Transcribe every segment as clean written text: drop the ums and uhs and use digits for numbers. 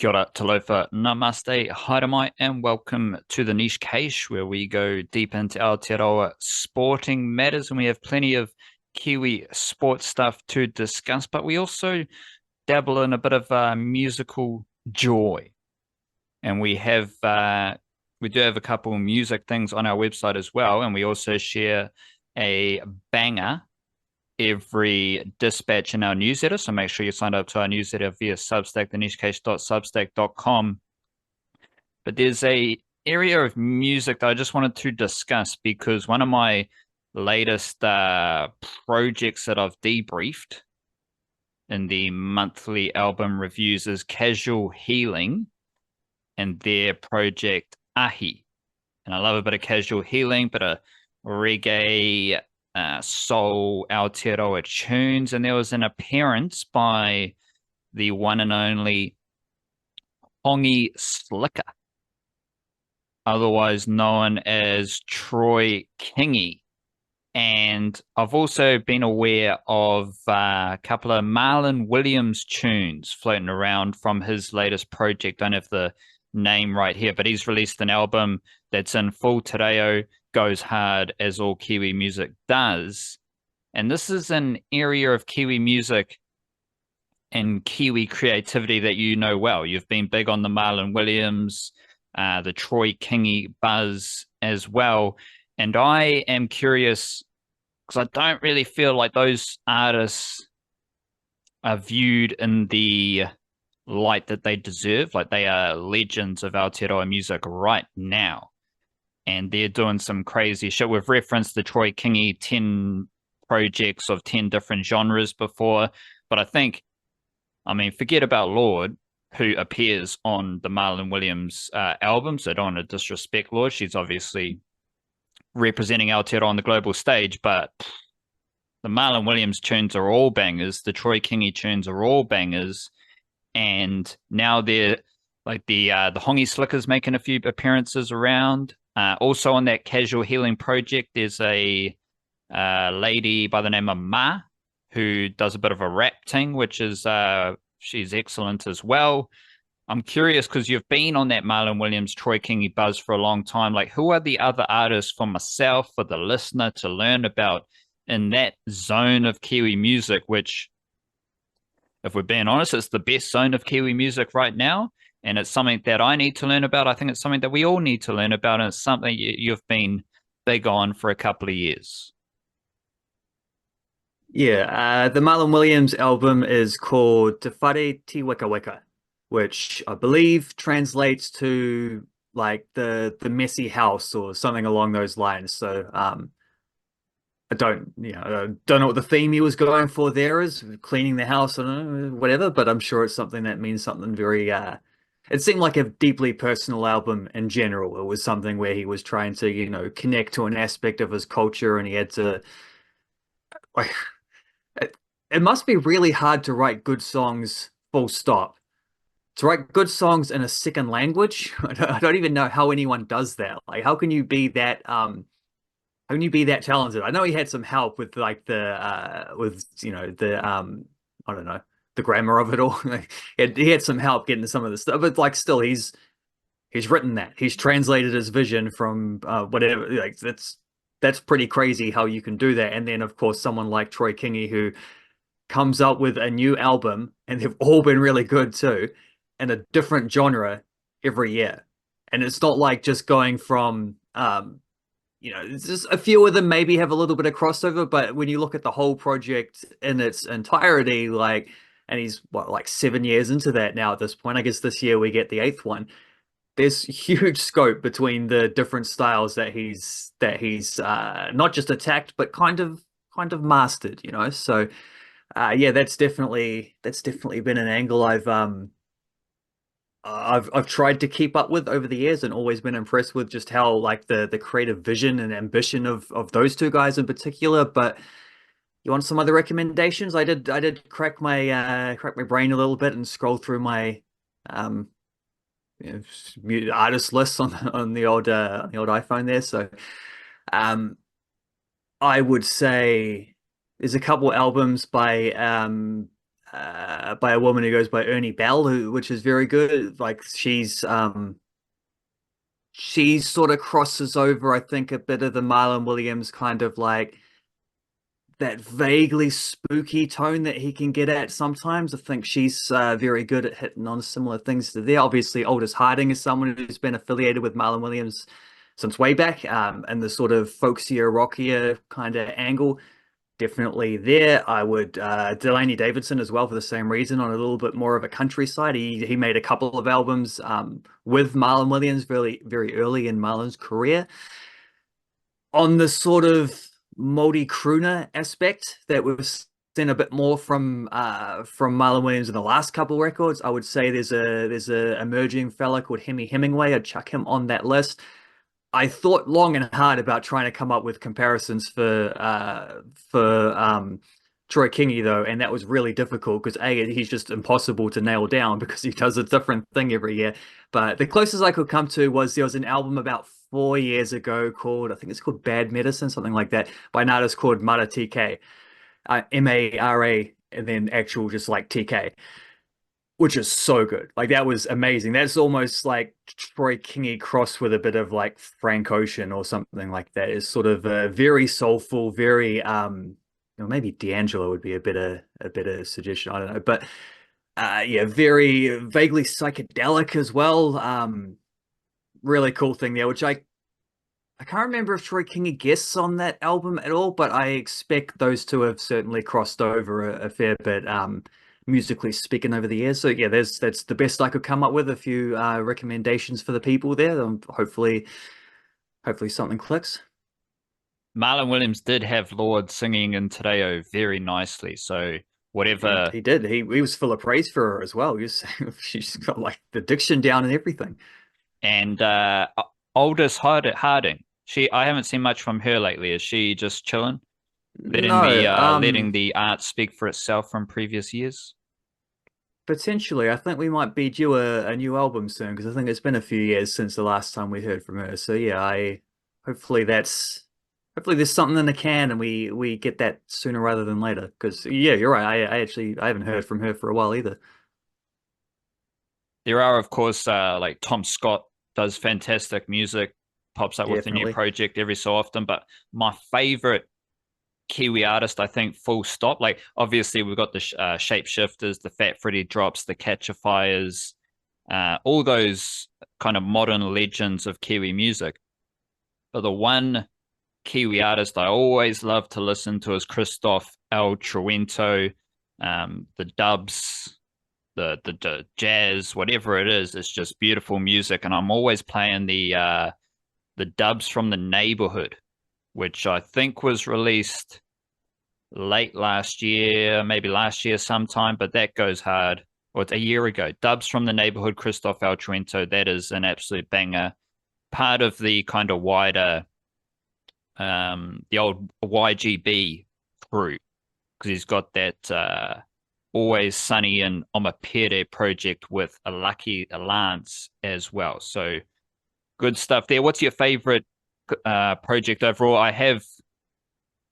Kia ora, talofa, namaste, haere and welcome to the Niche Cache, where we go deep into Aotearoa sporting matters, and we have plenty of Kiwi sports stuff to discuss, but we also dabble in a bit of musical joy, and we do have a couple of music things on our website as well, and we also share a banger every dispatch in our newsletter. So make sure you sign up to our newsletter via Substack, thenichecache.substack.com. But there's a area of music that I just wanted to discuss because one of my latest projects that I've debriefed in the monthly album reviews is Casual Healing and their project Ahi. And I love a bit of Casual Healing, bit of reggae, soul, Aotearoa tunes, and there was an appearance by the one and only Hongi Slicker, otherwise known as Troy Kingi. And I've also been aware of a couple of Marlon Williams tunes floating around from his latest project. I don't have the name right here, but he's released an album that's in full te reo, goes hard as all Kiwi music does. And this is an area of Kiwi music and Kiwi creativity that you know well. You've been big on the Marlon Williams, the Troy Kingi buzz as well. And I am curious because I don't really feel like those artists are viewed in the light that they deserve. Like they are legends of Aotearoa music right now. And they're doing some crazy shit. We've referenced the Troy Kingi 10 projects of 10 different genres before. But I mean, forget about Lorde, who appears on the Marlon Williams album. So I don't want to disrespect Lorde. She's obviously representing Aotearoa on the global stage, but the Marlon Williams tunes are all bangers. The Troy Kingi tunes are all bangers. And now they're like the Hongi Slickers making a few appearances around. Also on that Casual Healing project, there's a lady by the name of Ma who does a bit of a rap thing, which is she's excellent as well. I'm curious because you've been on that Marlon Williams, Troy Kingi buzz for a long time. Like, who are the other artists for myself, for the listener to learn about in that zone of Kiwi music, which, if we're being honest, it's the best zone of Kiwi music right now. And it's something that I need to learn about. I think it's something that we all need to learn about. And it's something you've been big on for a couple of years. Yeah, the Marlon Williams album is called Te Whare Te Weka Weka, which I believe translates to like the messy house or something along those lines. So I don't know what the theme he was going for there is, cleaning the house, I don't know, whatever, but I'm sure it's something that means something very it seemed like a deeply personal album in general. It was something where he was trying to, connect to an aspect of his culture and he had to like it must be really hard to write good songs, full stop. To write good songs in a second language. I don't even know how anyone does that. Like, how can you be that talented? I know he had some help with like the I don't know, the grammar of it all. He had some help getting some of the stuff, but like still he's written that. He's translated his vision from whatever. Like that's pretty crazy how you can do that. And then of course someone like Troy Kingi who comes up with a new album, and they've all been really good too, in a different genre every year. And it's not like just going from it's just a few of them maybe have a little bit of crossover, but when you look at the whole project in its entirety, and he's what, like 7 years into that now at this point. I guess this year we get the eighth one. There's huge scope between the different styles that he's not just attacked, but kind of mastered, So yeah, that's definitely been an angle I've tried to keep up with over the years and always been impressed with just how like the creative vision and ambition of those two guys in particular. But you want some other recommendations? I did crack my brain a little bit and scroll through my um artist lists on the old iPhone there. So um I would say there's a couple albums by by a woman who goes by Ernie Bell, which is very good. Like she sort of crosses over, I think, a bit of the Marlon Williams kind of like that vaguely spooky tone that he can get at sometimes. I think she's very good at hitting on similar things to there. Obviously, Aldous Harding is someone who's been affiliated with Marlon Williams since way back, and the sort of folksier, rockier kind of angle. Definitely there. I would Delaney Davidson as well for the same reason on a little bit more of a countryside. He made a couple of albums with Marlon Williams very very early in Marlon's career. On the sort of Moldy crooner aspect that we've seen a bit more from Marlon Williams in the last couple of records, I would say there's a emerging fella called Hemi Hemingway. I'd chuck him on that list. I thought long and hard about trying to come up with comparisons for Troy Kingi though, and that was really difficult because he's just impossible to nail down because he does a different thing every year. But the closest I could come to was there was an album about 4 years ago called, I think it's called Bad Medicine, something like that, by an artist called Mara TK, Mara, and then actual just like TK, which is so good. Like that was amazing. That's almost like Troy Kingi crossed with a bit of like Frank Ocean or something like that. It's sort of very soulful, very maybe D'Angelo would be a better suggestion. I don't know, but yeah, very vaguely psychedelic as well. Really cool thing there, which I can't remember if Troy Kingi guests on that album at all, but I expect those two have certainly crossed over a fair bit, musically speaking over the years. So yeah, that's the best I could come up with. A few recommendations for the people there. Hopefully something clicks. Marlon Williams did have Lord singing in Tadeo very nicely. So whatever. He did. He was full of praise for her as well. She's got like the diction down and everything. And Aldous Harding. I haven't seen much from her lately. Is she just chilling, letting the art speak for itself from previous years? Potentially. I think we might be due a new album soon because I think it's been a few years since the last time we heard from her. So yeah, hopefully there's something in the can and we get that sooner rather than later. Because yeah, you're right. I haven't heard from her for a while either. There are, of course, like Tom Scott does fantastic music, pops up with a new Definitely. project every so often. But my favorite Kiwi artist, I think, full stop. Like, obviously, we've got the Shapeshifters, the Fat Freddy Drops, the Catchifiers, all those kind of modern legends of Kiwi music. But the one Kiwi artist I always love to listen to is Christoph El Truento, the dubs, the jazz, whatever it is. It's just beautiful music, and I'm always playing the dubs from The Neighborhood, which I think was released late last year, maybe last year sometime, but that goes hard. Or it's a year ago. Dubs from The Neighborhood, Christoph El Truento. That is an absolute banger. Part of the kind of wider, the old YGB crew, because he's got that Always Sunny in Omapere project with a Lucky Lance as well. So good stuff there. What's your favorite project overall?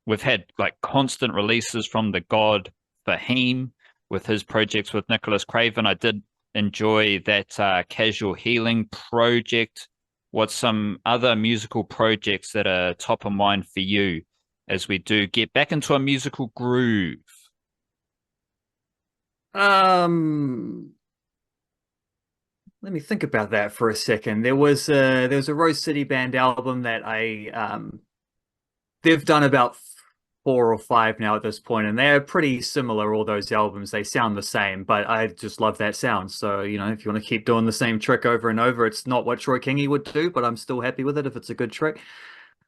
We've had like constant releases from the god Fahim with his projects with Nicholas Craven. I did enjoy that Casual Healing project. What's some other musical projects that are top of mind for you as we do get back into a musical groove? Um, Let me think about that for a second. There was a Rose City Band album that they've done about 4 or 5 now at this point, and they're pretty similar. All those albums, they sound the same, but I just love that sound. So if you want to keep doing the same trick over and over, it's not what Troy Kingi would do, but I'm still happy with it if it's a good trick.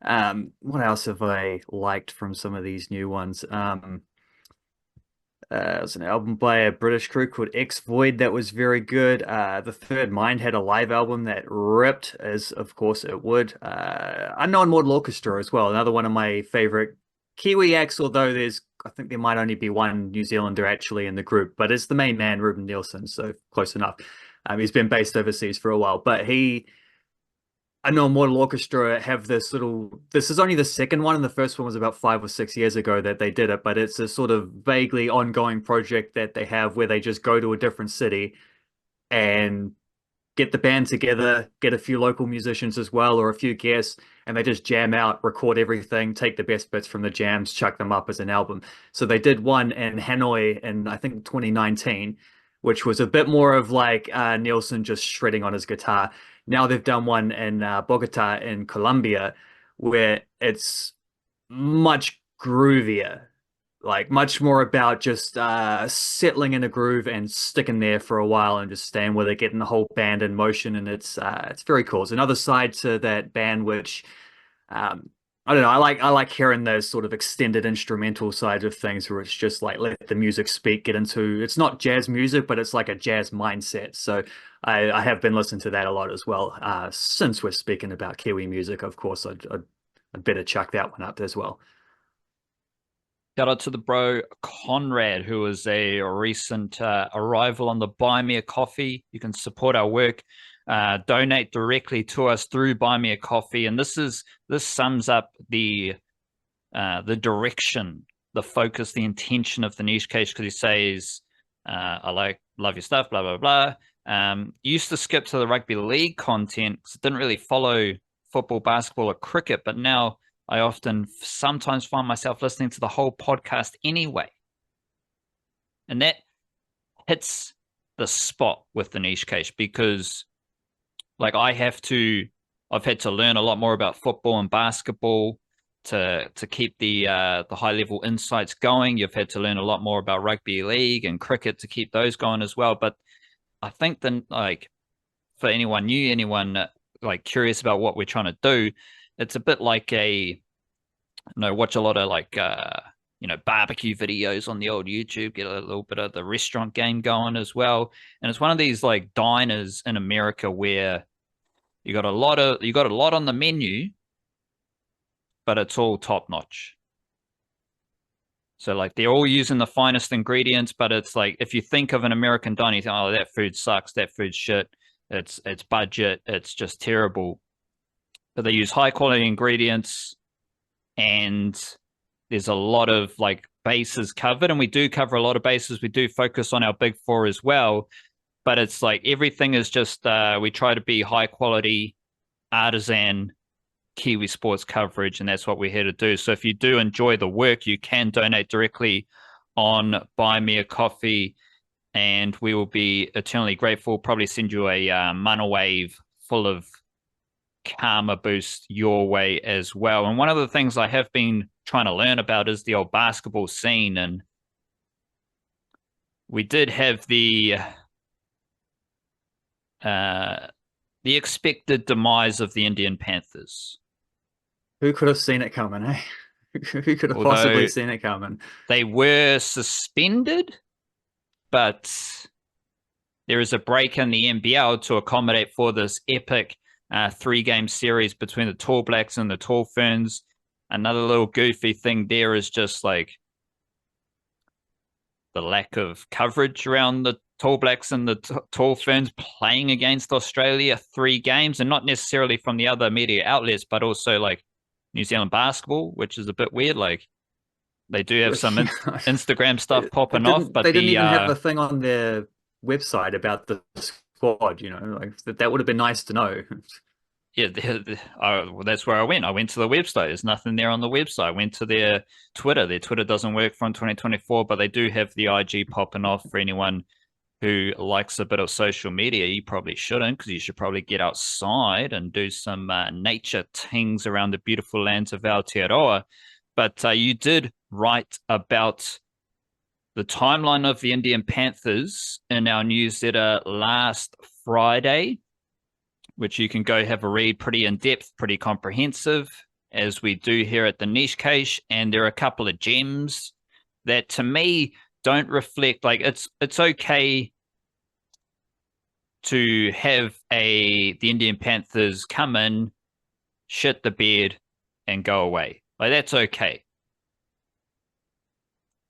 What else have I liked from some of these new ones? It was an album by a British crew called X Void that was very good. The Third Mind had a live album that ripped, as of course it would. Unknown Mortal Orchestra as well, another one of my favorite Kiwi acts, although I think there might only be one New Zealander actually in the group, but it's the main man, Ruben Nielsen, so close enough. He's been based overseas for a while, but I know Model Orchestra have this little. This is only the second one, and the first one was about 5 or 6 years ago that they did it. But it's a sort of vaguely ongoing project that they have where they just go to a different city and get the band together, get a few local musicians as well, or a few guests, and they just jam out, record everything, take the best bits from the jams, chuck them up as an album. So they did one in Hanoi in I think 2019, which was a bit more of like Nielsen just shredding on his guitar. Now they've done one in Bogota in Colombia, where it's much groovier, like much more about just settling in a groove and sticking there for a while and just staying with it, getting the whole band in motion, and it's very cool. It's another side to that band which I don't know. I like hearing those sort of extended instrumental sides of things where it's just like let the music speak, get into it's not jazz music, but it's like a jazz mindset. So I have been listening to that a lot as well. Since we're speaking about Kiwi music, of course, I'd better chuck that one up as well. Shout out to the bro Conrad, who is a recent arrival on the Buy Me a Coffee. You can support our work, donate directly to us through Buy Me a Coffee, and this sums up the direction, the focus, the intention of the niche case, because he says, love your stuff, blah blah blah. Used to skip to the rugby league content because it didn't really follow football, basketball, or cricket, but now I sometimes find myself listening to the whole podcast anyway. And that hits the spot with the niche case because like I've had to learn a lot more about football and basketball to keep the high level insights going. You've had to learn a lot more about rugby league and cricket to keep those going as well. But I think then like for anyone new, anyone like curious about what we're trying to do, it's a bit like watch a lot of like barbecue videos on the old YouTube, get a little bit of the restaurant game going as well. And it's one of these like diners in America where you got a lot on the menu, but it's all top notch. So like they're all using the finest ingredients, but it's like if you think of an American diner, you think, oh, that food sucks, that food's shit, it's budget, it's just terrible. But they use high quality ingredients, and there's a lot of like bases covered, and we do cover a lot of bases. We do focus on our big four as well, but it's like everything is just we try to be high quality artisan Kiwi sports coverage, and that's what we're here to do. So if you do enjoy the work, you can donate directly on Buy Me a Coffee, and we will be eternally grateful. Probably send you a mana wave full of karma boost your way as well. And one of the things I have been trying to learn about is the old basketball scene, and we did have the expected demise of the Indian Panthers. Who could have seen it coming, eh? Who could have possibly seen it coming? They were suspended, but there is a break in the NBL to accommodate for this epic 3-game series between the Tall Blacks and the Tall Ferns. Another little goofy thing there is just like the lack of coverage around the Tall Blacks and the Tall Ferns playing against Australia 3 games, and not necessarily from the other media outlets, but also like New Zealand basketball, which is a bit weird. Like they do have some Instagram stuff popping off, but they didn't even have a thing on their website about the squad. Like that would have been nice to know. Yeah, well, that's where I went. I went to the website. There's nothing there on the website. I went to their Twitter. Their Twitter doesn't work from 2024, but they do have the IG popping off for anyone who likes a bit of social media. You probably shouldn't, because you should probably get outside and do some nature things around the beautiful lands of Aotearoa. But you did write about the timeline of the Indian Panthers in our newsletter last Friday, which you can go have a read. Pretty in-depth, pretty comprehensive, as we do here at the Niche Cache. And there are a couple of gems that to me don't reflect, like it's okay to have the Indian Panthers come in, shit the bed, and go away. Like that's okay.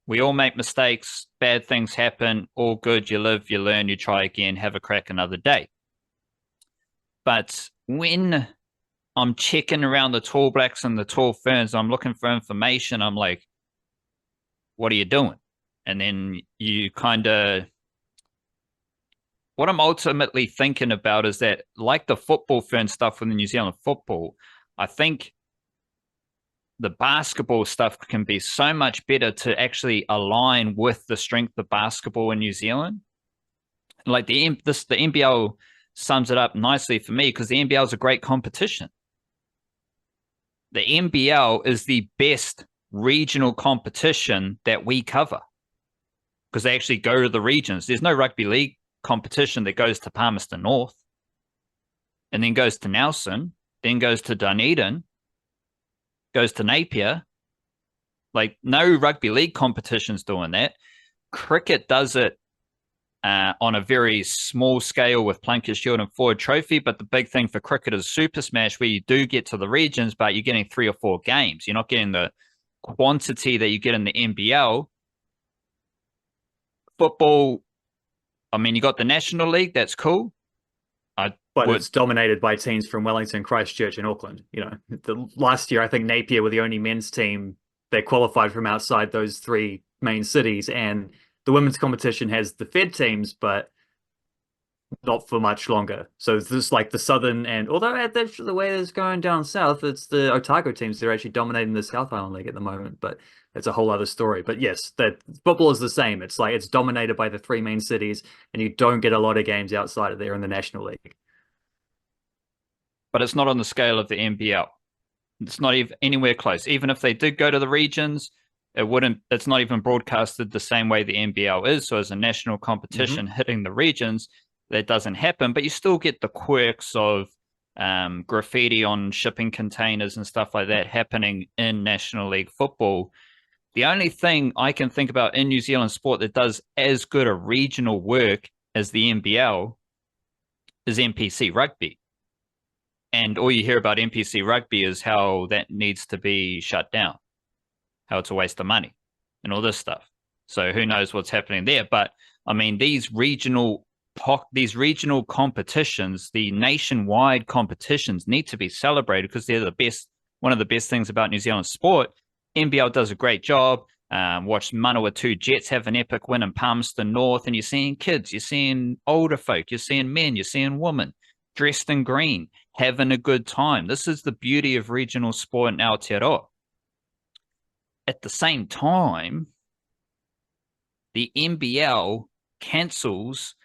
We all make mistakes, bad things happen, all good, you live, you learn, you try again, have a crack another day. But when I'm checking around the tall blacks and the tall ferns. I'm looking for information. I'm like, what are you doing? And then you kind of, what I'm ultimately thinking about is that, like the football fern stuff with the New Zealand football, I think the basketball stuff can be so much better to actually align with the strength of basketball in New Zealand. Like the NBL sums it up nicely for me because the NBL is a great competition. The NBL is the best regional competition that we cover because they actually go to the regions. There's no rugby league competition that goes to Palmerston North and then goes to Nelson, then goes to Dunedin, goes to Napier. Like, no rugby league competition's doing that. Cricket does it on a very small scale with Plunkett Shield and Ford Trophy, but the big thing for cricket is Super Smash, where you do get to the regions, but you're getting 3 or 4 games. You're not getting the quantity that you get in the NBL. Football, I mean, you got the National League, that's cool. But it's dominated by teams from Wellington, Christchurch, and Auckland. You know, the last year I think Napier were the only men's team that qualified from outside those 3 main cities, and the women's competition has the Fed teams, but not for much longer. So it's just like the Southern, and although the way it's going down south, it's the Otago teams that are actually dominating the South Island League at the moment, but it's a whole other story. But yes, that football is the same. It's like it's dominated by the 3 main cities, and you don't get a lot of games outside of there in the National League. But it's not on the scale of the NBL. It's not even anywhere close. Even if they did go to the regions, it's not even broadcasted the same way the NBL is. So as a national competition hitting the regions, that doesn't happen, but you still get the quirks of graffiti on shipping containers and stuff like that happening in National League football. The only thing I can think about in New Zealand sport that does as good a regional work as the NBL is NPC rugby. And all you hear about NPC rugby is how that needs to be shut down, how it's a waste of money and all this stuff. So who knows what's happening there. But I mean, these regional competitions, the nationwide competitions, need to be celebrated because they're the best. One of the best things about New Zealand sport. NBL does a great job. Watch Manawatu Jets have an epic win in Palmerston North, and you're seeing kids, you're seeing older folk, you're seeing men, you're seeing women dressed in green, having a good time. This is the beauty of regional sport in Aotearoa. At the same time, the NBL cancels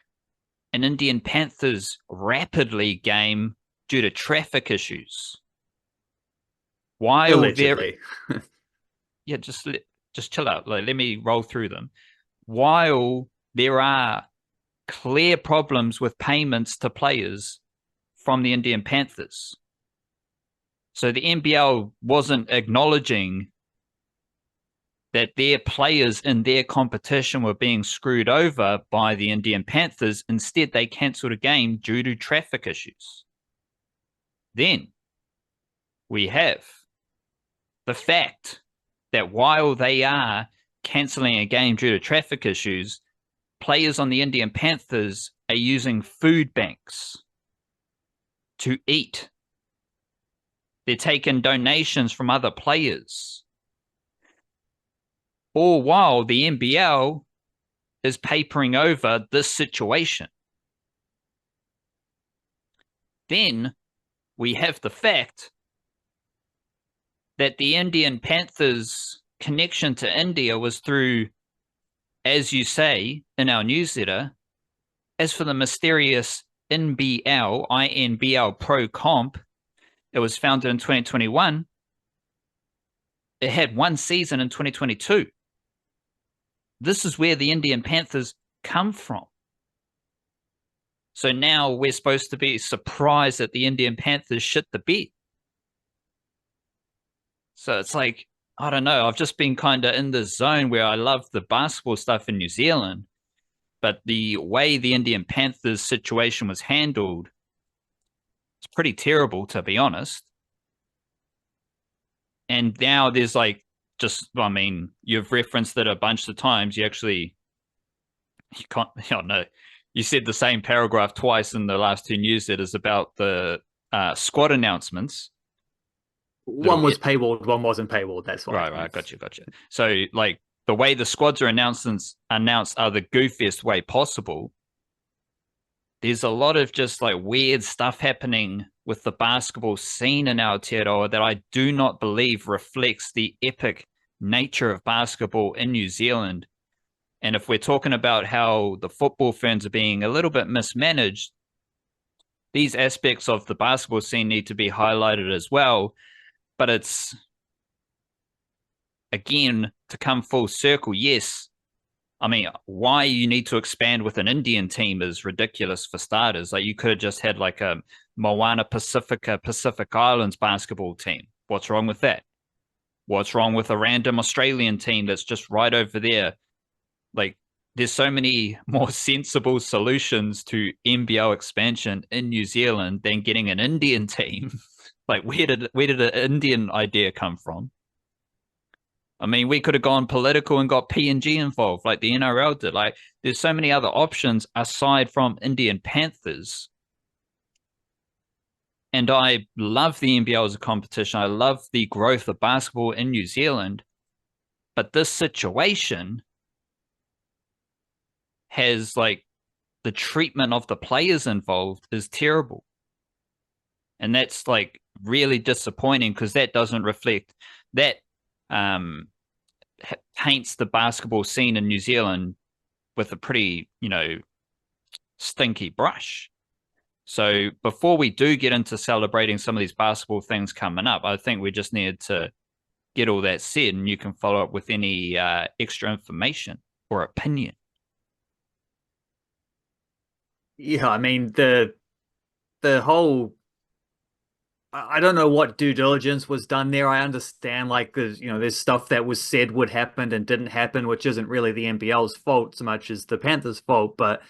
an Indian Panthers Rapid League game due to traffic issues. While Allegedly. Yeah, just chill out. Like, let me roll through them. While there are clear problems with payments to players from the Indian Panthers. So the NBL wasn't acknowledging that their players in their competition were being screwed over by the Indian Panthers. Instead, they cancelled a game due to traffic issues. Then we have the fact that while they are cancelling a game due to traffic issues, players on the Indian Panthers are using food banks to eat. They're taking donations from other players. All while the NBL is papering over this situation. Then we have the fact that the Indian Panthers' connection to India was through, as you say in our newsletter, as for the mysterious INBL Pro Comp, it was founded in 2021. It had 1 season in 2022. This is where the Indian Panthers come from. So now we're supposed to be surprised that the Indian Panthers shit the bed. So it's like, I don't know. I've just been kind of in this zone where I love the basketball stuff in New Zealand, but the way the Indian Panthers situation was handled, it's pretty terrible, to be honest. And now there's like, I mean, you've referenced it a bunch of times. You can't, I don't know. You said the same paragraph twice in the last 2 newsletters about the squad announcements. little One was bit. paywalled, one wasn't paywalled. That's why. Right, right, gotcha. So like the way the squads are announced are the goofiest way possible. There's a lot of just like weird stuff happening with the basketball scene in Aotearoa that I do not believe reflects the epic nature of basketball in New Zealand. And if we're talking about how the football ferns are being a little bit mismanaged, these aspects of the basketball scene need to be highlighted as well. But it's, again, to come full circle, yes. I mean, why you need to expand with an Indian team is ridiculous for starters. Like you could have just had like a Moana Pacifica, Pacific Islands basketball team. What's wrong with that? What's wrong with a random Australian team that's just right over there? Like there's so many more sensible solutions to NBL expansion in New Zealand than getting an Indian team. Like where did an Indian idea come from? I mean, we could have gone political and got PNG involved, like the NRL did. Like, there's so many other options aside from Indian Panthers. And I love the NBL as a competition. I love the growth of basketball in New Zealand. But this situation has like the treatment of the players involved is terrible. And that's like really disappointing because that doesn't reflect that paints the basketball scene in New Zealand with a pretty, stinky brush. So before we do get into celebrating some of these basketball things coming up, I think we just need to get all that said, and you can follow up with any extra information or opinion. Yeah, I mean the whole I don't know what due diligence was done there. I understand like there's stuff that was said would happen and didn't happen, which isn't really the NBL's fault so much as the Panthers' fault, but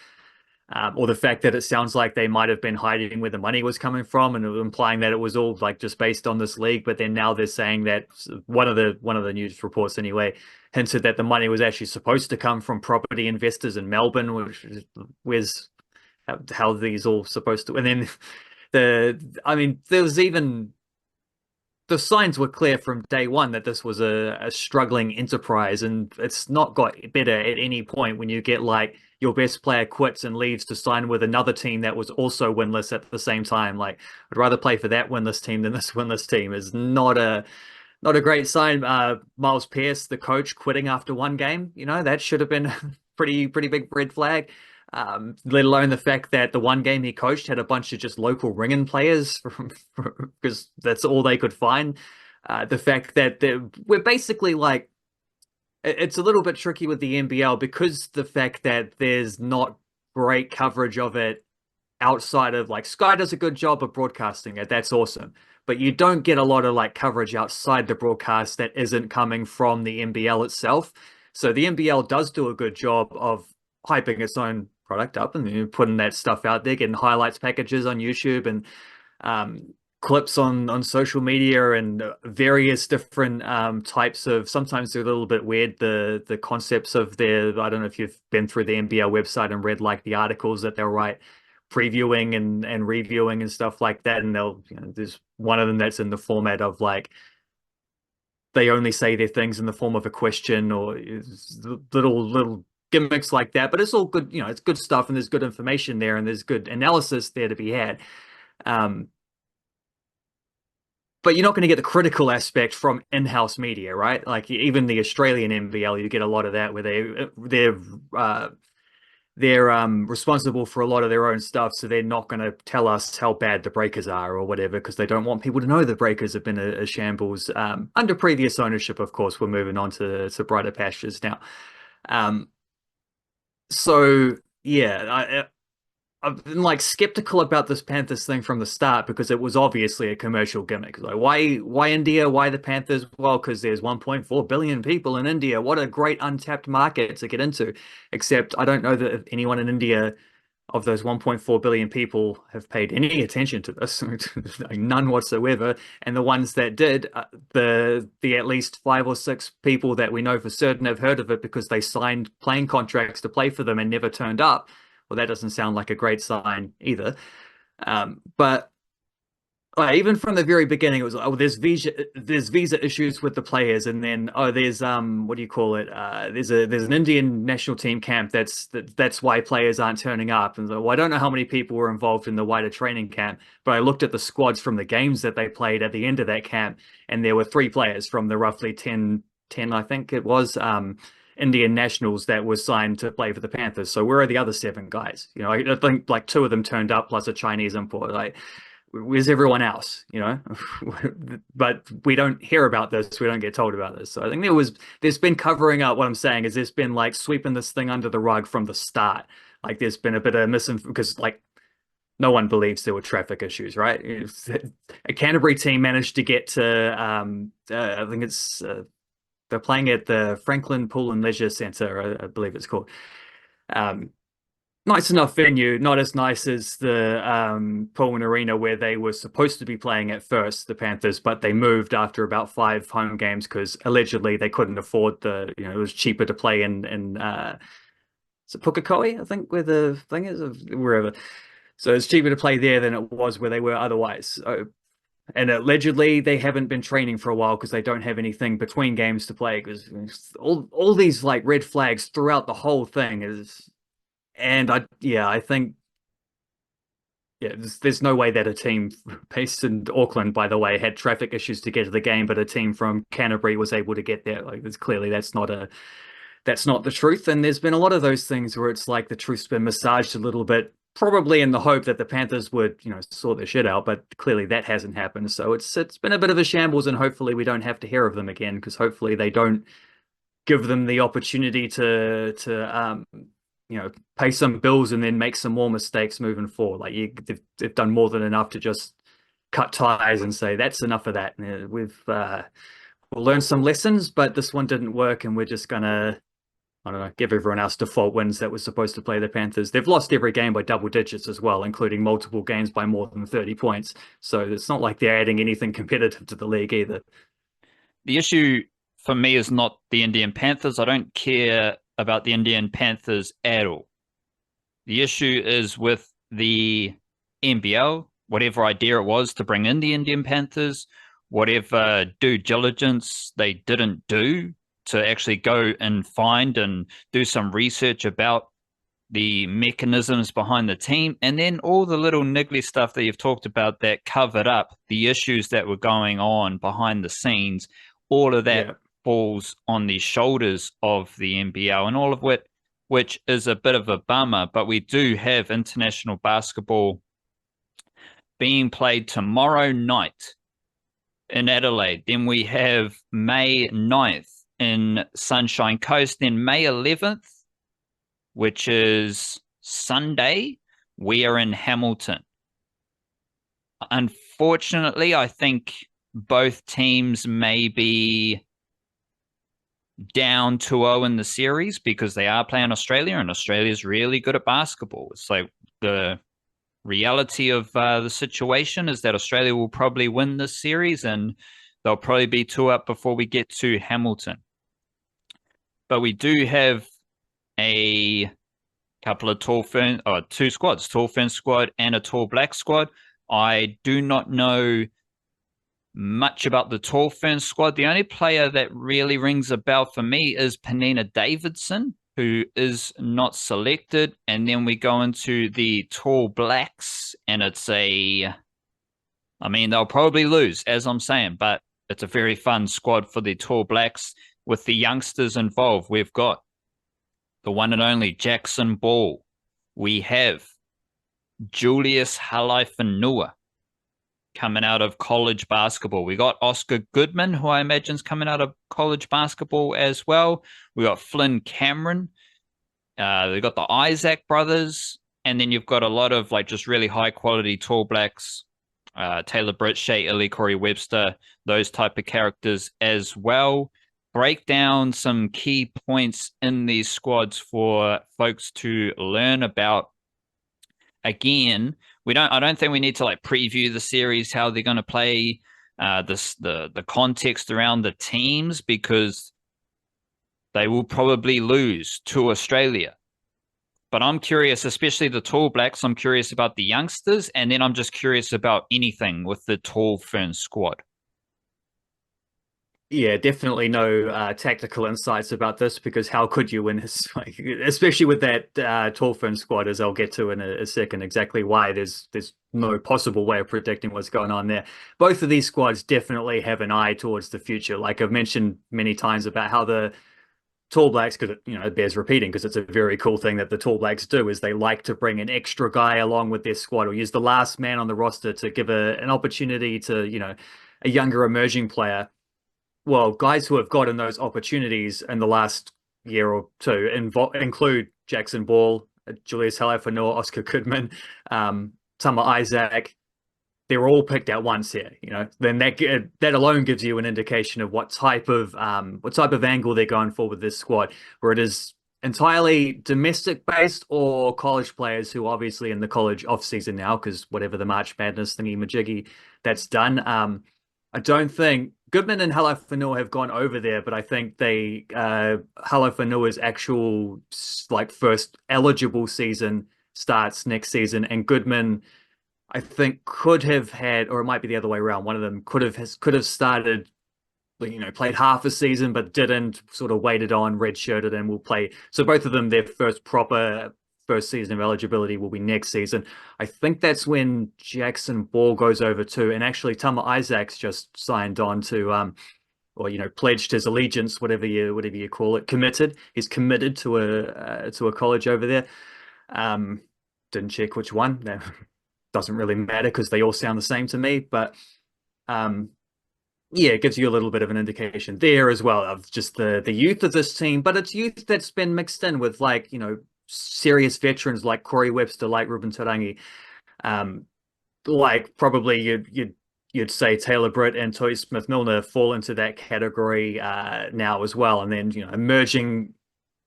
or the fact that it sounds like they might have been hiding where the money was coming from and implying that it was all like just based on this league. But then now they're saying that one of the news reports anyway hinted that the money was actually supposed to come from property investors in Melbourne, which is where's how these all supposed to. And then I mean, there was even the signs were clear from day one that this was a struggling enterprise, and it's not got better at any point when you get like your best player quits and leaves to sign with another team that was also winless at the same time. Like, I'd rather play for that winless team than this winless team is not a great sign. Miles Pierce, the coach, quitting after one game, that should have been a pretty big red flag. Let alone the fact that the one game he coached had a bunch of just local ringing players because that's all they could find. The fact that we're basically like, it's a little bit tricky with the NBL because the fact that there's not great coverage of it outside of like Sky does a good job of broadcasting it. That's awesome. But you don't get a lot of like coverage outside the broadcast that isn't coming from the NBL itself. So the NBL does do a good job of hyping its own product up and putting that stuff out there, getting highlights packages on YouTube and clips on social media and various different types of. Sometimes they're a little bit weird. The concepts of their. I don't know if you've been through the NBL website and read like the articles that they'll write, previewing and reviewing and stuff like that. And they'll there's one of them that's in the format of like they only say their things in the form of a question or little gimmicks like that, but it's all good. It's good stuff and there's good information there and there's good analysis there to be had. But you're not going to get the critical aspect from in-house media, right? Like even the Australian NBL, you get a lot of that where they're responsible for a lot of their own stuff, so they're not going to tell us how bad the Breakers are or whatever because they don't want people to know the Breakers have been a shambles under previous ownership. Of course, we're moving on to brighter pastures now. So yeah, I've been like skeptical about this Panthers thing from the start because it was obviously a commercial gimmick. Like why India? Why the Panthers? Well, because there's 1.4 billion people in India. What a great untapped market to get into. Except I don't know that anyone in India of those 1.4 billion people have paid any attention to this, none whatsoever. And the ones that did, the at least 5 or 6 people that we know for certain have heard of it because they signed playing contracts to play for them and never turned up. Well, that doesn't sound like a great sign either. But even from the very beginning, it was like, oh, there's visa issues with the players, and then oh, there's what do you call it? There's an Indian national team camp that's why players aren't turning up. And so, well, I don't know how many people were involved in the wider training camp, but I looked at the squads from the games that they played at the end of that camp, and there were three players from the roughly 10, I think it was, Indian nationals that were signed to play for the Panthers. So where are the other seven guys? I think like two of them turned up plus a Chinese import. Like, where's everyone else? But we don't hear about this. We don't get told about this. So I think there's been covering up. What I'm saying is there's been like sweeping this thing under the rug from the start. Like there's been a bit of misinformation because like no one believes there were traffic issues, right? A Canterbury team managed to get to I think they're playing at the Franklin Pool and Leisure Centre, I believe it's called. Um, Nice enough venue, not as nice as the Pullman Arena where they were supposed to be playing at first, the Panthers, but they moved after about 5 home games because allegedly they couldn't afford it was cheaper to play in is it Pukekohe, I think, where the thing is, or wherever. So it's cheaper to play there than it was where they were otherwise. And allegedly they haven't been training for a while because they don't have anything between games to play because all these like red flags throughout the whole thing is. And I think, there's no way that a team based in Auckland, by the way, had traffic issues to get to the game, but a team from Canterbury was able to get there. Like, that's not the truth. And there's been a lot of those things where it's like the truth's been massaged a little bit, probably in the hope that the Panthers would, sort their shit out. But clearly that hasn't happened. So it's been a bit of a shambles, and hopefully we don't have to hear of them again because hopefully they don't give them the opportunity to pay some bills and then make some more mistakes moving forward. Like they've done more than enough to just cut ties and say that's enough of that. We'll learn some lessons, but this one didn't work, and we're just gonna, I don't know, give everyone else default wins that was supposed to play the Panthers. They've lost every game by double digits as well, including multiple games by more than 30 points. So it's not like they're adding anything competitive to the league either. The issue for me is not the Indian Panthers. I don't care about the Indian Panthers at all. The issue is with the NBL, whatever idea it was to bring in the Indian Panthers, whatever due diligence they didn't do to actually go and find and do some research about the mechanisms behind the team, and then all the little niggly stuff that you've talked about that covered up the issues that were going on behind the scenes. All of that falls on the shoulders of the NBL, and all of which is a bit of a bummer. But we do have international basketball being played tomorrow night in Adelaide. Then we have May 9th in Sunshine Coast. Then May 11th, which is Sunday, we are in Hamilton. Unfortunately, I think both teams may be down 2-0 in the series because they are playing Australia, and Australia is really good at basketball. It's like the reality of the situation is that Australia will probably win this series, and they'll probably be 2 up before we get to Hamilton. But we do have a couple of two squads, Tall Fern squad and a Tall Black squad. I do not know much about the Tall Fern squad. The only player that really rings a bell for me is Penina Davidson, who is not selected. And then we go into the Tall Blacks, and they'll probably lose, as I'm saying, but it's a very fun squad for the Tall Blacks with the youngsters involved. We've got the one and only Jackson Ball. We have Julius Halaifanua coming out of college basketball. We got Oscar Goodman, who I imagine is coming out of college basketball as well. We got Flynn Cameron. They got the Isaac brothers. And then you've got a lot of like just really high quality Tall Blacks, Taylor Britt, Shea Illy, Corey Webster, those type of characters as well. Break down some key points in these squads for folks to learn about. Again, I don't think we need to like preview the series, how they're going to play, the context around the teams, because they will probably lose to Australia. But I'm curious, especially the Tall Blacks. I'm curious about the youngsters, and then I'm just curious about anything with the Tall Ferns squad. Yeah, definitely no tactical insights about this because how could you win his, like, especially with that tall fin squad, as I'll get to in a second, exactly why there's no possible way of predicting what's going on there. Both of these squads definitely have an eye towards the future. Like I've mentioned many times about how the Tall Blacks, because it bears repeating because it's a very cool thing that the Tall Blacks do, is they like to bring an extra guy along with their squad or use the last man on the roster to give an opportunity to, a younger emerging player. Well, guys who have gotten those opportunities in the last year or two include Jackson Ball, Julius Halafanoa, Oscar Goodman, Tama Isaac. They're all picked at once here. Then that alone gives you an indication of what type of angle they're going for with this squad, where it is entirely domestic based or college players who obviously in the college off season now because whatever the March Madness thingy majiggy that's done. I don't think Goodman and Halafanoa have gone over there, but I think Halafanoa's actual like first eligible season starts next season, and Goodman I think could have had, or it might be the other way around. One of them could have started, played half a season, but didn't. Sort of waited on, redshirted, and will play. So both of them, their first season of eligibility will be next season. I think that's when Jackson Ball goes over too. And actually, Tama Isaac's just signed on to, or pledged his allegiance, whatever you call it, committed. He's committed to a college over there. Didn't check which one. No, doesn't really matter because they all sound the same to me. But yeah, it gives you a little bit of an indication there as well of just the youth of this team. But it's youth that's been mixed in with serious veterans like Corey Webster, like Ruben Tarangi, like probably you'd say Taylor Britt and Toy Smith Milner fall into that category now as well, and then emerging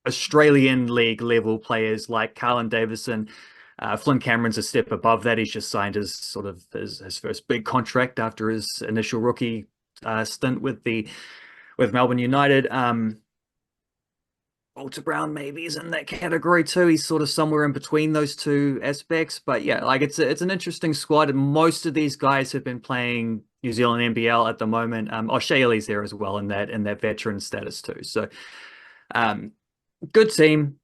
Australian League level players like Carlin Davison. Flynn Cameron's a step above that. He's just signed his first big contract after his initial rookie stint with Melbourne United. Walter Brown maybe is in that category too. He's sort of somewhere in between those two aspects. But yeah, like it's an interesting squad. And most of these guys have been playing New Zealand NBL at the moment. O'Shealy's there as well in that veteran status too. So good team.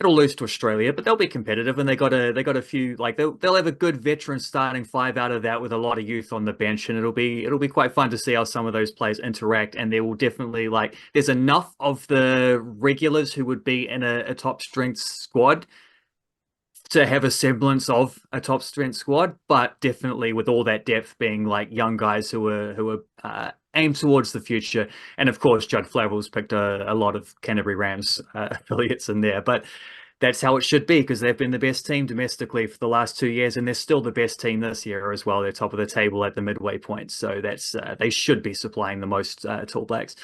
It'll lose to Australia, but they'll be competitive, and they got a few, like they'll have a good veteran starting five out of that with a lot of youth on the bench, and it'll be quite fun to see how some of those players interact. And there will definitely there's enough of the regulars who would be in a top strength squad to have a semblance of a top strength squad, but definitely with all that depth being like young guys who are aimed towards the future. And of course, Judd Flavel's picked a lot of Canterbury Rams affiliates in there, but that's how it should be because they've been the best team domestically for the last 2 years, and they're still the best team this year as well. They're top of the table at the midway point, so that's they should be supplying the most Tall Blacks.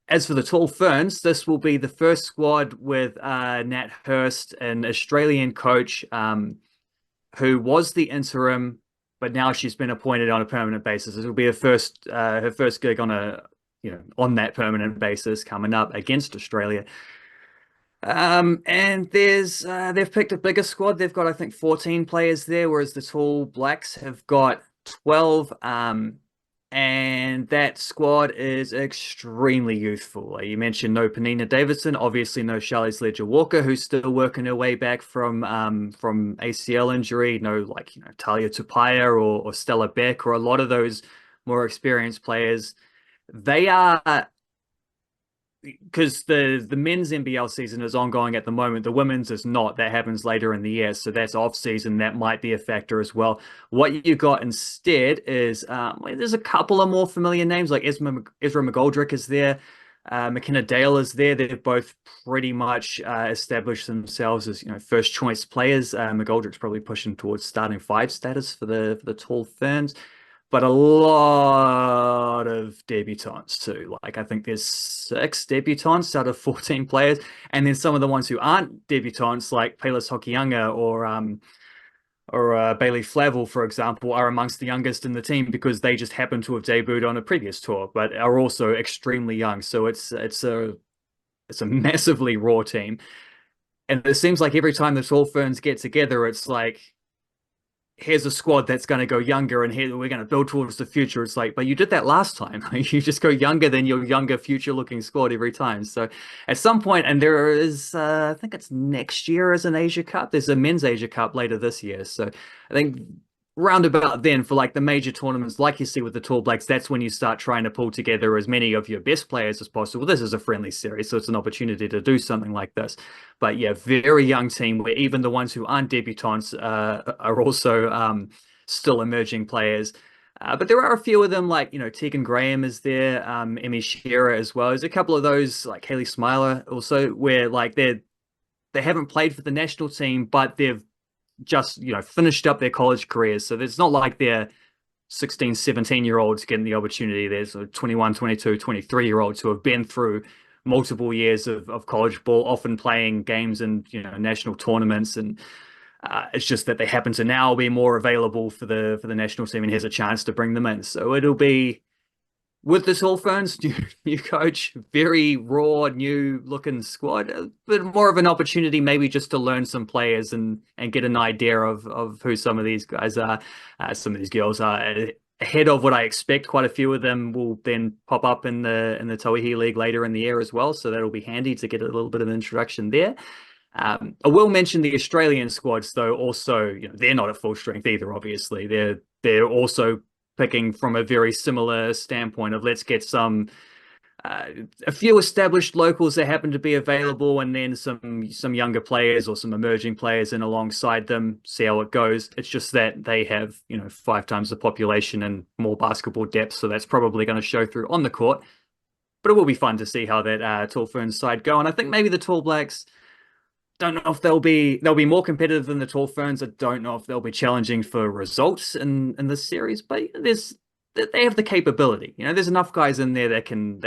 As for the Tall Ferns, this will be the first squad with Nat Hurst, an Australian coach who was the interim, but now she's been appointed on a permanent basis. This will be her first gig on that permanent basis coming up against Australia. And they've picked a bigger squad. They've got I think 14 players there, whereas the Tall Blacks have got 12. And that squad is extremely youthful. You mentioned no Penina Davidson, obviously no Charlize Ledger-Walker, who's still working her way back from ACL injury. No, Talia Tupaya or Stella Beck or a lot of those more experienced players. They are, because the men's NBL season is ongoing at the moment. The women's is not. That happens later in the year, so that's off season. That might be a factor as well. What you got instead is there's a couple of more familiar names, like Ezra McGoldrick is there, McKenna Dale is there. They've both pretty much established themselves as first choice players. McGoldrick's probably pushing towards starting five status for the Tall Ferns. But a lot of debutantes too. Like I think there's 6 debutantes out of 14 players, and then some of the ones who aren't debutantes, like Payless Hokianga or Bailey Flavel, for example, are amongst the youngest in the team because they just happen to have debuted on a previous tour, but are also extremely young. So it's a massively raw team. And it seems like every time the Tall Ferns get together, it's like, here's a squad that's going to go younger and here we're going to build towards the future. It's like, but you did that last time. You just go younger than your younger future looking squad every time. So at some point, and there is, I think it's next year as an Asia Cup. There's a men's Asia Cup later this year. So I think roundabout then for like the major tournaments, like you see with the Tall Blacks, that's when you start trying to pull together as many of your best players as possible. This is a friendly series, so it's an opportunity to do something like this. But yeah, very young team where even the ones who aren't debutants are also still emerging players. But there are a few of them, like, Tegan Graham is there, Emmy Shearer as well. There's a couple of those, like Haley Smiler also, where like they haven't played for the national team, but they've just finished up their college careers, so it's not like they're 16, 17-year-olds getting the opportunity. There's 21, 22, 23-year-olds who have been through multiple years of college ball, often playing games in national tournaments, and it's just that they happen to now be more available for the national team, and here's a chance to bring them in. So it'll be, with the Tall Ferns, new coach, very raw, new looking squad, a bit more of an opportunity maybe just to learn some players and get an idea of who some of these guys are, some of these girls are. Ahead of what I expect, quite a few of them will then pop up in the Tauihi League later in the year as well, so that'll be handy to get a little bit of an introduction there. I will mention the Australian squads, though. Also, they're not at full strength either. Obviously, they're also picking from a very similar standpoint of, let's get a few established locals that happen to be available, and then some younger players or some emerging players in alongside them, see how it goes. It's just that they have 5 times the population and more basketball depth, so that's probably going to show through on the court. But it will be fun to see how that Tall Ferns side go. And I think maybe the Tall Blacks, don't know if they'll be more competitive than the Tall Ferns. I don't know if they'll be challenging for results in this series, but they have the capability. There's enough guys in there that can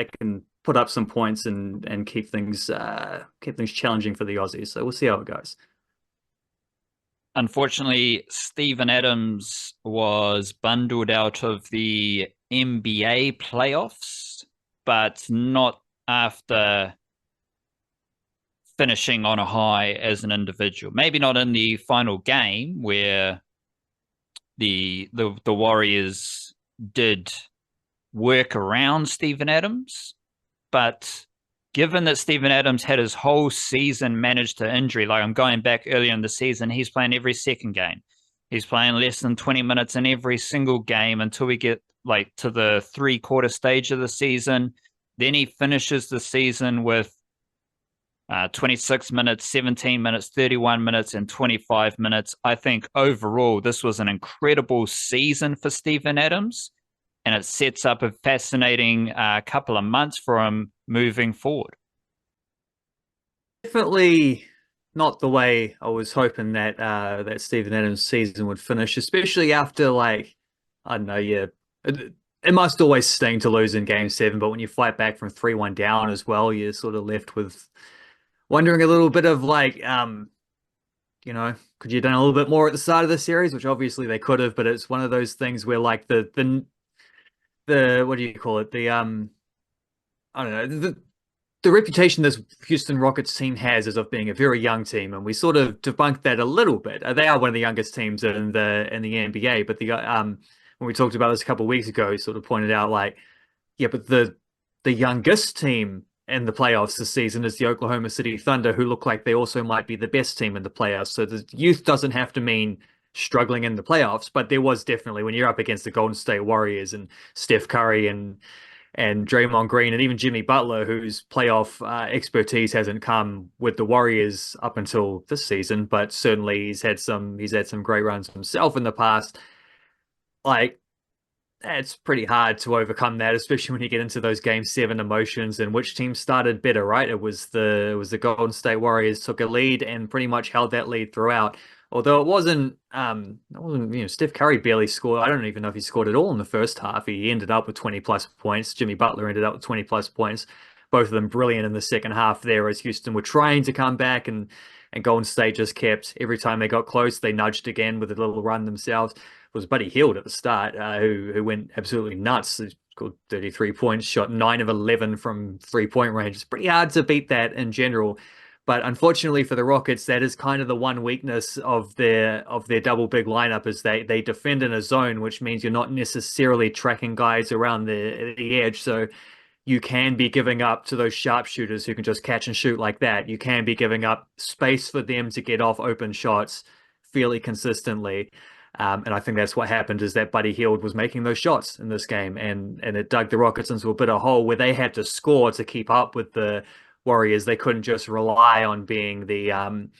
put up some points and keep things challenging for the Aussies. So we'll see how it goes. Unfortunately, Steven Adams was bundled out of the NBA playoffs, but not after finishing on a high as an individual. Maybe not in the final game where the Warriors did work around Steven Adams, but given that Steven Adams had his whole season managed to injury, like I'm going back earlier in the season, he's playing every second game. He's playing less than 20 minutes in every single game until we get like to the 3/4 stage of the season. Then he finishes the season with 26 minutes, 17 minutes, 31 minutes, and 25 minutes. I think overall, this was an incredible season for Steven Adams, and it sets up a fascinating couple of months for him moving forward. Definitely not the way I was hoping that Steven Adams season would finish, especially after, like, I don't know, yeah, it must always sting to lose in Game 7, but when you fight back from 3-1 down as well, you're sort of left with wondering a little bit of like, could you have done a little bit more at the start of the series, which obviously they could have, but it's one of those things where like the what do you call it? I don't know, the reputation this Houston Rockets team has is of being a very young team, and we sort of debunked that a little bit. They are one of the youngest teams in the NBA, but when we talked about this a couple of weeks ago, we sort of pointed out like, yeah, but the youngest team in the playoffs this season is the Oklahoma City Thunder, who look like they also might be the best team in the playoffs. So the youth doesn't have to mean struggling in the playoffs, but there was definitely, when you're up against the Golden State Warriors and Steph Curry and Draymond Green and even Jimmy Butler, whose playoff expertise hasn't come with the Warriors up until this season, but certainly he's had some great runs himself in the past. Like, it's pretty hard to overcome that, especially when you get into those Game 7 emotions and which team started better, right? It was the Golden State Warriors took a lead and pretty much held that lead throughout. Although it wasn't, Steph Curry barely scored. I don't even know if he scored at all in the first half. He ended up with 20 plus points. Jimmy Butler ended up with 20 plus points. Both of them brilliant in the second half there, as Houston were trying to come back, and Golden State just kept, every time they got close, they nudged again with a little run themselves. It was Buddy Hield at the start, who went absolutely nuts. He scored 33 points, shot 9 of 11 from 3-point range. It's pretty hard to beat that in general. But unfortunately for the Rockets, that is kind of the one weakness of their double big lineup is they defend in a zone, which means you're not necessarily tracking guys around the edge. So you can be giving up to those sharpshooters who can just catch and shoot like that. You can be giving up space for them to get off open shots fairly consistently. And I think that's what happened is that Buddy Hield was making those shots in this game, and it dug the Rockets into a bit of a hole where they had to score to keep up with the Warriors. They couldn't just rely on being the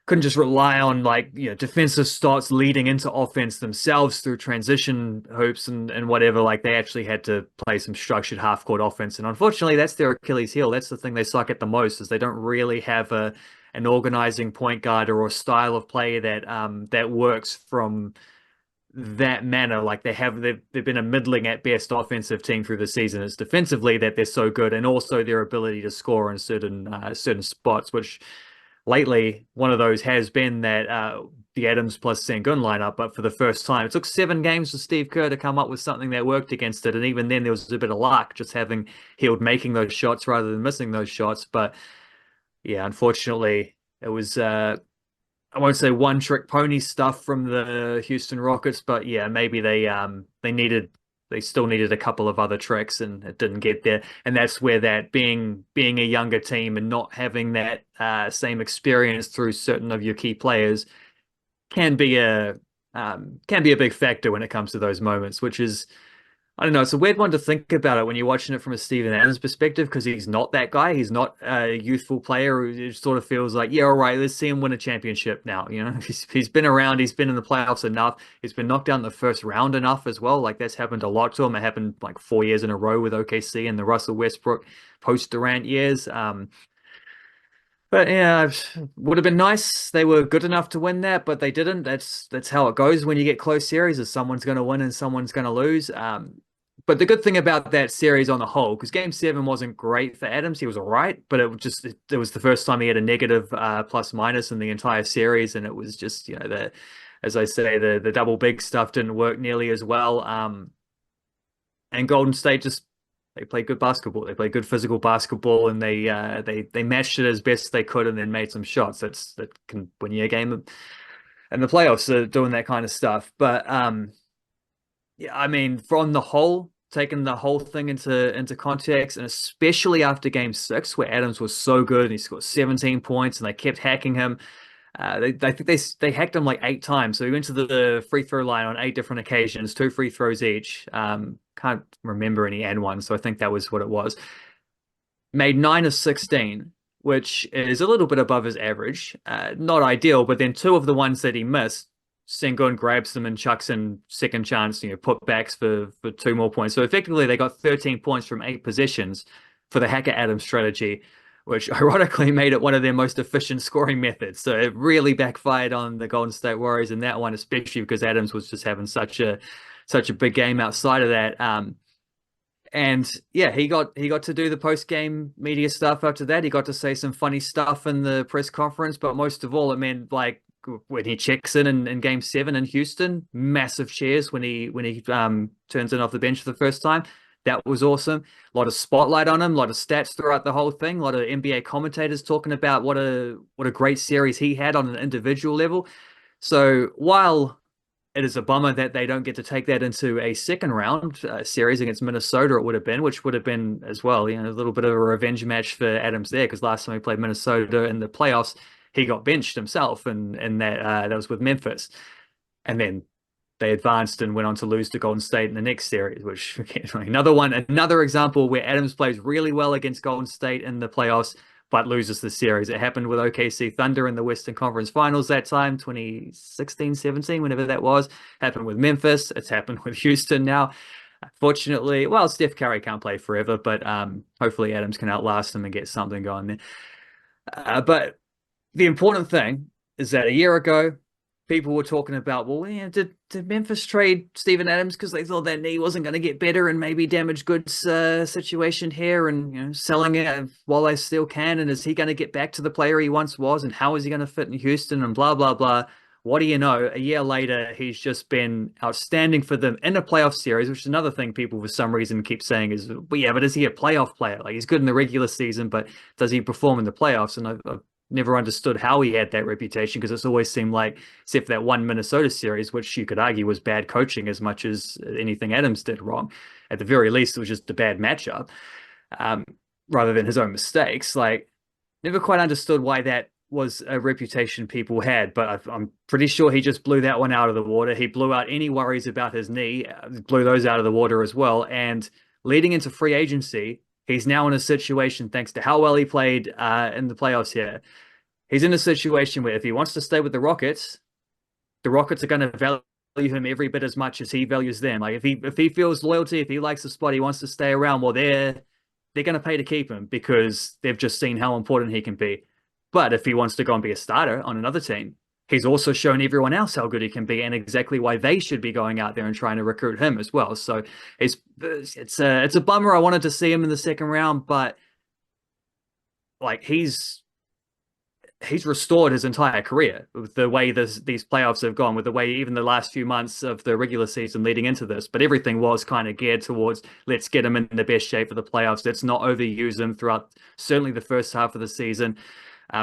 couldn't just rely on like defensive starts leading into offense themselves through transition hoops and whatever. Like they actually had to play some structured half court offense, and unfortunately, that's their Achilles heel. That's the thing they suck at the most is they don't really have an organizing point guard or a style of play that works from that manner. Like they've been a middling at best offensive team through the season. It's defensively that they're so good, and also their ability to score in certain spots, which lately one of those has been that the Adams plus Sengun lineup. But for the first time, it took 7 games for Steve Kerr to come up with something that worked against it, and even then there was a bit of luck just having Hield making those shots rather than missing those shots. But yeah, unfortunately, it was I won't say one trick pony stuff from the Houston Rockets, but yeah, maybe they still needed a couple of other tricks and it didn't get there. And that's where that being a younger team and not having that same experience through certain of your key players can be a big factor when it comes to those moments, which is I don't know. It's a weird one to think about it when you're watching it from a Steven Adams perspective because he's not that guy. He's not a youthful player who sort of feels like, yeah, all right, let's see him win a championship now. He's been around. He's been in the playoffs enough. He's been knocked down in the first round enough as well. Like that's happened a lot to him. It happened like 4 years in a row with OKC and the Russell Westbrook post Durant years. But yeah, would have been nice. They were good enough to win that, but they didn't. That's how it goes when you get close series. Is someone's going to win and someone's going to lose. But the good thing about that series on the whole, because Game 7 wasn't great for Adams, he was all right, but it was the first time he had a negative plus minus in the entire series, and it was just as I say, the double big stuff didn't work nearly as well. And Golden State they played good basketball. They played good physical basketball, and they matched it as best they could, and then made some shots. That can win you a game, and the playoffs are doing that kind of stuff. But yeah, I mean, from the whole, taking the whole thing into context, and especially after Game 6, where Adams was so good and he scored 17 points, and they kept hacking him. I think they hacked him like 8 times. So he went to the free throw line on 8 different occasions, 2 free throws each. Can't remember any and one, so I think that was what it was. Made 9 of 16, which is a little bit above his average. Not ideal, but then 2 of the ones that he missed, Sengun grabs them and chucks in second chance, putbacks for 2 more points. So effectively, they got 13 points from 8 possessions for the Hacker Adams strategy, which ironically made it one of their most efficient scoring methods. So it really backfired on the Golden State Warriors in that one, especially because Adams was just having such a big game outside of that. And yeah, he got to do the post-game media stuff after that. He got to say some funny stuff in the press conference, but most of all, it meant like when he checks in Game 7 in Houston, massive cheers when he turns in off the bench for the first time. That was awesome. A lot of spotlight on him, a lot of stats throughout the whole thing, a lot of NBA commentators talking about what a great series he had on an individual level. So while it is a bummer that they don't get to take that into a second round series against Minnesota, it would have been, which would have been as well, a little bit of a revenge match for Adams there, because last time he played Minnesota in the playoffs, he got benched himself, and that was with Memphis. And then they advanced and went on to lose to Golden State in the next series, which another example where Adams plays really well against Golden State in the playoffs, but loses the series. It happened with OKC Thunder in the Western Conference Finals that time, 2016, 17, whenever that was. Happened with Memphis. It's happened with Houston now. Fortunately, well, Steph Curry can't play forever, but hopefully Adams can outlast him and get something going there. But the important thing is that a year ago, people were talking about, well, did Memphis trade Steven Adams because they thought that knee wasn't going to get better and maybe damage goods situation here, and selling it while they still can, and is he going to get back to the player he once was, and how is he going to fit in Houston, and blah blah blah. What do you know? A year later, he's just been outstanding for them in a playoff series, which is another thing people for some reason keep saying is, well, yeah, but is he a playoff player? Like he's good in the regular season, but does he perform in the playoffs? And I've never understood how he had that reputation because it's always seemed like, except for that one Minnesota series, which you could argue was bad coaching as much as anything Adams did wrong. At the very least, it was just a bad matchup, um, rather than his own mistakes. Like, never quite understood why that was a reputation people had, but I'm pretty sure he just blew that one out of the water. He blew out any worries about his knee, blew those out of the water as well. And leading into free agency, he's now in a situation, thanks to how well he played in the playoffs here. He's in a situation where if he wants to stay with the Rockets are going to value him every bit as much as he values them. Like if he feels loyalty, if he likes the spot, he wants to stay around. Well, they're going to pay to keep him because they've just seen how important he can be. But if he wants to go and be a starter on another team, he's also shown everyone else how good he can be and exactly why they should be going out there and trying to recruit him as well. So it's a bummer. I wanted to see him in the second round, but like he's restored his entire career with the way these playoffs have gone, with the way even the last few months of the regular season leading into this. But everything was kind of geared towards, let's get him in the best shape for the playoffs. Let's not overuse him throughout certainly the first half of the season.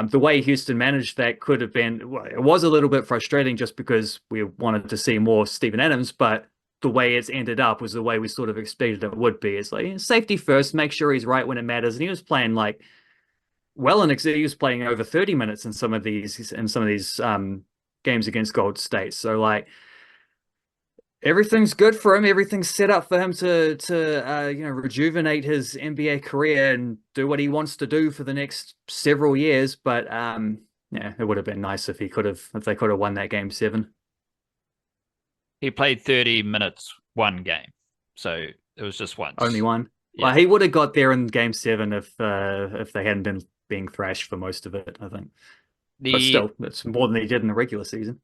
The way Houston managed that could have been, well, it was a little bit frustrating just because we wanted to see more Steven Adams, but the way it's ended up was the way we sort of expected it would be. It's like safety first, make sure he's right when it matters. And he was playing like well, and he was playing over 30 minutes in some of these games against Gold State. So like everything's good for him. Everything's set up for him to rejuvenate his NBA career and do what he wants to do for the next several years. But yeah, it would have been nice if they could have won that game 7. He played 30 minutes one game, so it was just once. Only one. Yeah. Well, he would have got there in game 7 if they hadn't been being thrashed for most of it, I think. But still, it's more than he did in the regular season.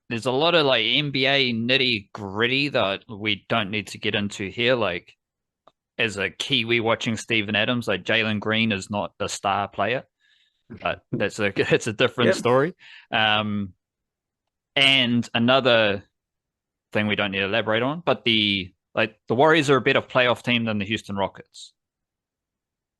There's a lot of like NBA nitty gritty that we don't need to get into here. Like as a Kiwi watching Steven Adams, like Jalen Green is not a star player, but it's a different story. And another thing we don't need to elaborate on, but the Warriors are a better playoff team than the Houston Rockets.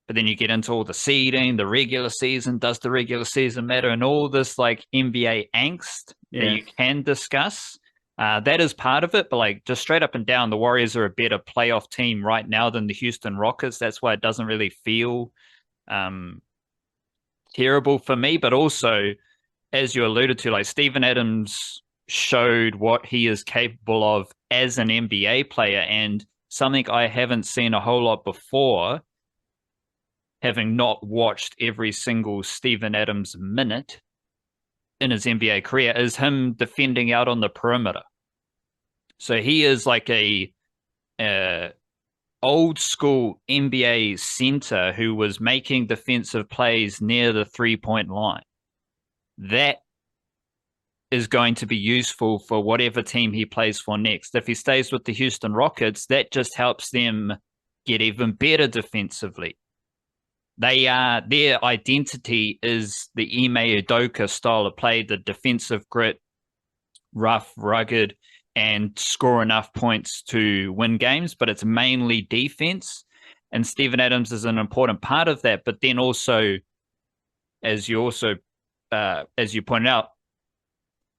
But then you get into all the seeding, the regular season. Does the regular season matter? And all this like NBA angst that you can discuss. That is part of it. But like just straight up and down, the Warriors are a better playoff team right now than the Houston Rockets. That's why it doesn't really feel terrible for me. But also, as you alluded to, like Steven Adams showed what he is capable of as an NBA player, and something I haven't seen a whole lot before, having not watched every single Steven Adams minute in his NBA career, is him defending out on the perimeter. So he is like a old school NBA center who was making defensive plays near the 3-point line. That is going to be useful for whatever team he plays for next. If he stays with the Houston Rockets, that just helps them get even better defensively. Their identity is the Ime Udoka style of play, the defensive grit, rough, rugged, and score enough points to win games, but it's mainly defense. And Steven Adams is an important part of that. But then also, as you pointed out,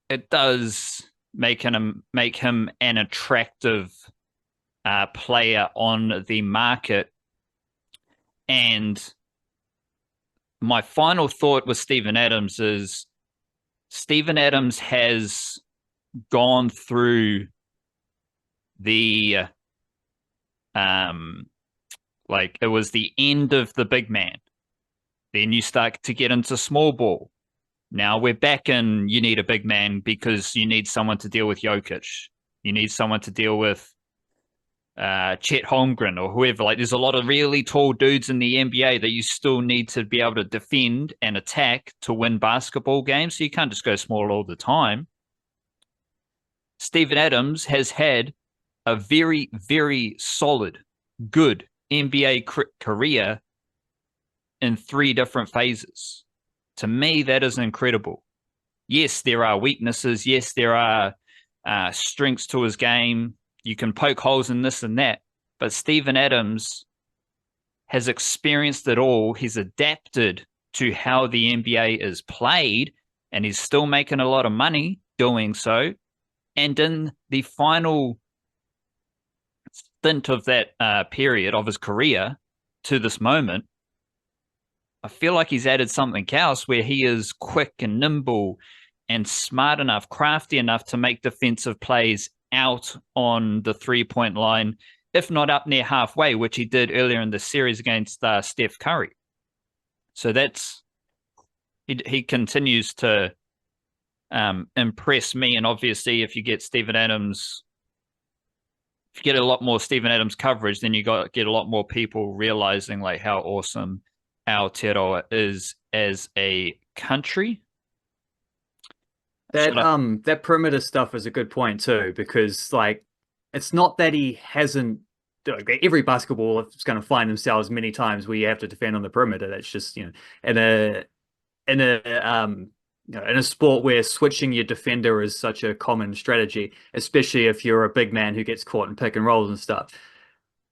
it does make him an attractive player on the market. And my final thought with Steven Adams is Steven Adams has gone through the like it was the end of the big man. Then you start to get into small ball. Now we're back in you need a big man because you need someone to deal with Jokic. You need someone to deal with Chet Holmgren or whoever. Like there's a lot of really tall dudes in the NBA that you still need to be able to defend and attack to win basketball games. So you can't just go small all the time. Steven Adams has had a very, very solid, good NBA career in 3 different phases. To me, that is incredible. yes, there are weaknesses. Yes, there are strengths to his game. You can poke holes in this and that. But Steven Adams has experienced it all. He's adapted to how the NBA is played, and he's still making a lot of money doing so. And in the final stint of that period of his career to this moment, I feel like he's added something else where he is quick and nimble and smart enough, crafty enough to make defensive plays out on the 3-point line, if not up near halfway, which he did earlier in the series against Steph Curry. So he continues to impress me. And obviously, if you get a lot more Steven Adams coverage, then you get a lot more people realizing like how awesome Aotearoa is as a country. That perimeter stuff is a good point too, because like it's not that he hasn't. Like, every basketball is going to find themselves many times where you have to defend on the perimeter. That's just, you know, in a sport where switching your defender is such a common strategy, especially if you're a big man who gets caught in pick and rolls and stuff.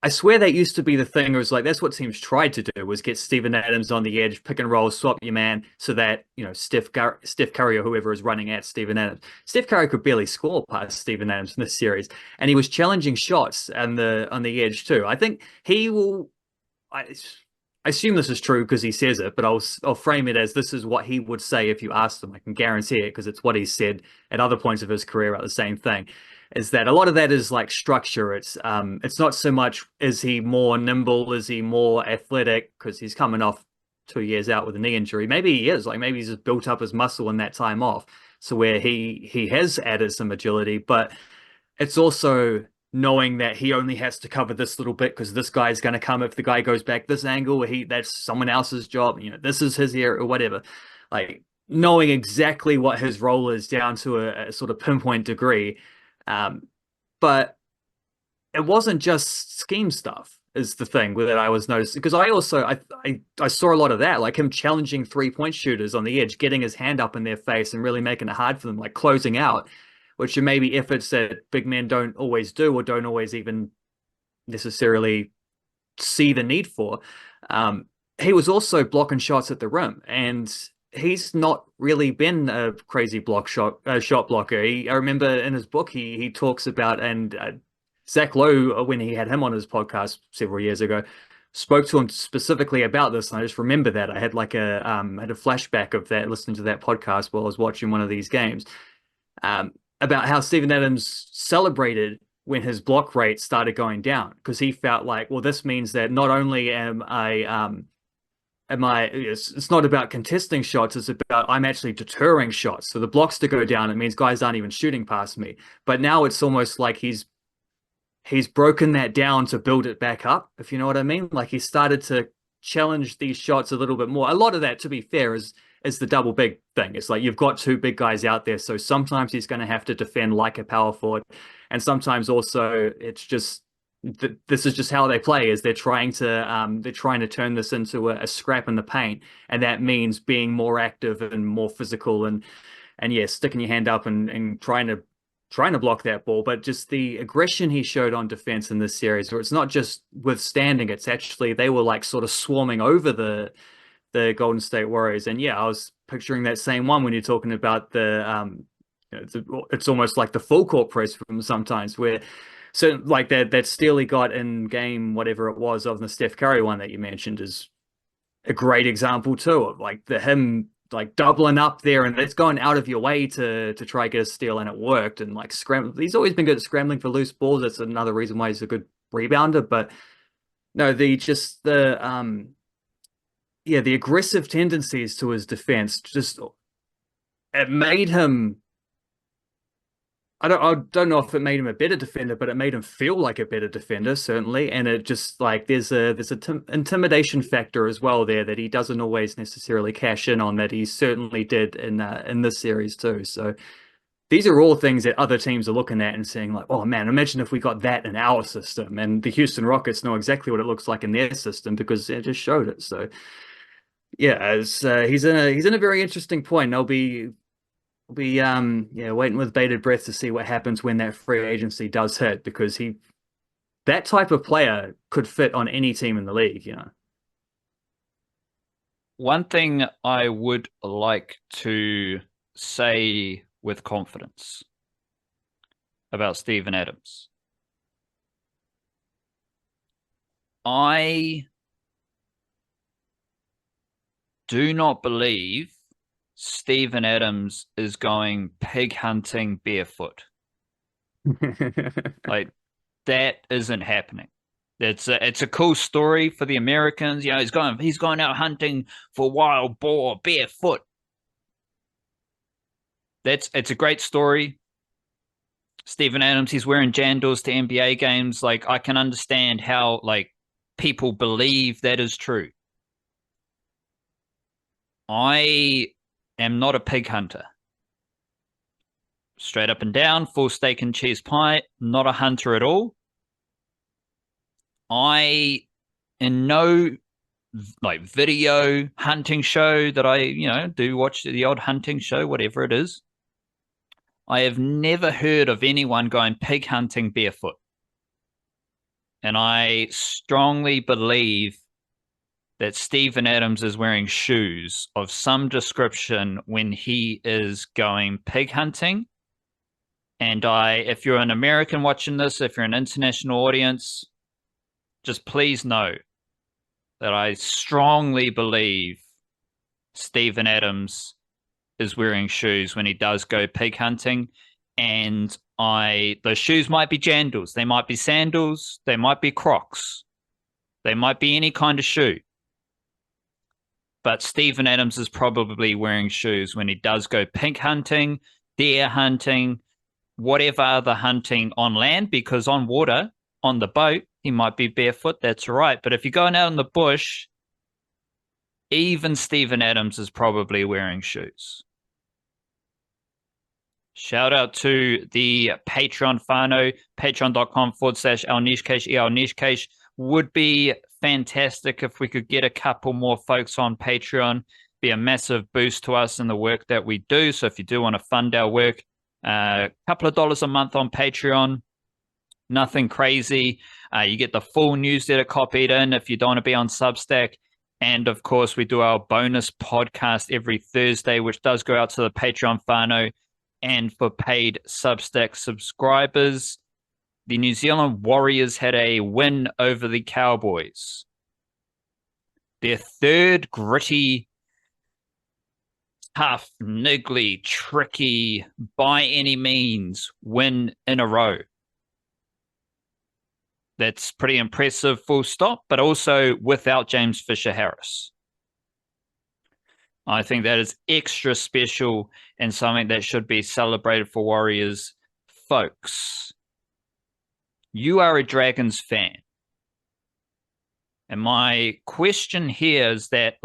I swear that used to be the thing. It was like that's what teams tried to do, was get Steven Adams on the edge, pick and roll, swap your man, so that, you know, Steph Curry or whoever is running at Steven Adams. Steph Curry could barely score past Steven Adams in this series, and he was challenging shots on the edge too. I think he will. I assume this is true because he says it, but I'll frame it as this is what he would say if you asked him. I can guarantee it because it's what he said at other points of his career about the same thing. Is that a lot of that is like structure. It's not so much is he more nimble, is he more athletic, because he's coming off 2 years out with a knee injury. Maybe he is, like maybe he's just built up his muscle in that time off, so where he has added some agility, but it's also knowing that he only has to cover this little bit because this guy's going to come if the guy goes back this angle, that's someone else's job, you know, this is his area or whatever. Like knowing exactly what his role is down to a sort of pinpoint degree. But it wasn't just scheme stuff is the thing that I was noticing, because I saw a lot of that, like him challenging 3-point shooters on the edge, getting his hand up in their face and really making it hard for them, like closing out, which are maybe efforts that big men don't always do or don't always even necessarily see the need for. He was also blocking shots at the rim, and he's not really been a crazy shot blocker. I remember in his book he talks about, and Zach Lowe, when he had him on his podcast several years ago, spoke to him specifically about this. And I just remember that I had like had a flashback of that, listening to that podcast while I was watching one of these games, about how Steven Adams celebrated when his block rate started going down, because he felt like, well, this means that not only it's not about contesting shots, it's about I'm actually deterring shots. So the blocks to go down, it means guys aren't even shooting past me. But now it's almost like he's broken that down to build it back up, if you know what I mean. Like he started to challenge these shots a little bit more. A lot of that, to be fair, is the double big thing. It's like you've got two big guys out there, so sometimes he's going to have to defend like a power forward, and sometimes also it's just this is just how they play. Is they're trying to turn this into a scrap in the paint, and that means being more active and more physical, and yeah, sticking your hand up and trying to block that ball. But just the aggression he showed on defense in this series, where it's not just withstanding, it's actually they were like sort of swarming over the Golden State Warriors. And yeah, I was picturing that same one when you're talking about it's almost like the full court press from sometimes, where so like that steal he got in game whatever it was of the Steph Curry one that you mentioned is a great example too, of like him like doubling up there, and it's going out of your way to try get a steal, and it worked. And like he's always been good at scrambling for loose balls. That's another reason why he's a good rebounder. But no, the aggressive tendencies to his defense, just it made him, I don't know if it made him a better defender, but it made him feel like a better defender, certainly. And it just like there's a intimidation factor as well there that he doesn't always necessarily cash in on, that he certainly did in this series too. So these are all things that other teams are looking at and saying like, oh man, imagine if we got that in our system. And the Houston Rockets know exactly what it looks like in their system because it just showed it. So yeah, he's in a very interesting point. There'll be we'll be yeah, waiting with bated breath to see what happens when that free agency does hit, because he that type of player could fit on any team in the league, you know. One thing I would like to say with confidence about Steven Adams. I do not believe Steven Adams is going pig hunting barefoot. Like, that isn't happening. It's a cool story for the Americans. You know, he's going out hunting for wild boar barefoot. It's a great story. Steven Adams, he's wearing jandals to NBA games. Like, I can understand how like people believe that is true. I am not a pig hunter. Straight up and down, full steak and cheese pie, not a hunter at all. I, in no like video hunting show that I, do watch the odd hunting show, whatever it is, I have never heard of anyone going pig hunting barefoot. And I strongly believe that Steven Adams is wearing shoes of some description when he is going pig hunting. And if you're an American watching this, if you're an international audience, just please know that I strongly believe Steven Adams is wearing shoes when he does go pig hunting. And those shoes might be jandals, they might be sandals, they might be Crocs, they might be any kind of shoe. But Steven Adams is probably wearing shoes when he does go pig hunting, deer hunting, whatever other hunting on land, because on water, on the boat, he might be barefoot. That's all right. But if you're going out in the bush, even Steven Adams is probably wearing shoes. Shout out to the Patreon whānau, patreon.com/our niche cache. Would be fantastic if we could get a couple more folks on Patreon. Be a massive boost to us in the work that we do. So if you do want to fund our work, a couple of dollars a month on Patreon, nothing crazy. You get the full newsletter copied in if you don't want to be on Substack. And of course, we do our bonus podcast every Thursday, which does go out to the Patreon whānau. And for paid Substack subscribers, the New Zealand Warriors had a win over the Cowboys. Their third gritty, tough, niggly, tricky, by any means win in a row. That's pretty impressive, full stop, but also without James Fisher-Harris. I think that is extra special and something that should be celebrated for Warriors. Folks, you are a Dragons fan. And my question here is that,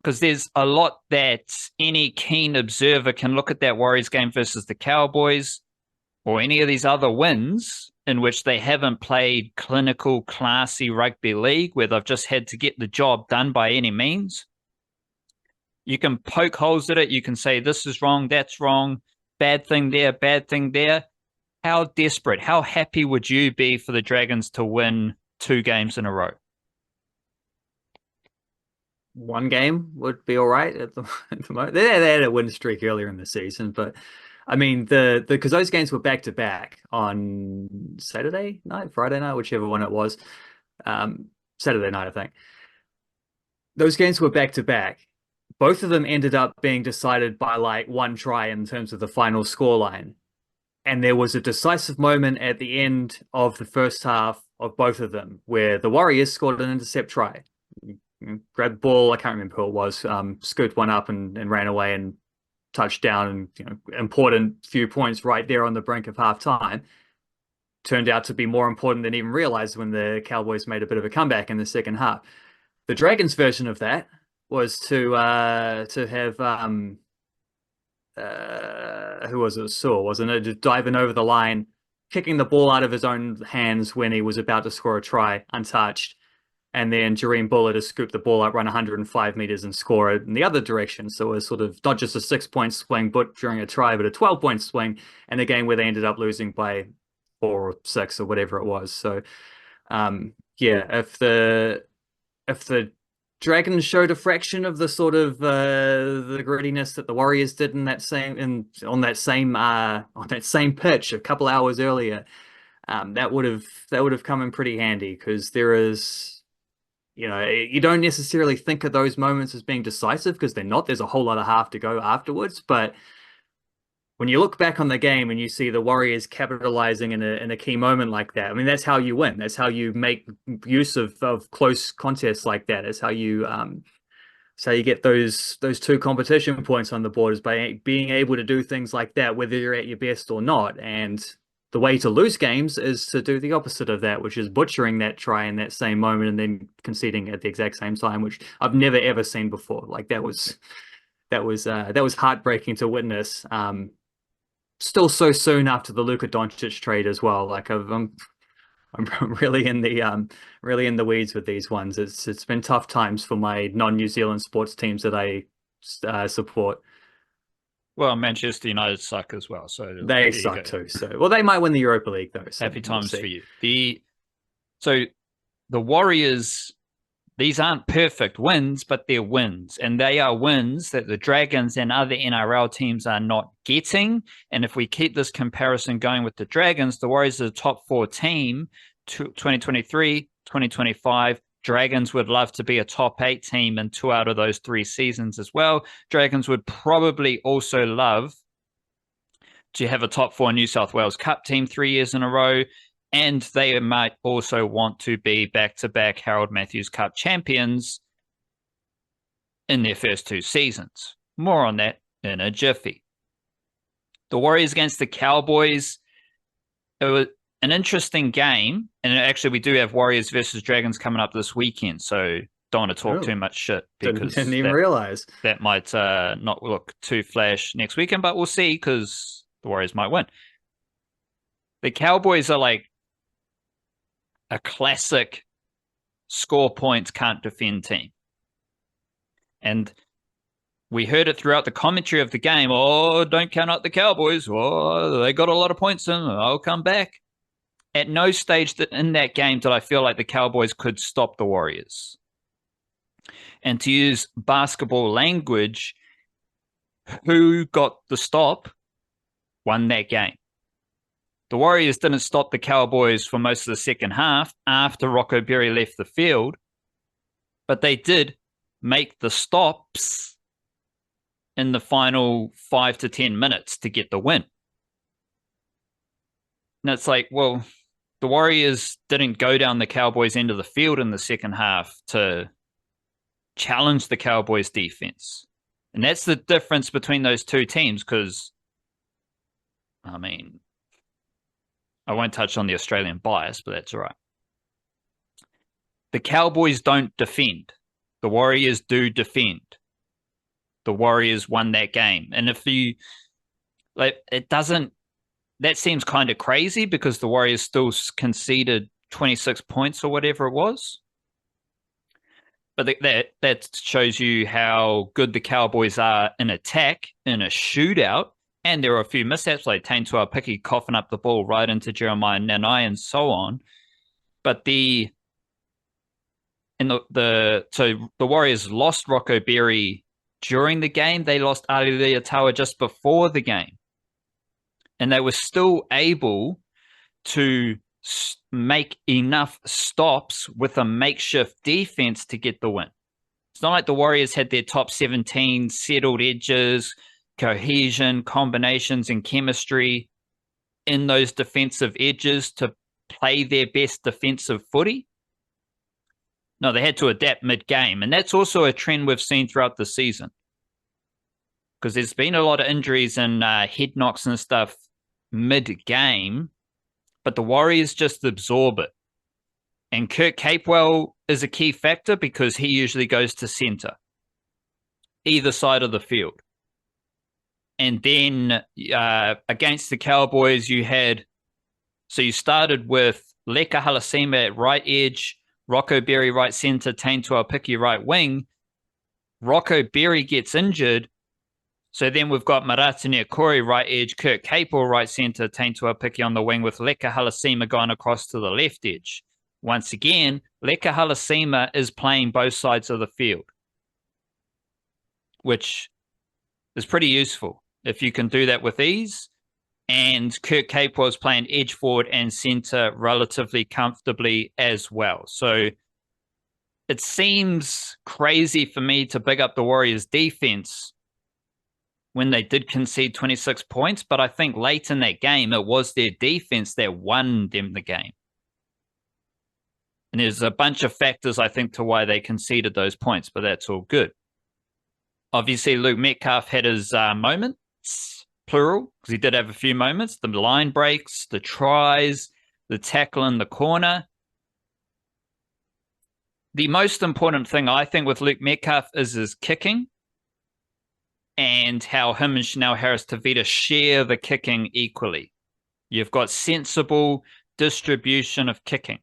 because there's a lot that any keen observer can look at that Warriors game versus the Cowboys or any of these other wins in which they haven't played clinical, classy rugby league where they've just had to get the job done by any means. You can poke holes at it. You can say, this is wrong, that's wrong, bad thing there, bad thing there. How desperate, how happy would you be for the Dragons to win 2 games in a row? One game would be all right at the moment. They had a win streak earlier in the season, but I mean, because those games were back to back on Saturday night, Friday night, whichever one it was. Saturday night, I think. Those games were back to back. Both of them ended up being decided by like 1 try in terms of the final scoreline. And there was a decisive moment at the end of the first half of both of them where the Warriors scored an intercept try. Grabbed the ball, I can't remember who it was, scooped one up and ran away and touchdown, and important few points right there on the brink of halftime. Turned out to be more important than even realized when the Cowboys made a bit of a comeback in the second half. The Dragons version of that was to have who was it? Saw, wasn't it? Just diving over the line, kicking the ball out of his own hands when he was about to score a try, untouched, and then Jareen Buller to scoop the ball up, run 105 meters and score it in the other direction. So it was sort of not just a 6 point swing, but during a try, but a 12 point swing, and a game where they ended up losing by 4 or 6 or whatever it was. So yeah, if the Dragons showed a fraction of the sort of the grittiness that the Warriors did in that same on that same pitch a couple hours earlier, that would have come in pretty handy because there is, you don't necessarily think of those moments as being decisive because they're not. There's a whole lot of half to go afterwards, but when you look back on the game and you see the Warriors capitalizing in a key moment like that, I mean, that's how you win. That's how you make use of close contests like that. It's how you get those two competition points on the board, is by being able to do things like that, whether you're at your best or not. And the way to lose games is to do the opposite of that, which is butchering that try in that same moment and then conceding at the exact same time, which I've never ever seen before. Like that was heartbreaking to witness. Still so soon after the Luka Doncic trade as well. Like I'm really in the weeds with these ones. It's been tough times for my non-New Zealand sports teams that I support. Well, Manchester United suck as well, so They suck too. So, well, they might win the Europa League though. So happy times for you. So the Warriors, these aren't perfect wins, but they're wins. And they are wins that the Dragons and other NRL teams are not getting. And if we keep this comparison going with the Dragons, the Warriors are the top 4 team, 2023, 2025. Dragons would love to be a top 8 team in 2 out of those 3 seasons as well. Dragons would probably also love to have a top 4 New South Wales Cup team 3 years in a row. And they might also want to be back-to-back Harold Matthews Cup champions in their first 2 seasons. More on that in a jiffy. The Warriors against the Cowboys, it was an interesting game. And actually, we do have Warriors versus Dragons coming up this weekend, so don't want to talk too much shit because didn't even realize that might not look too flash next weekend, but we'll see because the Warriors might win. The Cowboys are like a classic score points, can't defend team. And we heard it throughout the commentary of the game. Oh, don't count out the Cowboys. Oh, they got a lot of points in. I'll come back. At no stage in that game did I feel like the Cowboys could stop the Warriors. And to use basketball language, who got the stop won that game. The Warriors didn't stop the Cowboys for most of the second half after Rocco Berry left the field, but they did make the stops in the final 5 to 10 minutes to get the win. And it's like, well, the Warriors didn't go down the Cowboys' end of the field in the second half to challenge the Cowboys' defense. And that's the difference between those two teams because, I mean, I won't touch on the Australian bias, but that's all right. The Cowboys don't defend. The Warriors do defend. The Warriors won that game. And if you, like, that seems kind of crazy because the Warriors still conceded 26 points or whatever it was. But that shows you how good the Cowboys are in attack, in a shootout. And there were a few mishaps like Taintua Picky coughing up the ball right into Jeremiah Nanai and so on. But the Warriors lost Rocco Berry during the game. They lost Ali Leotawa just before the game. And they were still able to make enough stops with a makeshift defense to get the win. It's not like the Warriors had their top 17 settled edges, cohesion, combinations, and chemistry in those defensive edges to play their best defensive footy. No, they had to adapt mid-game. And that's also a trend we've seen throughout the season. Because there's been a lot of injuries and head knocks and stuff mid-game, but the Warriors just absorb it. And Kurt Capewell is a key factor because he usually goes to center, either side of the field. And then against the Cowboys, you started with Leka Halasima at right edge, Rocco Berry right centre, Taintua Piki right wing. Rocco Berry gets injured. So then we've got Maratini Akori right edge, Kurt Capel right centre, Taintua Piki on the wing with Leka Halasima going across to the left edge. Once again, Leka Halasima is playing both sides of the field, which is pretty useful if you can do that with ease. And Kurt Capel was playing edge forward and centre relatively comfortably as well. So it seems crazy for me to big up the Warriors' defense when they did concede 26 points, but I think late in that game, it was their defense that won them the game. And there's a bunch of factors, I think, to why they conceded those points, but that's all good. Obviously, Luke Metcalf had his moments, plural, because he did have a few moments. The line breaks, the tries, the tackle in the corner. The most important thing, I think, with Luke Metcalf is his kicking and how him and Chanel Harris-Tavita share the kicking equally. You've got sensible distribution of kicking.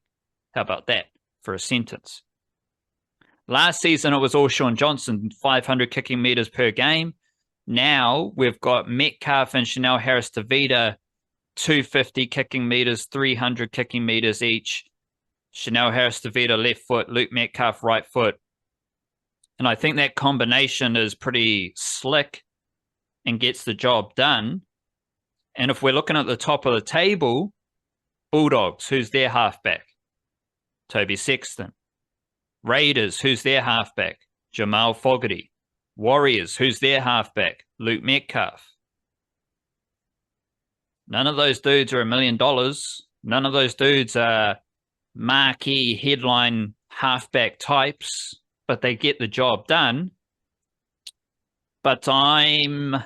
How about that for a sentence? Last season, it was all Sean Johnson, 500 kicking meters per game. Now we've got Metcalf and Chanel Harris-Tavita, 250 kicking meters, 300 kicking meters each. Chanel Harris-Tavita left foot, Luke Metcalf right foot. And I think that combination is pretty slick and gets the job done. And if we're looking at the top of the table, Bulldogs, who's their halfback? Toby Sexton. Raiders, who's their halfback? Jamal Fogarty. Warriors, who's their halfback? Luke Metcalf. None of those dudes are $1 million. None of those dudes are marquee headline halfback types, but they get the job done. But there's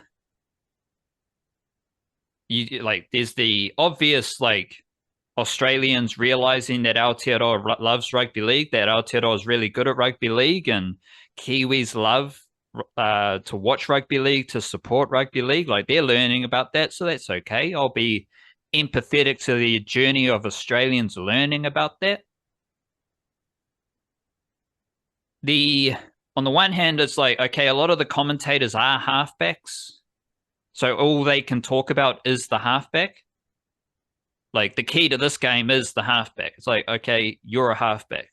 the obvious, Australians realizing that Aotearoa loves rugby league, that Aotearoa is really good at rugby league, and Kiwis love to watch rugby league, to support rugby league. They're learning about that, so that's okay. I'll be empathetic to the journey of Australians learning about that. On the one hand, it's okay, a lot of the commentators are halfbacks, so all they can talk about is the halfback. The key to this game is the halfback. It's okay, you're a halfback,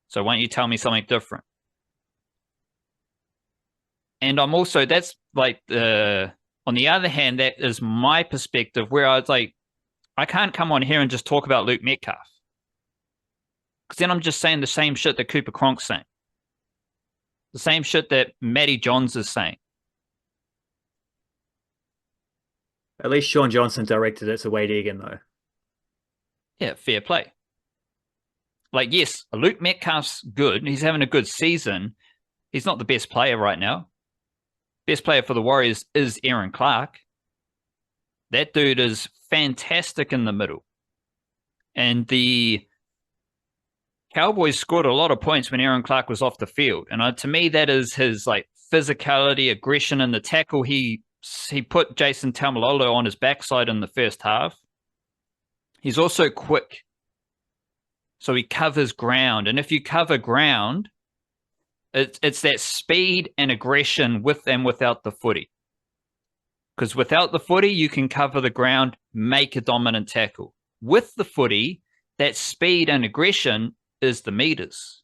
so why don't you tell me something different? And I'm also, that's on the other hand, that is my perspective, where I was I can't come on here and just talk about Luke Metcalf, because then I'm just saying the same shit that Cooper Cronk's saying. The same shit that Matty Johns is saying. At least Sean Johnson directed it to Wade Egan, though. Yeah, fair play. Yes, Luke Metcalf's good. He's having a good season. He's not the best player right now. Best player for the Warriors is Aaron Clark. That dude is fantastic in the middle. And the Cowboys scored a lot of points when Aaron Clark was off the field. And to me, that is his physicality, aggression in the tackle. He put Jason Taumalolo on his backside in the first half. He's also quick. So he covers ground. And if you cover ground, it's that speed and aggression with and without the footy. Because without the footy, you can cover the ground, make a dominant tackle. With the footy, that speed and aggression is the meters.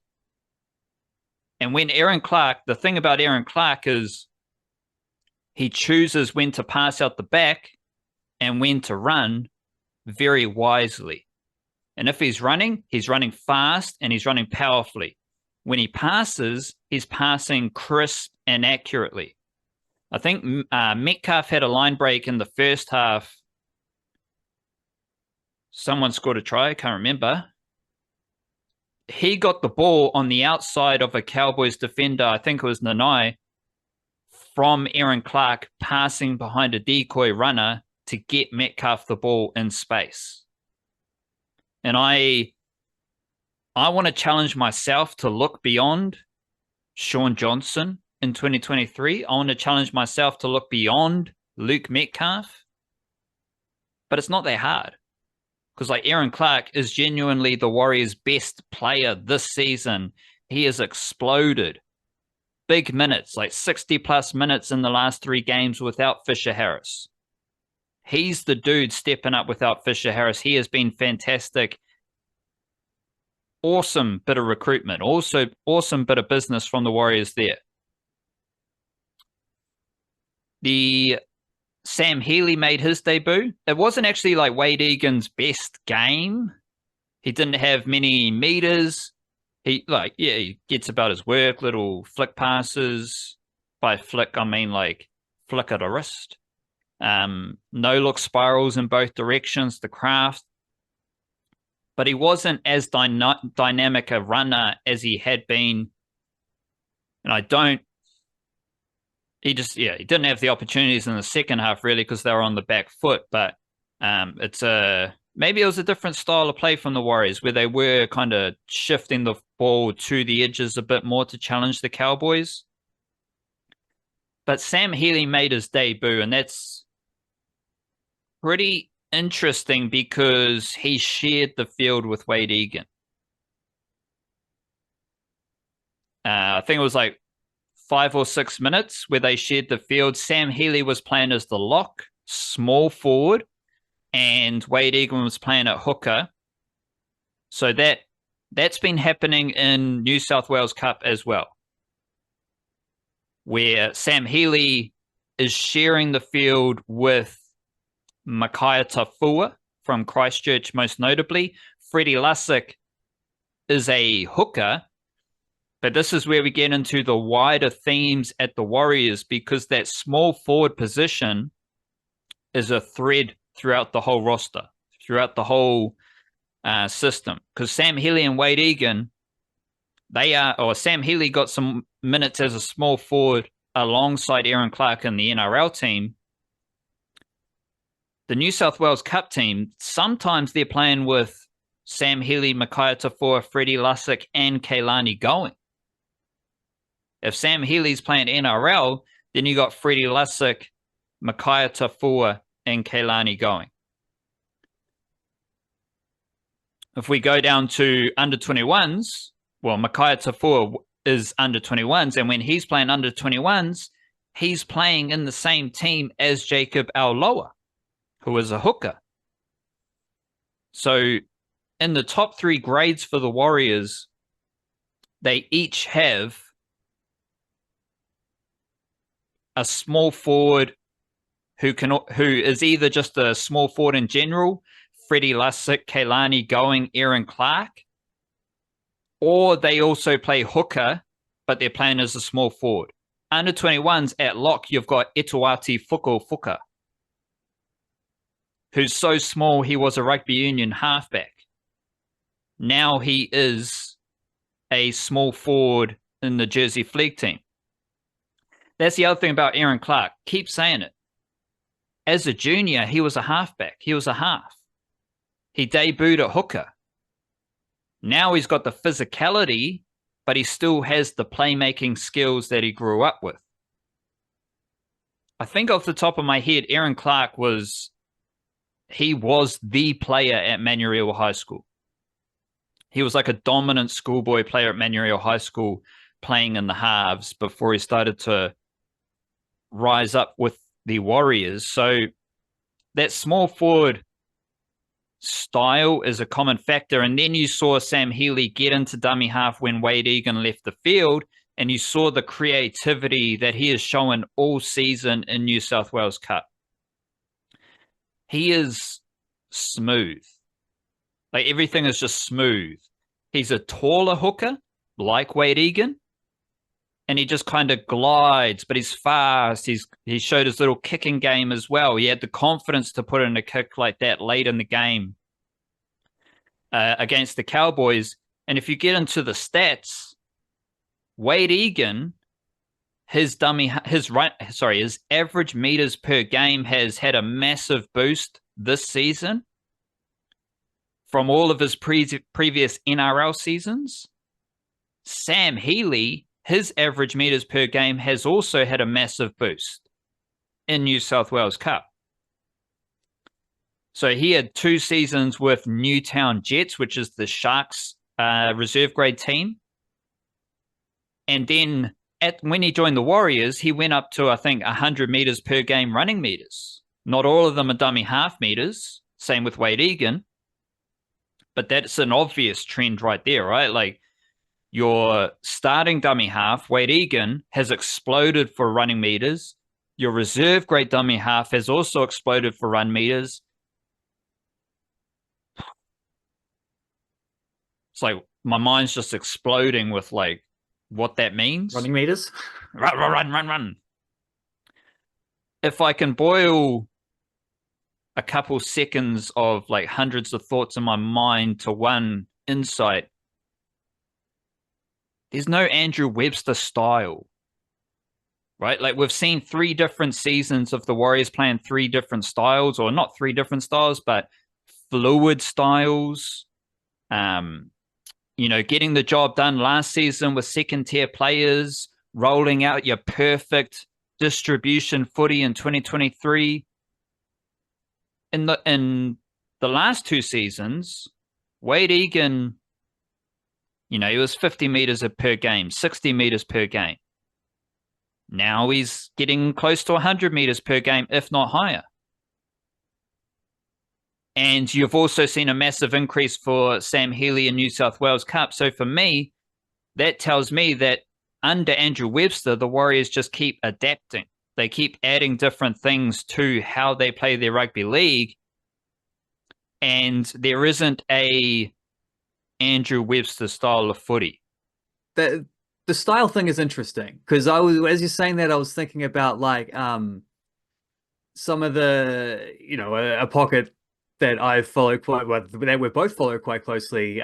And when Aaron Clark, the thing about Aaron Clark is he chooses when to pass out the back and when to run very wisely. And if he's running fast and he's running powerfully. When he passes, he's passing crisp and accurately. I think Metcalf had a line break in the first half. Someone scored a try, I can't remember. He got the ball on the outside of a Cowboys defender, I think it was Nanai, from Aaron Clark passing behind a decoy runner to get Metcalf the ball in space. And I want to challenge myself to look beyond Sean Johnson in 2023. I want to challenge myself to look beyond Luke Metcalf. But it's not that hard. Because like Aaron Clark is genuinely the Warriors' best player this season. He has exploded. Big minutes, like 60 plus minutes in the last 3 games without Fisher Harris. He's the dude stepping up without Fisher Harris. He has been fantastic. Awesome bit of recruitment. Also, awesome bit of business from the Warriors there. The Sam Healy made his debut. It wasn't actually like Wade Egan's best game. He didn't have many meters. He gets about his work, little flick passes. By flick, I mean like flick at a wrist. No look spirals in both directions, the craft. But he wasn't as dynamic a runner as he had been. And he didn't have the opportunities in the second half really because they were on the back foot. But maybe it was a different style of play from the Warriors where they were kind of shifting the ball to the edges a bit more to challenge the Cowboys. But Sam Healy made his debut, and that's pretty interesting because he shared the field with Wade Egan. I think it was like 5 or 6 minutes where they shared the field. Sam Healy was playing as the lock, small forward, and Wade Egan was playing at hooker. So that's been happening in New South Wales Cup as well, where Sam Healy is sharing the field with Makai Tafua from Christchurch, most notably. Freddie Lussick is a hooker, but this is where we get into the wider themes at the Warriors because that small forward position is a thread throughout the whole roster, throughout the whole system. Because Sam Healy and Wade Egan, Sam Healy got some minutes as a small forward alongside Aaron Clark in the NRL team. The New South Wales Cup team, sometimes they're playing with Sam Healy, Makai Tafua, Freddie Lussick, and Keilani going. If Sam Healy's playing NRL, then you got Freddie Lussick, Makai Tafua, and Keilani going. If we go down to under 21s, well, Makai Tafua is under 21s, and when he's playing under 21s, he's playing in the same team as Jacob Auloa, who is a hooker. So in the top 3 grades for the Warriors, they each have a small forward who is either just a small forward in general, Freddie Lussick, Keilani going, Aaron Clark, or they also play hooker, but they're playing as a small forward. Under 21s at lock, you've got Etuati Fuka, who's so small he was a rugby union halfback. Now he is a small forward in the Jersey Flegg team. That's the other thing about Aaron Clark. Keep saying it. As a junior, he was a halfback. He was a half. He debuted at hooker. Now he's got the physicality, but he still has the playmaking skills that he grew up with. I think off the top of my head, Aaron Clark was the player at Manureal High School. He was like a dominant schoolboy player at Manureal High School, playing in the halves before he started to rise up with the Warriors. So that small forward style is a common factor. And then you saw Sam Healy get into dummy half when Wade Egan left the field, and you saw the creativity that he has shown all season in New South Wales Cup. He is smooth. Like everything is just smooth. He's a taller hooker, like Wade Egan, and he just kind of glides, but he's fast. He showed his little kicking game as well. He had the confidence to put in a kick like that late in the game against the Cowboys. And if you get into the stats, Wade Egan, his average meters per game has had a massive boost this season from all of his previous NRL seasons. Sam Healy, his average meters per game has also had a massive boost in New South Wales Cup. So he had 2 seasons with Newtown Jets, which is the Sharks reserve grade team. And then when he joined the Warriors, he went up to, I think, 100 meters per game running meters. Not all of them are dummy half meters. Same with Wade Egan. But that's an obvious trend right there, right? Like your starting dummy half, Wade Egan, has exploded for running meters. Your reserve grade dummy half has also exploded for run meters. It's like my mind's just exploding with like what that means. Running meters. Run. If I can boil a couple seconds of like hundreds of thoughts in my mind to one insight, there's no Andrew Webster style, right? Like we've seen 3 different seasons of the Warriors playing 3 different styles, or not 3 different styles, but fluid styles. Getting the job done last season with second tier players, rolling out your perfect distribution footy in 2023. In the last 2 seasons, Wade Egan, he was 50 meters per game, 60 meters per game. Now he's getting close to 100 meters per game, if not higher. And you've also seen a massive increase for Sam Healy in New South Wales Cup. So for me, that tells me that under Andrew Webster, the Warriors just keep adapting. They keep adding different things to how they play their rugby league. And there isn't a Andrew Webster style of footy. The style thing is interesting because as you're saying that, I was thinking about like some of the, a pocket that I follow that we both follow quite closely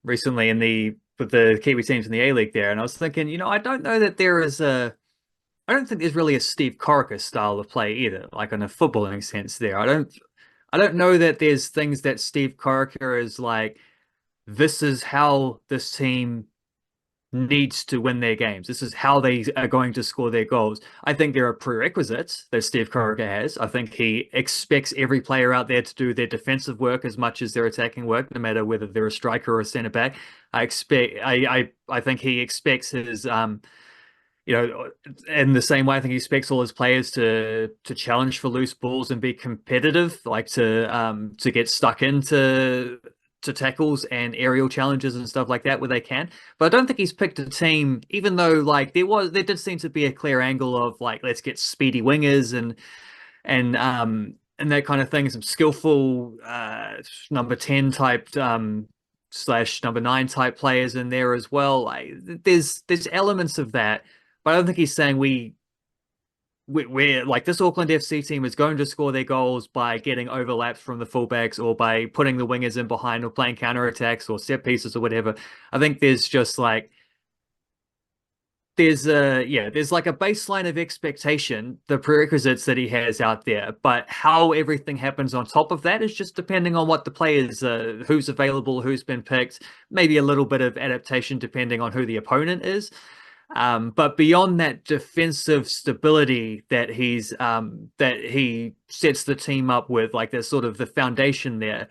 recently with the Kiwi teams in the A-League there. And I was thinking, I don't know that I don't think there's really a Steve Corica style of play either, like in a footballing sense there. I don't know that there's things that Steve Corica is like, this is how this team needs to win their games. This is how they are going to score their goals. I think there are prerequisites that Steve Corica has. I think he expects every player out there to do their defensive work as much as their attacking work, no matter whether they're a striker or a centre back. I think he expects his in the same way, I think he expects all his players to challenge for loose balls and be competitive, like to get stuck into tackles and aerial challenges and stuff like that where they can. But I don't think he's picked a team, even though like there did seem to be a clear angle of like, let's get speedy wingers and that kind of thing, some skillful number 10 type slash number 9 type players in there as well. Like there's elements of that, but I don't think he's saying we're like this Auckland FC team is going to score their goals by getting overlaps from the fullbacks or by putting the wingers in behind or playing counterattacks or set pieces or whatever. I think there's just like there's like a baseline of expectation, the prerequisites that he has out there, but how everything happens on top of that is just depending on what the players, who's available, who's been picked, maybe a little bit of adaptation depending on who the opponent is. But beyond that defensive stability that that he sets the team up with, like there's sort of the foundation there,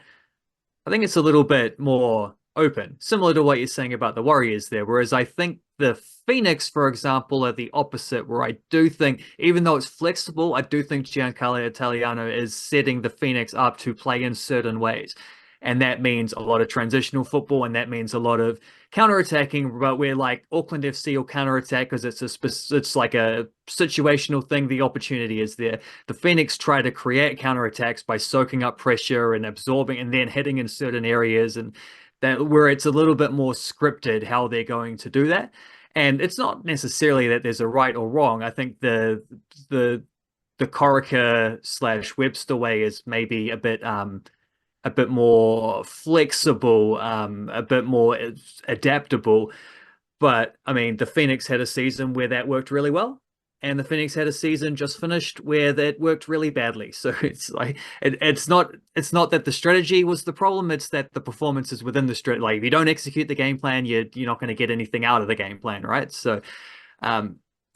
I think it's a little bit more open, similar to what you're saying about the Warriors there. Whereas I think the Phoenix, for example, are the opposite, where I do think, even though it's flexible, I do think Giancarlo Italiano is setting the Phoenix up to play in certain ways. And that means a lot of transitional football, and that means a lot of counterattacking. But we're like Auckland FC will counterattack because it's like a situational thing. The opportunity is there. The Phoenix try to create counterattacks by soaking up pressure and absorbing, and then hitting in certain areas, and that where it's a little bit more scripted how they're going to do that. And it's not necessarily that there's a right or wrong. I think the Corica / Webster way is maybe a bit more flexible, a bit more adaptable. But I mean, the Phoenix had a season where that worked really well, and the Phoenix had a season just finished where that worked really badly. So it's like it's not that the strategy was the problem; it's that the performances within the strategy. Like if you don't execute the game plan, you're not going to get anything out of the game plan, right? So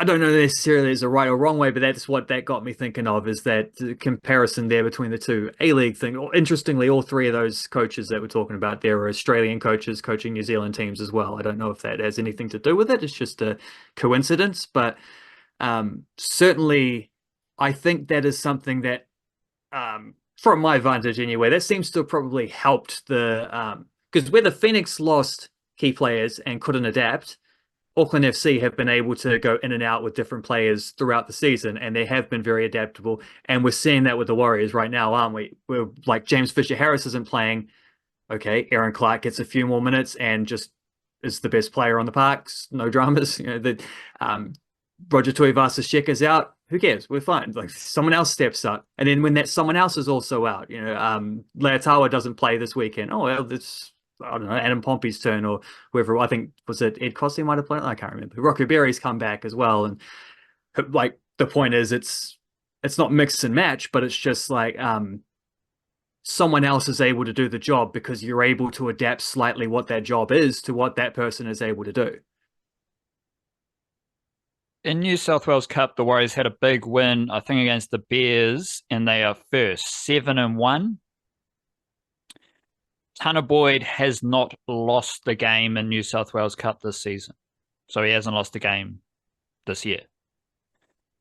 I don't know necessarily as a right or wrong way, but that's what that got me thinking of, is that comparison there between the two A-League thing. Interestingly, all three of those coaches that we're talking about there are Australian coaches coaching New Zealand teams as well. I don't know if that has anything to do with it. It's just a coincidence, but certainly I think that is something that, from my vantage anyway, that seems to have probably helped because where the Phoenix lost key players and couldn't adapt, Auckland FC have been able to go in and out with different players throughout the season, and they have been very adaptable. And we're seeing that with the Warriors right now, aren't we? We're like, James Fisher-Harris isn't playing. Okay, Aaron Clark gets a few more minutes and just is the best player on the parks. No dramas. Roger Tuivasa-Sheck is out. Who cares? We're fine. Like, someone else steps up, and then when that someone else is also out, Leotawa doesn't play this weekend. Oh well, it's, I don't know, Adam Pompey's turn, or whoever. I think, was it Ed Cossey might have played? I can't remember. Rocco Berry's come back as well, and like, the point is, it's not mix and match, but it's just like, someone else is able to do the job because you're able to adapt slightly what that job is to what that person is able to do. In New South Wales Cup, the Warriors had a big win, I think, against the Bears, and they are first, 7-1. Tanner Boyd has not lost the game in New South Wales Cup this season. So he hasn't lost a game this year.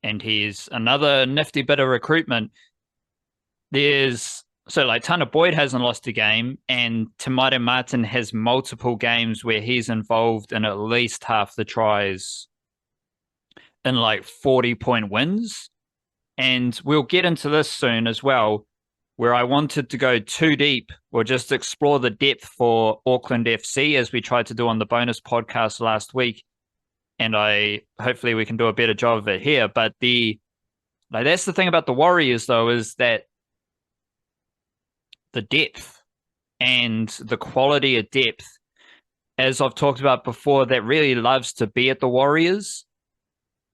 And he's another nifty bit of recruitment. Tanner Boyd hasn't lost a game, and Tamaita Martin has multiple games where he's involved in at least half the tries in like 40-point wins. And we'll get into this soon as well, where I wanted to go too deep or just explore the depth for Auckland FC, as we tried to do on the bonus podcast last week. And hopefully we can do a better job of it here. But that's the thing about the Warriors, though, is that the depth and the quality of depth, as I've talked about before, that really loves to be at the Warriors.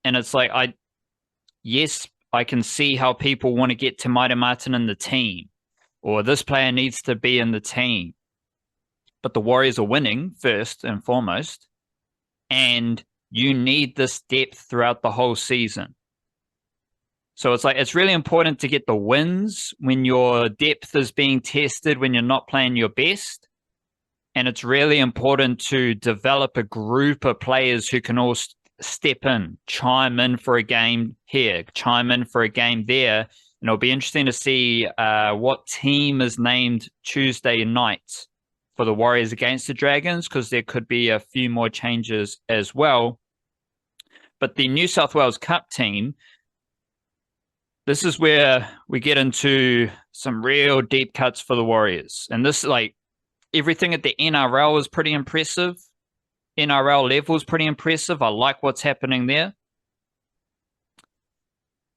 And it's like, I can see how people want to get Tamaita Martin in the team, or this player needs to be in the team. But the Warriors are winning first and foremost, and you need this depth throughout the whole season. So it's like, it's really important to get the wins when your depth is being tested, when you're not playing your best. And it's really important to develop a group of players who can all step in, chime in for a game here, chime in for a game there. And it'll be interesting to see what team is named Tuesday night for the Warriors against the Dragons, because there could be a few more changes as well. But the New South Wales Cup team, this is where we get into some real deep cuts for the Warriors. And this, like, everything at the NRL is pretty impressive. NRL level is pretty impressive. I like what's happening there.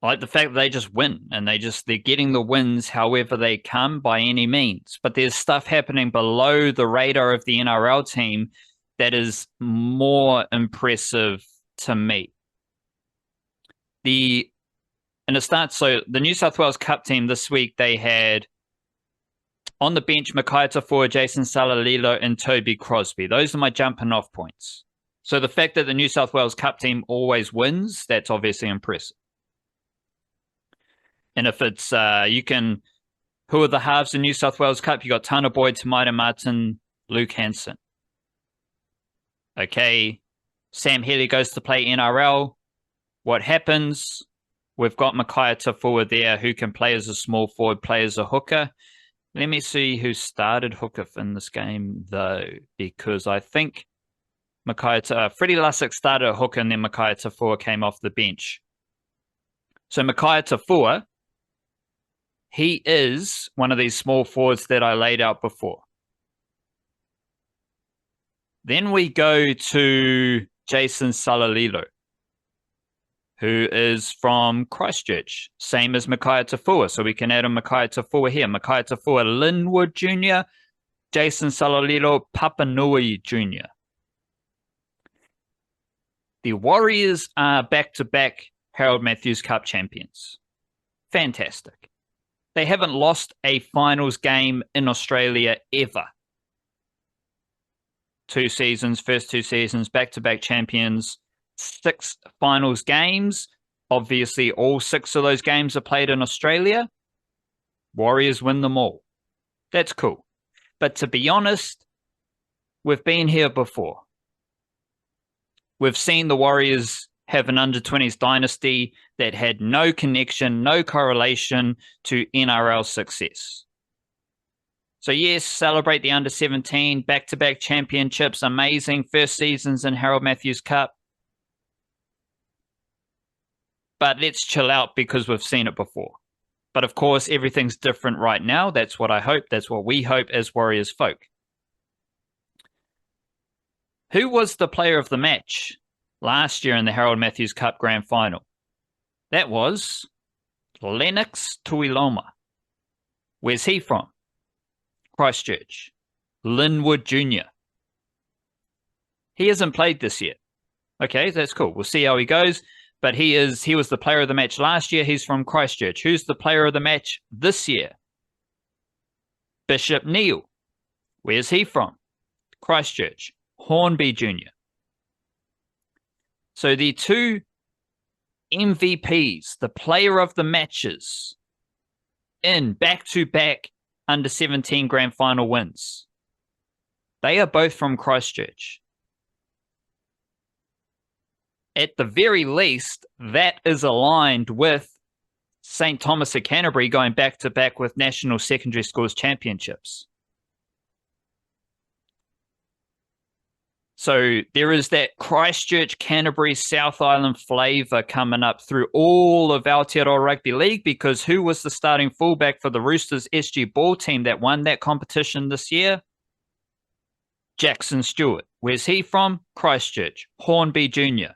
I like the fact that they just win, and they're getting the wins however they come by any means. But there's stuff happening below the radar of the NRL team that is more impressive to me. The New South Wales Cup team this week, they had on the bench Makai Tafua, Jason Salalilo, and Toby Crosby. Those are my jumping off points. So the fact that the New South Wales Cup team always wins, that's obviously impressive. And if it's, who are the halves in New South Wales Cup? You got Tanner Boyd, Tamaita Martin, Luke Hansen. Okay, Sam Healy goes to play NRL. What happens? We've got Makai Tafua there, who can play as a small forward, play as a hooker. Let me see who started hooker in this game, though, because I think Freddie Lussick started at hooker, and then Makai Tafua came off the bench. So Makai Tafua, he is one of these small forwards that I laid out before. Then we go to Jason Salalilo, who is from Christchurch, same as Makai Tafua. So we can add a Makai Tafua here. Makai Tafua Linwood Jr., Jason Salalilo Papanui Jr. The Warriors are back-to-back Harold Matthews Cup champions. Fantastic. They haven't lost a finals game in Australia ever. First 2 seasons, back-to-back champions. 6 finals games. Obviously, all 6 of those games are played in Australia. Warriors win them all. That's cool. But to be honest, we've been here before. We've seen the Warriors have an under-20s dynasty that had no connection, no correlation to NRL success. So yes, celebrate the under-17, back-to-back championships, amazing first seasons in Harold Matthews Cup. But let's chill out because we've seen it before. But of course, everything's different right now. That's what I hope. That's what we hope as Warriors folk. Who was the player of the match last year in the Harold Matthews Cup Grand Final? That was Lennox Tuiloma. Where's he from? Christchurch. Linwood Jr. He hasn't played this year. Okay, that's cool. We'll see how he goes. But he was the player of the match last year. He's from Christchurch. Who's the player of the match this year? Bishop Neal. Where's he from? Christchurch. Hornby Jr. So the 2 MVPs, the player of the matches, in back-to-back under-17 grand final wins, they are both from Christchurch. At the very least, that is aligned with St. Thomas of Canterbury going back-to-back with National Secondary Schools Championships. So there is that Christchurch, Canterbury, South Island flavour coming up through all of Aotearoa Rugby League, because who was the starting fullback for the Roosters SG Ball team that won that competition this year? Jackson Stewart. Where's he from? Christchurch. Hornby Jr.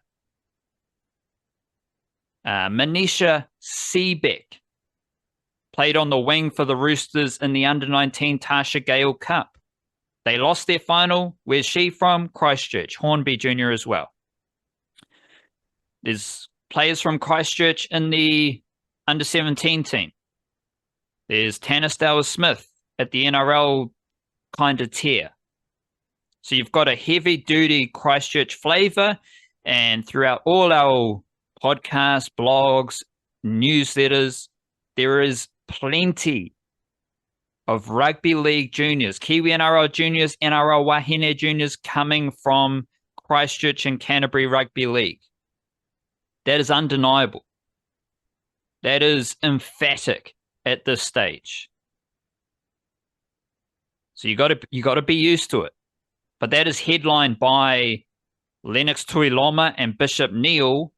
Manisha Seebeck played on the wing for the Roosters in the under-19 Tasha Gale Cup. They lost their final. Where's she from? Christchurch. Hornby Jr. as well. There's players from Christchurch in the under-17 team. There's Tanner Smith at the NRL kind of tier. So you've got a heavy-duty Christchurch flavour, and throughout all our podcasts, blogs, newsletters, there is plenty of rugby league juniors, Kiwi NRL juniors, NRL Wahine juniors coming from Christchurch and Canterbury Rugby League. That is undeniable. That is emphatic at this stage. So you got to be used to it. But that is headlined by Lennox Tuiloma and Bishop Neal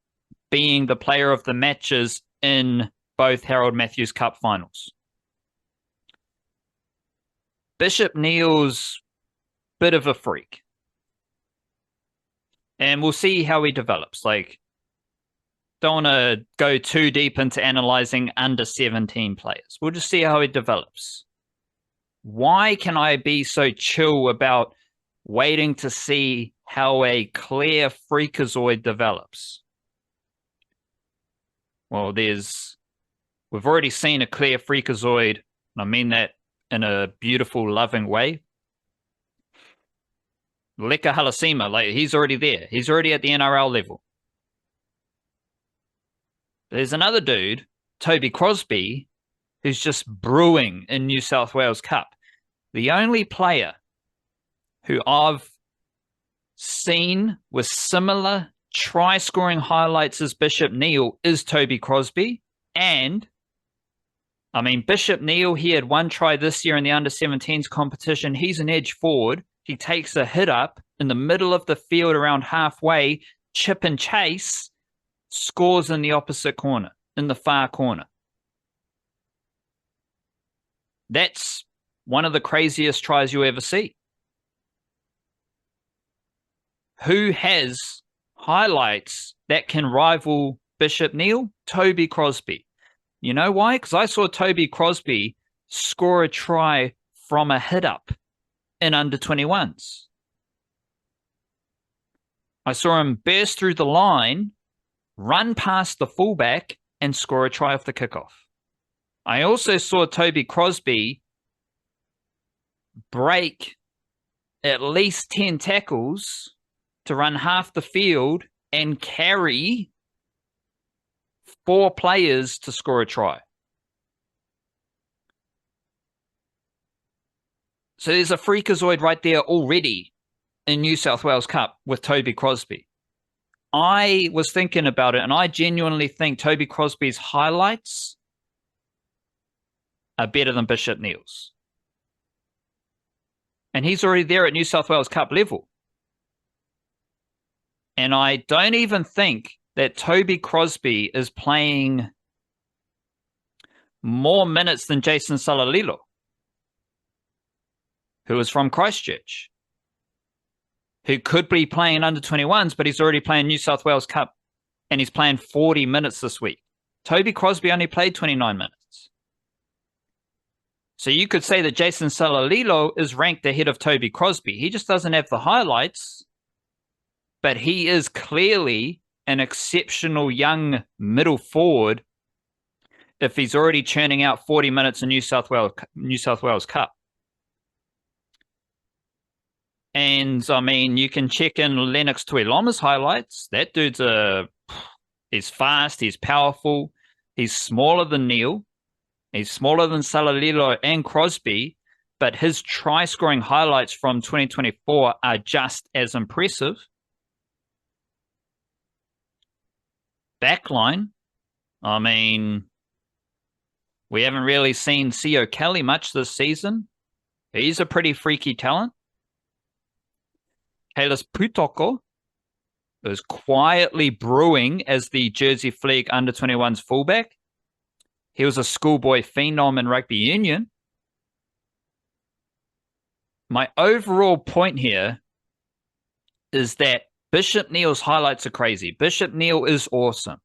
being the player of the matches in both Harold Matthews Cup finals. Bishop Neal's bit of a freak. And we'll see how he develops. Don't want to go too deep into analyzing under 17 players. We'll just see how he develops. Why can I be so chill about waiting to see how a clear freakazoid develops? Well, we've already seen a clear freakazoid, and I mean that in a beautiful, loving way. Leka Halasima, he's already there. He's already at the NRL level. There's another dude, Toby Crosby, who's just brewing in New South Wales Cup. The only player who I've seen with similar try-scoring highlights as Bishop Neal is Toby Crosby. And Bishop Neal, he had 1 try this year in the under-17s competition. He's an edge forward. He takes a hit up in the middle of the field around halfway, chip and chase, scores in the opposite corner, in the far corner. That's one of the craziest tries you ever see. Who has highlights that can rival Bishop Neal? Toby Crosby. You know why? Because I saw Toby Crosby score a try from a hit-up in under-21s. I saw him burst through the line, run past the fullback, and score a try off the kickoff. I also saw Toby Crosby break at least 10 tackles to run half the field and carry 4 players to score a try. So there's a freakazoid right there already in New South Wales Cup with Toby Crosby. I was thinking about it, and I genuinely think Toby Crosby's highlights are better than Bishop Neal's. And he's already there at New South Wales Cup level. And I don't even think that Toby Crosby is playing more minutes than Jason Salalilo, who is from Christchurch, who could be playing under-21s, but he's already playing New South Wales Cup, and he's playing 40 minutes this week. Toby Crosby only played 29 minutes. So you could say that Jason Salalilo is ranked ahead of Toby Crosby. He just doesn't have the highlights, but he is clearly an exceptional young middle forward if he's already churning out 40 minutes in New South Wales Cup. And, I mean, you can check in Lennox Tuiloma's highlights. That dude's he's fast, he's powerful, he's smaller than Neal, he's smaller than Salalilo and Crosby, but his try-scoring highlights from 2024 are just as impressive. Backline, I mean, we haven't really seen Sio Kelly much this season. He's a pretty freaky talent. Kalis Putoko is quietly brewing as the Jersey Flegg under-21s fullback. He was a schoolboy phenom in rugby union. My overall point here is that Bishop Neal's highlights are crazy. Bishop Neal is awesome.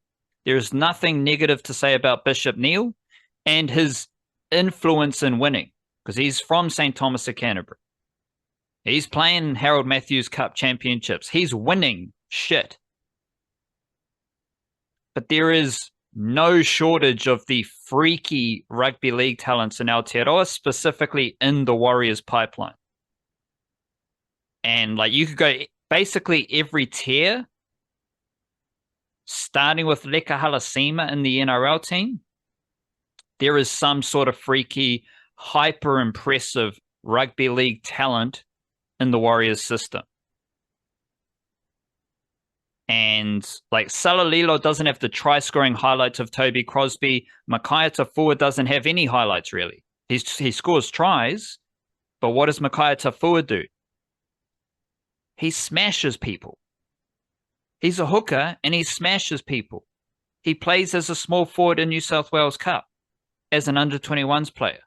There is nothing negative to say about Bishop Neal and his influence in winning, because he's from St. Thomas of Canterbury. He's playing Harold Matthews Cup championships. He's winning shit. But there is no shortage of the freaky rugby league talents in Aotearoa, specifically in the Warriors pipeline. And like you could go basically every tier, starting with Leka Halasima in the NRL team. There is some sort of freaky, hyper impressive rugby league talent in the Warriors system. And like Salalilo doesn't have the try-scoring highlights of Toby Crosby. Makaya Tafua doesn't have any highlights, really. He scores tries, but what does Makaya Tafua do? He smashes people. He's a hooker, and he smashes people. He plays as a small forward in New South Wales Cup, as an under-21s player.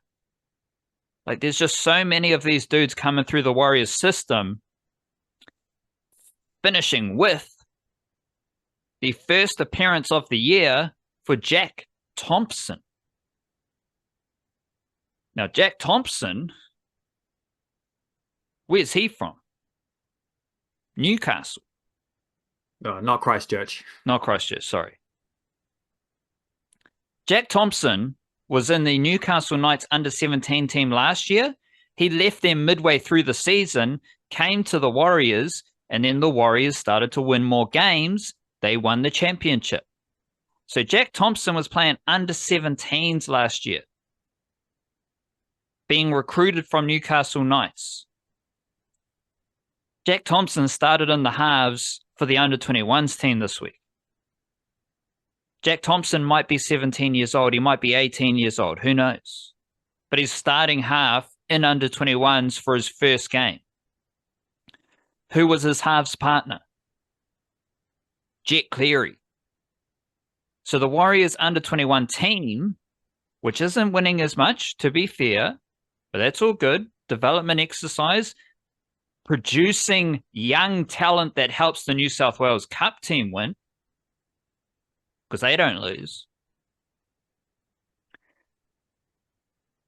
Like, there's just so many of these dudes coming through the Warriors system, finishing with the first appearance of the year for Jack Thompson. Now, Jack Thompson, where's he from? Newcastle. No, not Christchurch. Not Christchurch, sorry. Jack Thompson was in the Newcastle Knights under-17 team last year. He left them midway through the season, came to the Warriors, and then the Warriors started to win more games. They won the championship. So Jack Thompson was playing under-17s last year, being recruited from Newcastle Knights. Jack Thompson started in the halves for the under-21s team this week. Jack Thompson might be 17 years old. He might be 18 years old. Who knows? But he's starting half in under-21s for his first game. Who was his halves partner? Jet Cleary. So the Warriors under-21 team, which isn't winning as much, to be fair, but that's all good. Development exercise, producing young talent that helps the New South Wales Cup team win, because they don't lose.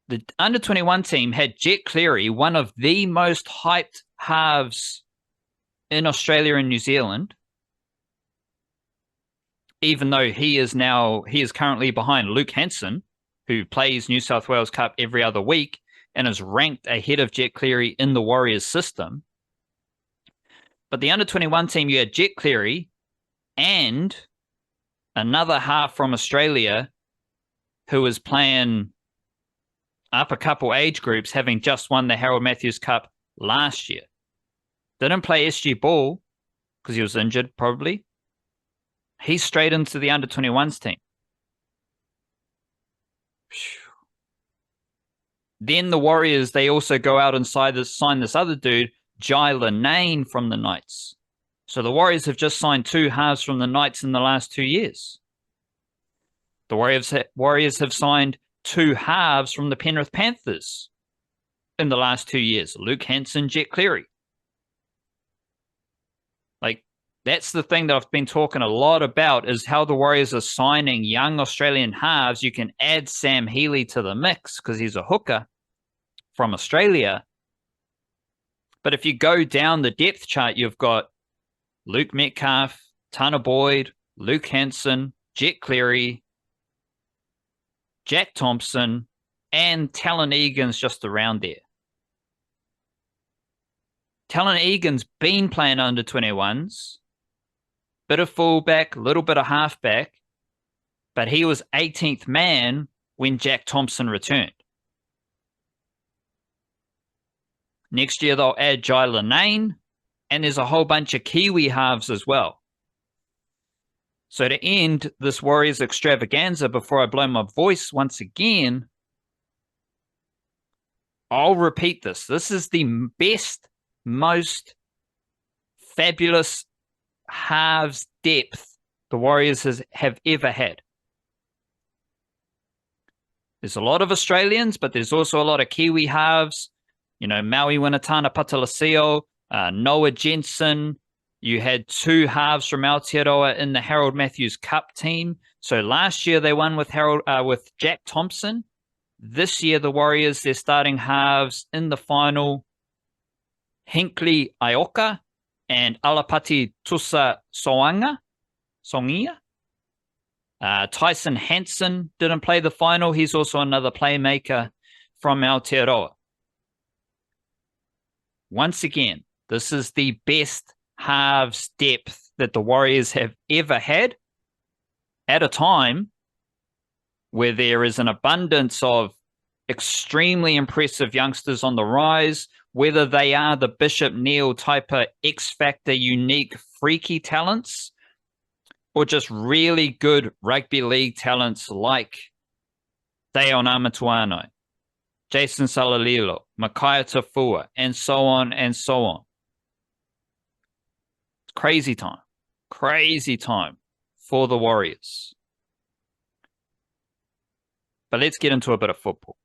The under-21 team had Jet Cleary, one of the most hyped halves in Australia and New Zealand, even though he is currently behind Luke Hanson, who plays New South Wales Cup every other week and is ranked ahead of Jet Cleary in the Warriors system. But the under-21 team, you had Jet Cleary, and another half from Australia who was playing up a couple age groups, having just won the Harold Matthews Cup last year. Didn't play SG ball because he was injured, probably. He's straight into the under-21s team. Then the Warriors, they also go out and sign this other dude, Jai Lanane from the Knights. So the Warriors have just signed 2 halves from the Knights in the last 2 years. The Warriors have signed 2 halves from the Penrith Panthers in the last 2 years. Luke Hanson, Jet Cleary. Like, that's the thing that I've been talking a lot about, is how the Warriors are signing young Australian halves. You can add Sam Healey to the mix because he's a hooker from Australia. But if you go down the depth chart, you've got Luke Metcalf, Tanner Boyd, Luke Hanson, Jet Cleary, Jack Thompson, and Talon Egan's just around there. Talon Egan's been playing under 21s, bit of fullback, little bit of halfback, but he was 18th man when Jack Thompson returned. Next year, they'll add Jai Lanane, and there's a whole bunch of Kiwi halves as well. So to end this Warriors extravaganza, before I blow my voice once again, I'll repeat this. This is the best, most fabulous halves depth the Warriors have ever had. There's a lot of Australians, but there's also a lot of Kiwi halves. You know, Maui Winatana Patalasio, Noah Jensen. You had 2 halves from Aotearoa in the Harold Matthews Cup team. So last year they won with Jack Thompson. This year the Warriors, they're starting halves in the final. Hinkley Ioka and Alapati Tusa Songia. Tyson Hansen didn't play the final. He's also another playmaker from Aotearoa. Once again, this is the best halves depth that the Warriors have ever had at a time where there is an abundance of extremely impressive youngsters on the rise, whether they are the Bishop Neal type of X-Factor unique freaky talents or just really good rugby league talents like Theon Amatuano, Jason Salalilo, Makaya Tafua, and so on and so on. Crazy time for the Warriors. But let's get into a bit of football.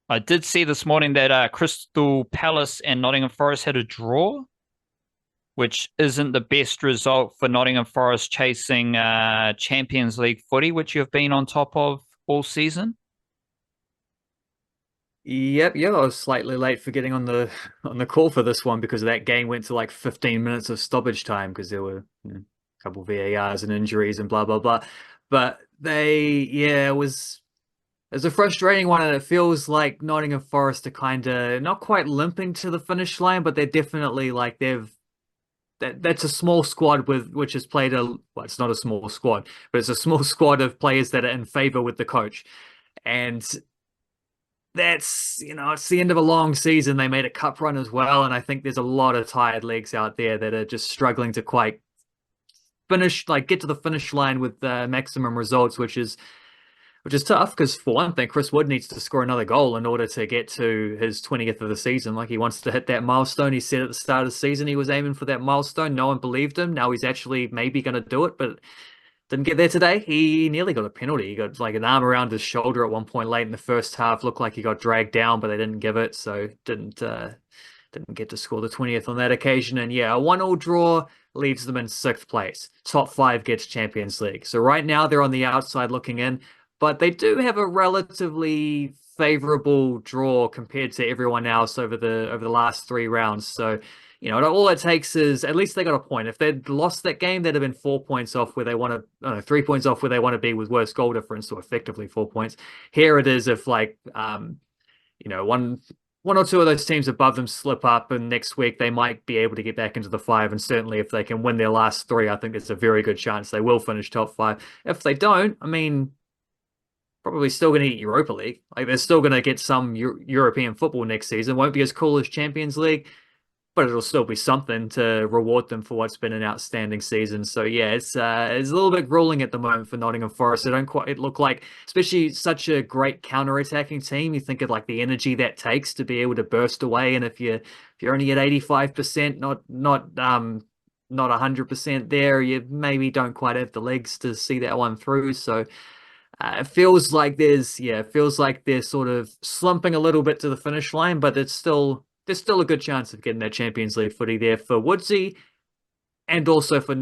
I did see this morning that Crystal Palace and Nottingham Forest had a draw, which isn't the best result for Nottingham Forest chasing Champions League footy, which you've been on top of all season. Yep, I was slightly late for getting on the call for this one because that game went to like 15 minutes of stoppage time because there were a couple of VARs and injuries and blah blah blah. But it was a frustrating one, and it feels like Nottingham Forest are kind of not quite limping to the finish line, but they're definitely like that's a small squad which has played it's not a small squad, but it's a small squad of players that are in favor with the coach, and that's, it's the end of a long season. They made a cup run as well, and I think there's a lot of tired legs out there that are just struggling to quite get to the finish line with maximum results, which is tough because, for one thing, Chris Wood needs to score another goal in order to get to his 20th of the season. Like, he wants to hit that milestone. He said at the start of the season he was aiming for that milestone. No one believed him. Now he's actually maybe going to do it, but didn't get there today. He nearly got a penalty. He got like an arm around his shoulder at one point late in the first half. Looked like he got dragged down, but they didn't give it, so didn't get to score the 20th on that occasion. And yeah, a 1-1 draw leaves them in 6th place. Top 5 gets Champions League. So right now they're on the outside looking in, but they do have a relatively favorable draw compared to everyone else over the last 3 rounds. So, all it takes is at least they got a point. If they'd lost that game, they'd have been 4 points off where they want to, 3 points off where they want to be with worse goal difference, so effectively 4 points. Here it is if one one or two of those teams above them slip up, and next week they might be able to get back into the five. And certainly, if they can win their last three, I think there's a very good chance they will finish top five. If they don't, I mean, probably still going to get Europa League. Like they're still going to get some European football next season. Won't be as cool as Champions League, but it'll still be something to reward them for what's been an outstanding season. So yeah, it's a little bit grueling at the moment for Nottingham Forest. They don't quite look like, especially such a great counter-attacking team. You think of like the energy that takes to be able to burst away, and if you're only at 85%, not 100% there, you maybe don't quite have the legs to see that one through. So it feels like it feels like they're sort of slumping a little bit to the finish line, but there's still a good chance of getting that Champions League footy there for Woodsy, and also for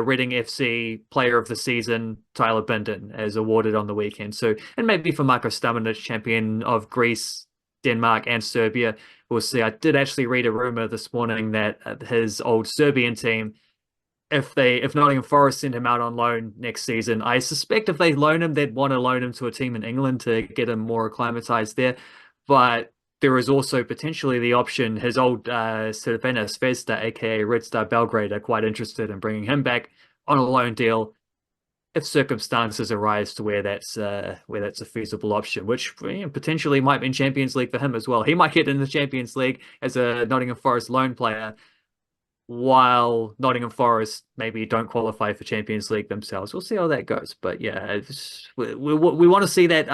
Reading FC Player of the Season Tyler Binden as awarded on the weekend. So, and maybe for Marko Stamenic, champion of Greece, Denmark, and Serbia. We'll see. I did actually read a rumor this morning that his old Serbian team, if Nottingham Forest send him out on loan next season, I suspect if they loan him, they'd want to loan him to a team in England to get him more acclimatized there. But there is also potentially the option, his old Crvena Zvezda, aka Red Star Belgrade, are quite interested in bringing him back on a loan deal if circumstances arise to where that's a feasible option, which potentially might mean Champions League for him as well. He might get in the Champions League as a Nottingham Forest loan player, while Nottingham Forest maybe don't qualify for Champions League themselves. We'll see how that goes. But yeah, we want to see that.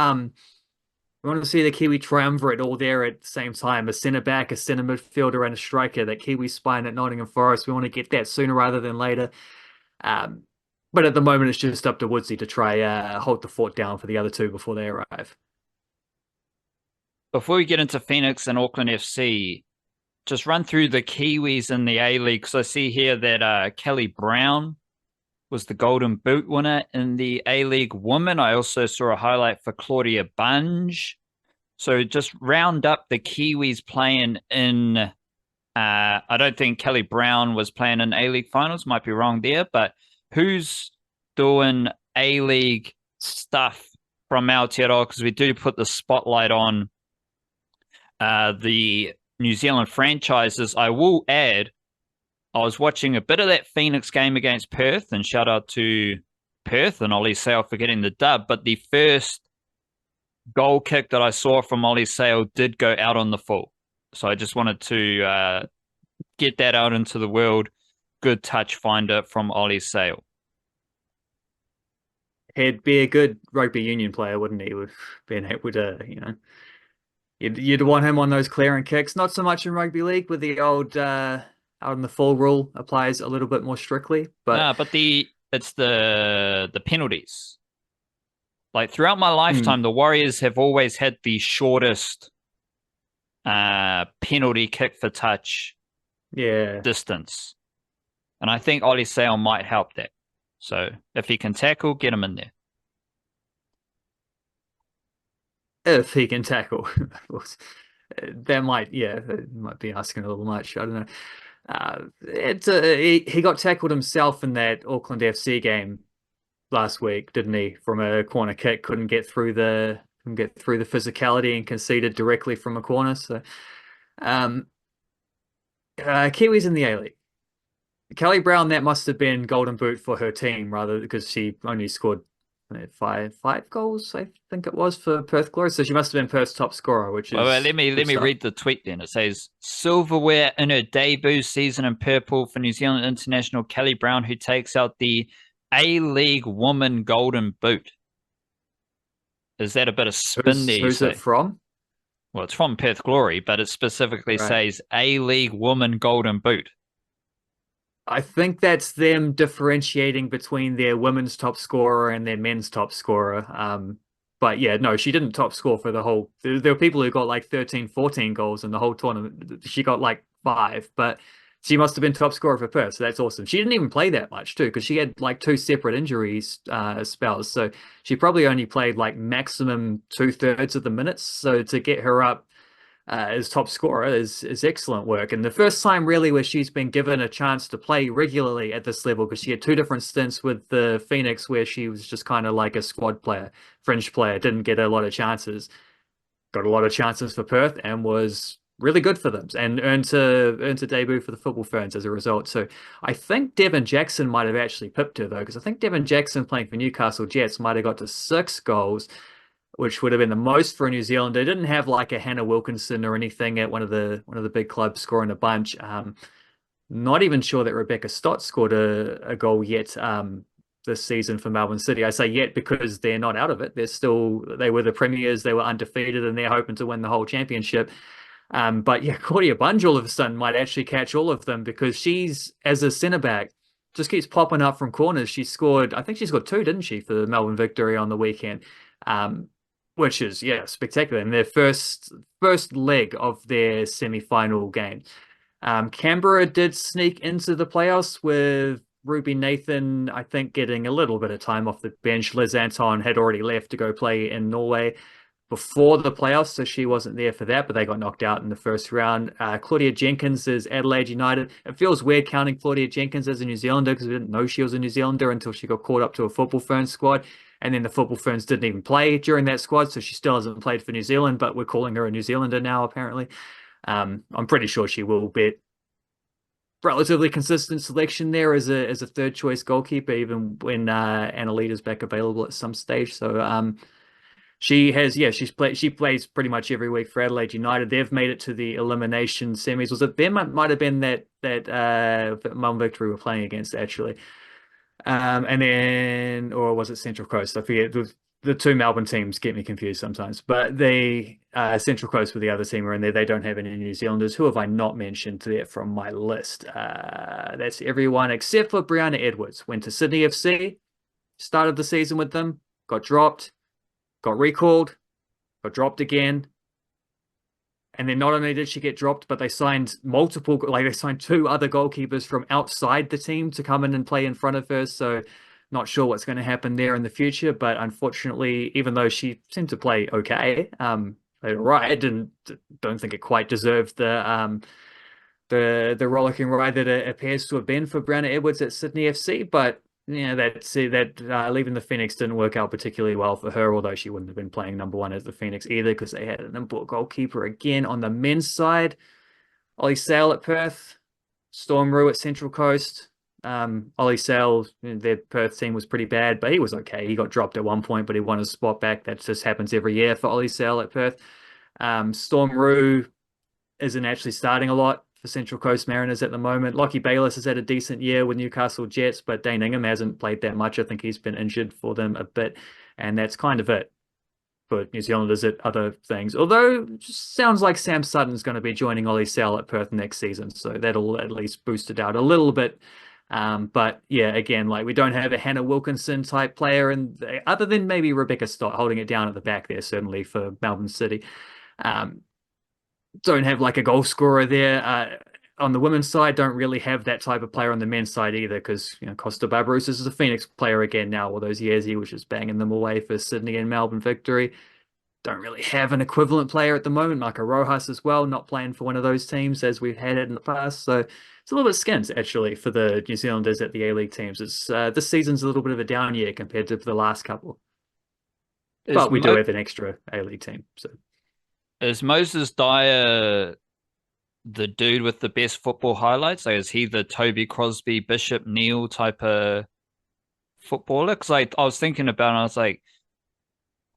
We want to see the Kiwi triumvirate all there at the same time. A centre back, a centre midfielder, and a striker. That Kiwi spine at Nottingham Forest. We want to get that sooner rather than later. But at the moment, it's just up to Woodsy to try hold the fort down for the other two before they arrive. Before we get into Phoenix and Auckland FC, just run through the Kiwis in the A-League. Because I see here that Kelly Brown was the Golden Boot winner in the A-League Women. I also saw a highlight for Claudia Bunge. So just round up the Kiwis playing in, I don't think Kelly Brown was playing in A-League finals, might be wrong there, but who's doing A-League stuff from Aotearoa? Because we do put the spotlight on the New Zealand franchises. I will add, I was watching a bit of that Phoenix game against Perth, and shout out to Perth and Ollie Sale for getting the dub. But the first goal kick that I saw from Ollie Sale did go out on the full. So I just wanted to get that out into the world. Good touch finder from Ollie Sale. He'd be a good rugby union player, wouldn't he? With being able to, you'd want him on those clearing kicks. Not so much in rugby league, with the old out on the full rule applies a little bit more strictly. But it's the penalties. Like throughout my lifetime, the Warriors have always had the shortest penalty kick for touch distance. And I think Ollie Sale might help that. So if he can tackle, get him in there. If he can tackle. That might be asking a little much. I don't know. He got tackled himself in that Auckland FC game last week, didn't he? From a corner kick, couldn't get through the physicality and conceded directly from a corner. So, Kiwis in the A-League. Kelly Brown, that must have been Golden Boot for her team, rather, because she only scored five goals, I think it was, for Perth Glory. So she must have been Perth's top scorer, which is. Well, let me read the tweet then. It says silverware in her debut season in purple for New Zealand international Kelly Brown, who takes out the A-League Woman Golden Boot. Is that a bit of spin there? Who's it from? Well, it's from Perth Glory, but it specifically says A-League Woman Golden Boot. I think that's them differentiating between their women's top scorer and their men's top scorer. But yeah, no, she didn't top score for the whole. There were people who got like 13, 14 goals in the whole tournament. She got like 5, but she must have been top scorer for Perth. So that's awesome. She didn't even play that much too, because she had like 2 separate injuries spells. So she probably only played like maximum 2/3 of the minutes. So to get her up as top scorer is excellent work. And the first time really where she's been given a chance to play regularly at this level, because she had 2 different stints with the Phoenix where she was just kind of like a squad player, fringe player, didn't get a lot of chances. got a lot of chances for Perth and was really good for them and earned a debut for the Football Ferns as a result. So I think Devin Jackson might have actually pipped her though, because I think Devin Jackson playing for Newcastle Jets might have got to 6 goals, which would have been the most for a New Zealander. Didn't have like a Hannah Wilkinson or anything at one of the big clubs scoring a bunch. Not even sure that Rebecca Stott scored a goal yet this season for Melbourne City. I say yet because they're not out of it. They were the premiers, they were undefeated, and they're hoping to win the whole championship. But yeah, Claudia Bunge all of a sudden might actually catch all of them because she's, as a centre back, just keeps popping up from corners. I think she scored 2, didn't she, for the Melbourne victory on the weekend? Which is, yeah, spectacular. In their first leg of their semi-final game. Canberra did sneak into the playoffs with Ruby Nathan, I think, getting a little bit of time off the bench. Liz Anton had already left to go play in Norway before the playoffs, so she wasn't there for that, but they got knocked out in the first round. Claudia Jenkins is Adelaide United. It feels weird counting Claudia Jenkins as a New Zealander because we didn't know she was a New Zealander until she got called up to a Football Ferns squad. And then the Football Ferns didn't even play during that squad, so she still hasn't played for New Zealand, but we're calling her a New Zealander now, apparently. I'm pretty sure she will be relatively consistent selection there as a third choice goalkeeper, even when Annalita's back available at some stage. So she plays pretty much every week for Adelaide United. They've made it to the elimination semis. Was it them? Might have been that Melbourne Victory were playing against actually. And then, or was it Central Coast? I forget. The two Melbourne teams get me confused sometimes, but they Central Coast were the other team are in there. They don't have any New Zealanders. Who have I not mentioned there from my list? That's everyone except for Brianna Edwards. Went to Sydney FC, started the season with them, got dropped, got recalled, got dropped again. And then not only did she get dropped, but they signed they signed 2 other goalkeepers from outside the team to come in and play in front of her. So not sure what's going to happen there in the future. But unfortunately, even though she seemed to play okay, right, don't think it quite deserved the rollicking ride that it appears to have been for Brianna Edwards at Sydney FC. But yeah, leaving the Phoenix didn't work out particularly well for her, although she wouldn't have been playing number 1 as the Phoenix either because they had an import goalkeeper again on the men's side. Ollie Sale at Perth, Storm Rue at Central Coast. Ollie Sale, their Perth team was pretty bad, but he was okay. He got dropped at one point, but he won his spot back. That just happens every year for Ollie Sale at Perth. Storm Rue isn't actually starting a lot for Central Coast Mariners at the moment. Lockie Bayliss has had a decent year with Newcastle Jets, but Dane Ingham hasn't played that much. I think he's been injured for them a bit, and that's kind of it for New Zealanders at other things. Although it just sounds like Sam Sutton's going to be joining Ollie Sale at Perth next season, so that'll at least boost it out a little bit. But yeah, again, like we don't have a Hannah Wilkinson type player, and other than maybe Rebecca Stott holding it down at the back there, certainly for Melbourne City. Don't have like a goal scorer there. On the women's side, don't really have that type of player on the men's side either because Costa Barbarouses is a Phoenix player again now, all those years he was just banging them away for Sydney and Melbourne Victory. Don't really have an equivalent player at the moment. Marco Rojas as well, not playing for one of those teams as we've had it in the past. So it's a little bit skint actually for the New Zealanders at the A-League teams. It's this season's a little bit of a down year compared to the last couple. But we do have an extra A-League team. So is Moses Dyer the dude with the best football highlights? Like, is he the Toby Crosby, Bishop Neal type of footballer? Because I was thinking about it, and I was like,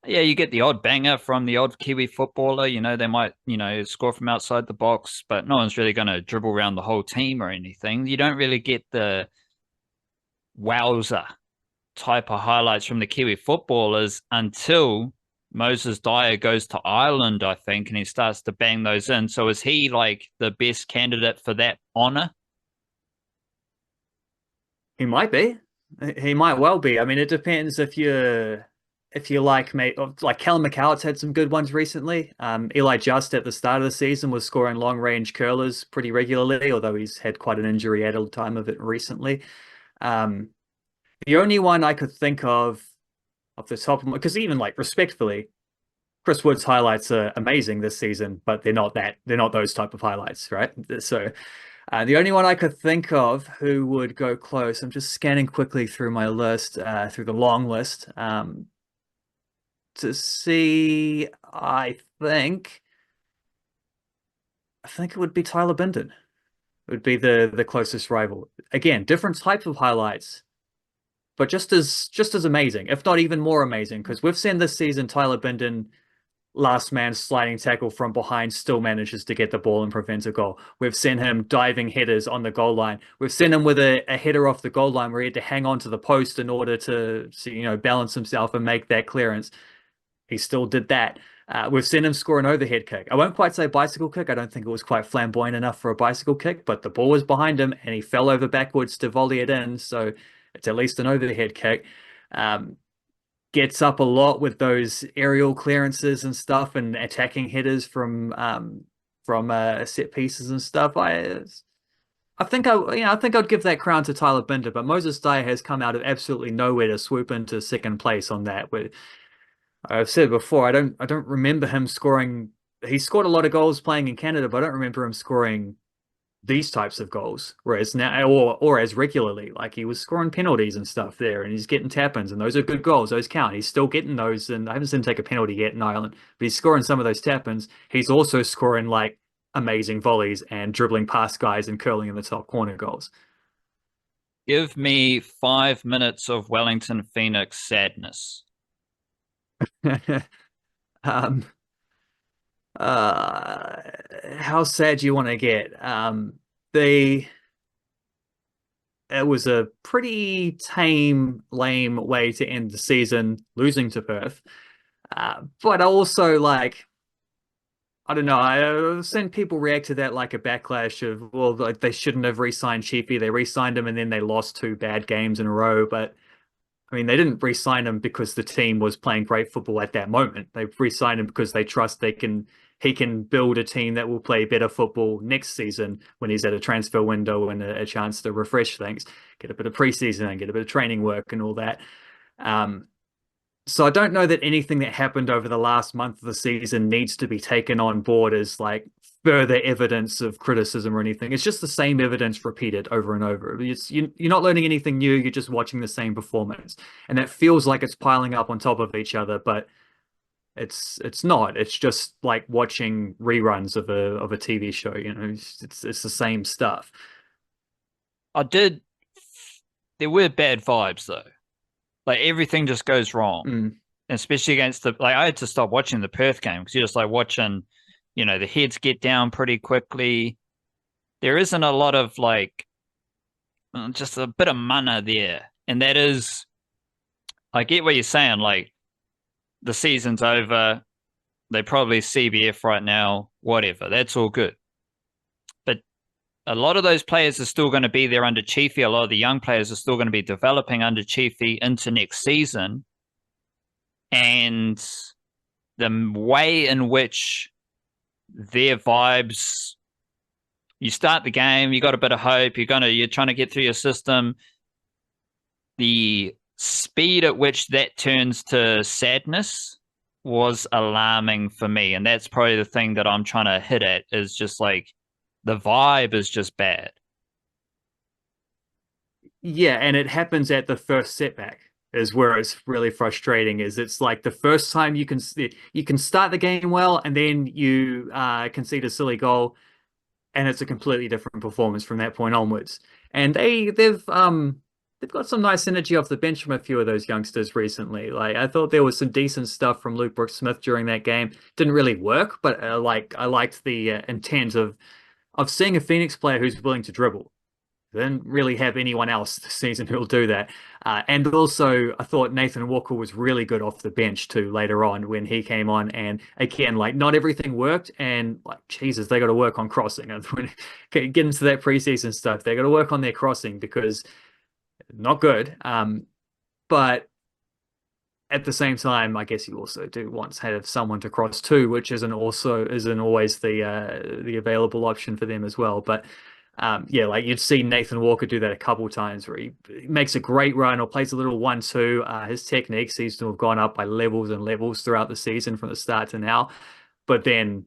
yeah, you get the odd banger from the odd Kiwi footballer. They might, score from outside the box, but no one's really going to dribble around the whole team or anything. You don't really get the wowzer type of highlights from the Kiwi footballers until Moses Dyer goes to Ireland, I think, and he starts to bang those in. So is he like the best candidate for that honor? He might be. He might well be. I mean, it depends if you like, mate, like Callum McCallum's had some good ones recently. Eli Just at the start of the season was scoring long range curlers pretty regularly, although he's had quite an injury at a time of it recently. The only one I could think of off the top of my, because even like respectfully, Chris Wood's highlights are amazing this season, but they're not those type of highlights, right? So the only one I could think of who would go close, I'm just scanning quickly through my list, through the long list. to see, I think it would be Tyler Binden. It would be the closest rival. Again, different type of highlights, but just as amazing, if not even more amazing, because we've seen this season Tyler Binden last man sliding tackle from behind still manages to get the ball and prevent a goal. We've seen him diving headers on the goal line. We've seen him with a header off the goal line where he had to hang on to the post in order to balance himself and make that clearance. He still did that. We've seen him score an overhead kick. I won't quite say bicycle kick. I don't think it was quite flamboyant enough for a bicycle kick, but the ball was behind him and he fell over backwards to volley it in. So it's at least an overhead kick. Gets up a lot with those aerial clearances and stuff and attacking headers from set pieces and stuff. I think I'd give that crown to Tyler Binder, but Moses Dyer has come out of absolutely nowhere to swoop into second place on that. I've said before, I don't remember him scoring. He scored a lot of goals playing in Canada, but I don't remember him scoring these types of goals. Whereas now, or as regularly, like he was scoring penalties and stuff there, and he's getting tap-ins, and those are good goals. Those count. He's still getting those, and I haven't seen him take a penalty yet in Ireland, but he's scoring some of those tap-ins. He's also scoring like amazing volleys and dribbling past guys and curling in the top corner goals. Give me 5 minutes of Wellington Phoenix sadness. um, how sad do you want to get? The It was a pretty tame, lame way to end the season, losing to Perth. But also, like, I don't know. I've seen people react to that like a backlash of, well, like they shouldn't have re-signed Chiefy. They re-signed him and then they lost two bad games in a row. But I mean, they didn't re-sign him because the team was playing great football at that moment. They re-signed him because they trust he can build a team that will play better football next season when he's at a transfer window and a chance to refresh things, get a bit of preseason and get a bit of training work and all that. So I don't know that anything that happened over the last month of the season needs to be taken on board as like further evidence of criticism or anything. It's just the same evidence repeated over and over. You're not learning anything new. You're just watching the same performance. And that feels like it's piling up on top of each other, but it's not. It's just like watching reruns of a TV show. It's the same stuff. I did. There were bad vibes though. Like everything just goes wrong, especially against I had to stop watching the Perth game because you're just like watching, the heads get down pretty quickly. There isn't a lot of just a bit of mana there, and that is, I get what you're saying. Like the season's over, they probably CBF right now, whatever. That's all good. But a lot of those players are still going to be there under Chiefy. A lot of the young players are still going to be developing under Chiefy into next season. And the way in which their vibes, you start the game, you got a bit of hope, you're trying to get through your system. The speed at which that turns to sadness was alarming for me. And that's probably the thing that I'm trying to hit at, is just like, the vibe is just bad. Yeah, and it happens at the first setback is where it's really frustrating. It's like the first time you can start the game well, and then you concede a silly goal, and it's a completely different performance from that point onwards. And they've got some nice energy off the bench from a few of those youngsters recently. Like I thought there was some decent stuff from Luke Brooks-Smith during that game. Didn't really work, but I liked the intent of seeing a Phoenix player who's willing to dribble. They didn't really have anyone else this season who'll do that. And also, I thought Nathan Walker was really good off the bench too later on when he came on. And again, like not everything worked. And like, Jesus, they got to work on crossing. And when get into that preseason stuff, they got to work on their crossing because not good. But at the same time, I guess you also do want to have someone to cross to, which isn't always the available option for them as well. But yeah, like you'd see Nathan Walker do that a couple times where he makes a great run or plays a little 1-2. His technique seems to have gone up by levels and levels throughout the season from the start to now. But then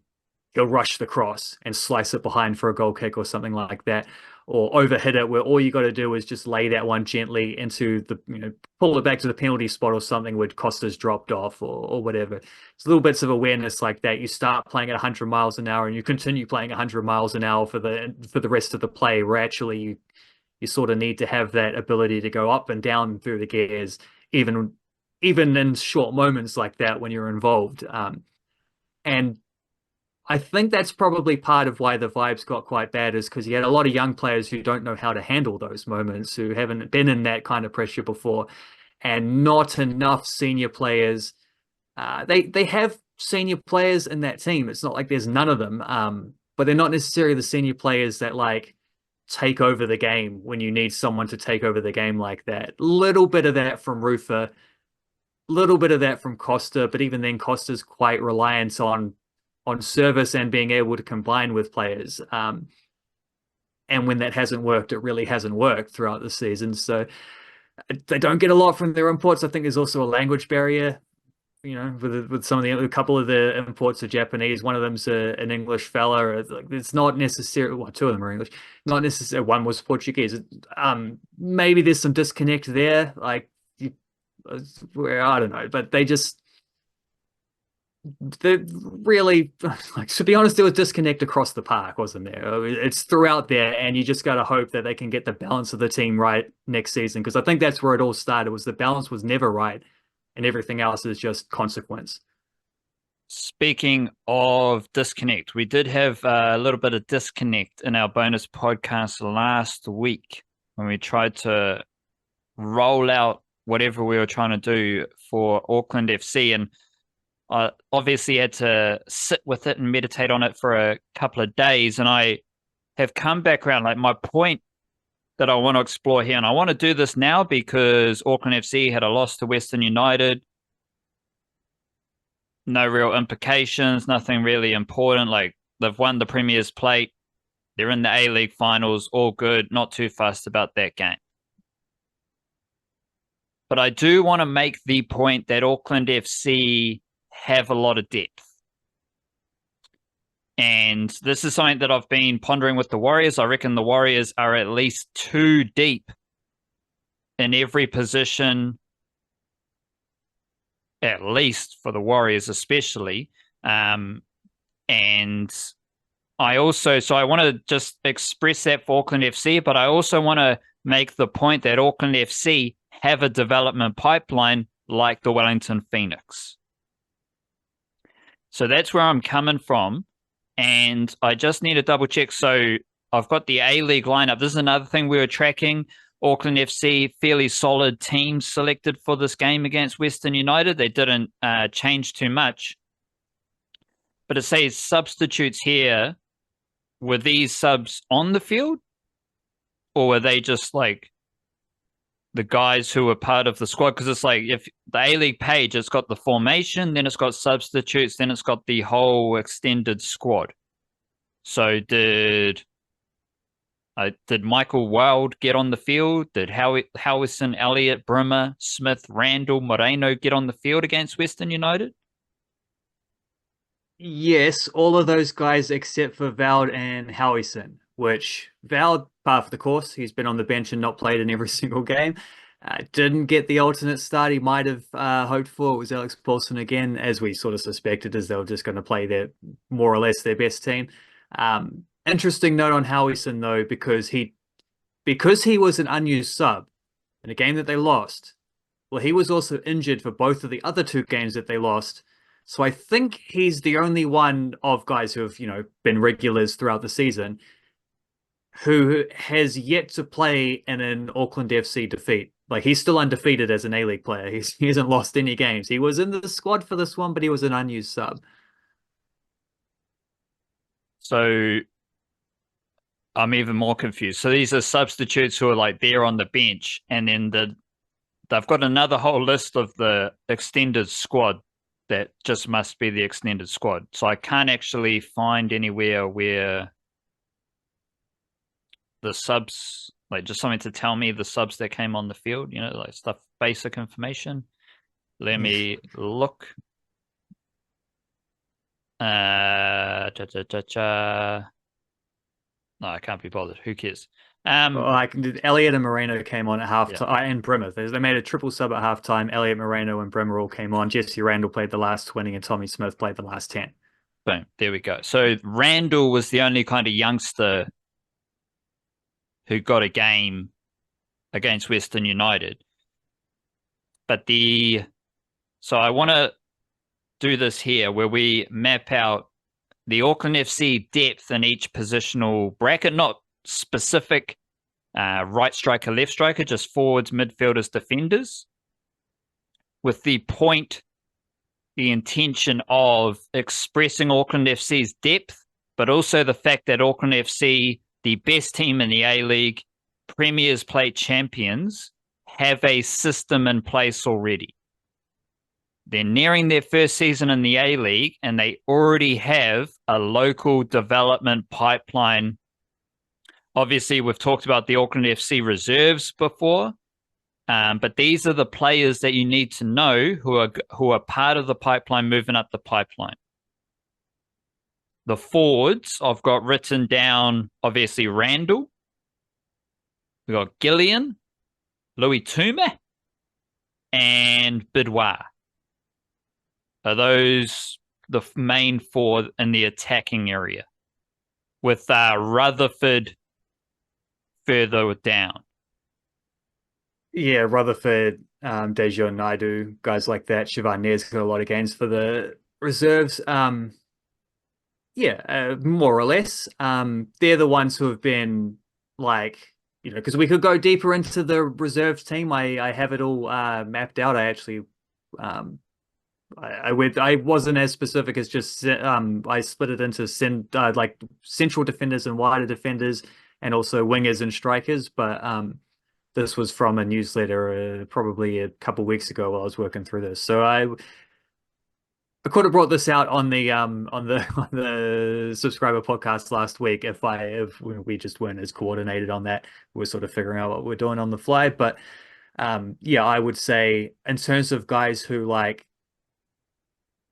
he'll rush the cross and slice it behind for a goal kick or something like that. or overhit it, where all you got to do is just lay that one gently into the, pull it back to the penalty spot or something where Costa's dropped off or whatever. It's little bits of awareness like that. You start playing at 100 miles an hour and you continue playing 100 miles an hour for the rest of the play, where actually you sort of need to have that ability to go up and down through the gears, even in short moments like that when you're involved. And I think that's probably part of why the vibes got quite bad, is because you had a lot of young players who don't know how to handle those moments, who haven't been in that kind of pressure before, and not enough senior players. They have senior players in that team. It's not like there's none of them, but they're not necessarily the senior players that like take over the game when you need someone to take over the game like that. Little bit of that from Rufa, little bit of that from Costa, but even then Costa's quite reliant on service and being able to combine with players. And when that hasn't worked, it really hasn't worked throughout the season. So they don't get a lot from their imports. I think there's also a language barrier, with some of a couple of the imports are Japanese. One of them's an English fella. It's not necessarily, well, two of them are English. Not necessarily, one was Portuguese. Maybe there's some disconnect there. Like, where I don't know, but they really, like, to be honest, there was disconnect across the park, wasn't there? It's throughout there, and you just got to hope that they can get the balance of the team right next season, because I think that's where it all started. Was the balance was never right, and everything else is just consequence. Speaking of disconnect, we did have a little bit of disconnect in our bonus podcast last week when we tried to roll out whatever we were trying to do for Auckland FC. And I obviously had to sit with it and meditate on it for a couple of days. And I have come back around. Like, my point that I want to explore here, and I want to do this now because Auckland FC had a loss to Western United. No real implications, nothing really important. Like, they've won the Premier's Plate. They're in the A-League finals, all good. Not too fussed about that game. But I do want to make the point that Auckland FC have a lot of depth. And this is something that I've been pondering with the Warriors. I reckon the Warriors are at least 2 deep in every position, at least for the Warriors especially. And I want to just express that for Auckland FC, but I also want to make the point that Auckland FC have a development pipeline like the Wellington Phoenix. So that's where I'm coming from. And I just need to double check. So I've got the A-League lineup. This is another thing we were tracking. Auckland FC, fairly solid team selected for this game against Western United. They didn't change too much. But it says substitutes here. Were these subs on the field? Or were they just like the guys who were part of the squad? Because it's like, if the A-League page, it's got the formation, then it's got substitutes, then it's got the whole extended squad. So did Michael Wild get on the field? Did Howison, Elliott, Brimmer, Smith, Randall, Moreno get on the field against Western United? Yes, all of those guys except for Vald and Howison, which Vald, par for the course, he's been on the bench and not played in every single game. Didn't get the alternate start he might have hoped for. It was Alex Paulson again, as we sort of suspected, as they were just going to play more or less their best team. Interesting note on Howison, though, because he was an unused sub in a game that they lost. Well, he was also injured for both of the other 2 games that they lost. So I think he's the only one of guys who have, been regulars throughout the season who has yet to play in an Auckland FC defeat. Like, he's still undefeated as an A-League player. He hasn't lost any games. He was in the squad for this one, but he was an unused sub. So I'm even more confused. So these are substitutes who are like there on the bench, and then they've got another whole list of the extended squad that just must be the extended squad. So I can't actually find anywhere where the subs, like, just something to tell me the subs that came on the field, like stuff, basic information. Let me look. No, I can't be bothered. Who cares? Like Elliott and Moreno came on at Yeah, halftime, and Bremer. They made a triple sub at halftime. Elliott, Moreno, and Bremer all came on. Jesse Randall played the last 20, and Tommy Smith played the last 10. boom, there we go. So Randall was the only kind of youngster who got a game against Western United. But so I want to do this here where we map out the Auckland FC depth in each positional bracket, not specific right striker, left striker, just forwards, midfielders, defenders, with the intention of expressing Auckland FC's depth, but also the fact that Auckland FC, the best team in the A-League, Premiers Play champions, have a system in place already. They're nearing their first season in the A-League, and they already have a local development pipeline. Obviously, we've talked about the Auckland FC reserves before, but these are the players that you need to know who are part of the pipeline, moving up the pipeline. The forwards, I've got written down, obviously, Randall. We've got Gillian, Louis Tuma, and Bidwar. Are those the main four in the attacking area? With Rutherford further down. Yeah, Rutherford, Dejan Naidu, guys like that. Siobhan Nair's got a lot of games for the reserves. More or less. They're the ones who have been like, because we could go deeper into the reserves team. I have it all mapped out. I actually I wasn't as specific as just I split it into like central defenders and wider defenders, and also wingers and strikers. But this was from a newsletter probably a couple of weeks ago while I was working through this. So I could have brought this out on the on the subscriber podcast last week if we just weren't as coordinated on that. We're sort of figuring out what we're doing on the fly. But I would say in terms of guys who like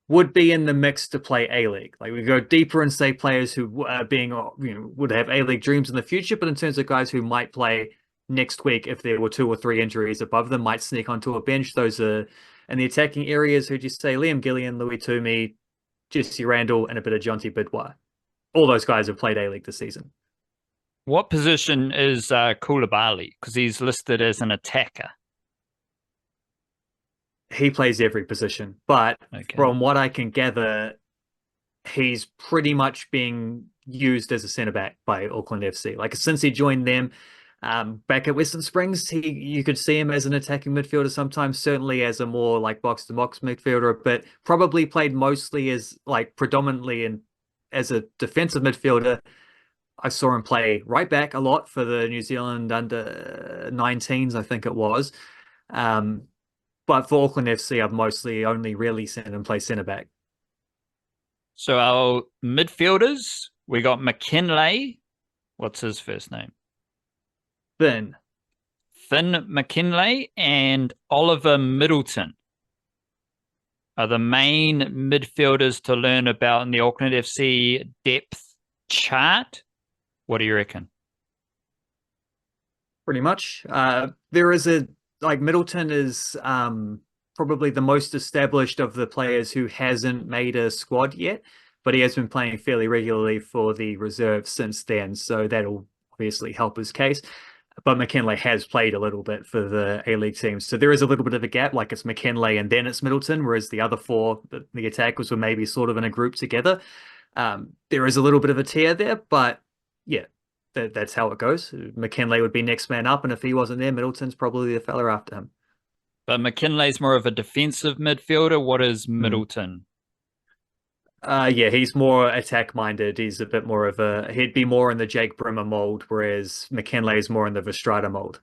would be in the mix to play A-League. Like we go deeper and say players who are would have A-League dreams in the future, but in terms of guys who might play next week if there were 2 or 3 injuries above them, might sneak onto a bench. Those are in the attacking areas. Who'd you say? Liam Gillian, Louis Toomey, Jesse Randall, and a bit of Jonty Bidwar. All those guys have played A-League this season. What position is Koulibaly? Because he's listed as an attacker. He plays every position, but from what I can gather, he's pretty much being used as a centre back by Auckland FC. Like since he joined them back at Western Springs, you could see him as an attacking midfielder sometimes, certainly as a more like box-to-box midfielder, but probably played mostly as like predominantly as a defensive midfielder. I saw him play right back a lot for the New Zealand under 19s, I think it was. But for Auckland FC, I've mostly only really seen him play centre back. So our midfielders, we got McKinlay. What's his first name? Finn McKinlay and Oliver Middleton are the main midfielders to learn about in the Auckland FC depth chart. What do you reckon? Pretty much. There is Middleton is probably the most established of the players who hasn't made a squad yet, but he has been playing fairly regularly for the reserve since then, so that'll obviously help his case. But McKinlay has played a little bit for the A-League team, so there is a little bit of a gap, like it's McKinlay and then it's Middleton, whereas the other 4, the attackers were maybe sort of in a group together. There is a little bit of a tear there, but yeah, that's how it goes. McKinlay would be next man up, and if he wasn't there, Middleton's probably the fella after him. But McKinlay's more of a defensive midfielder. What is Middleton? He's more attack-minded. He's a bit more of he'd be more in the Jake Brimmer mold, whereas McKinlay's more in the Vestrada mold.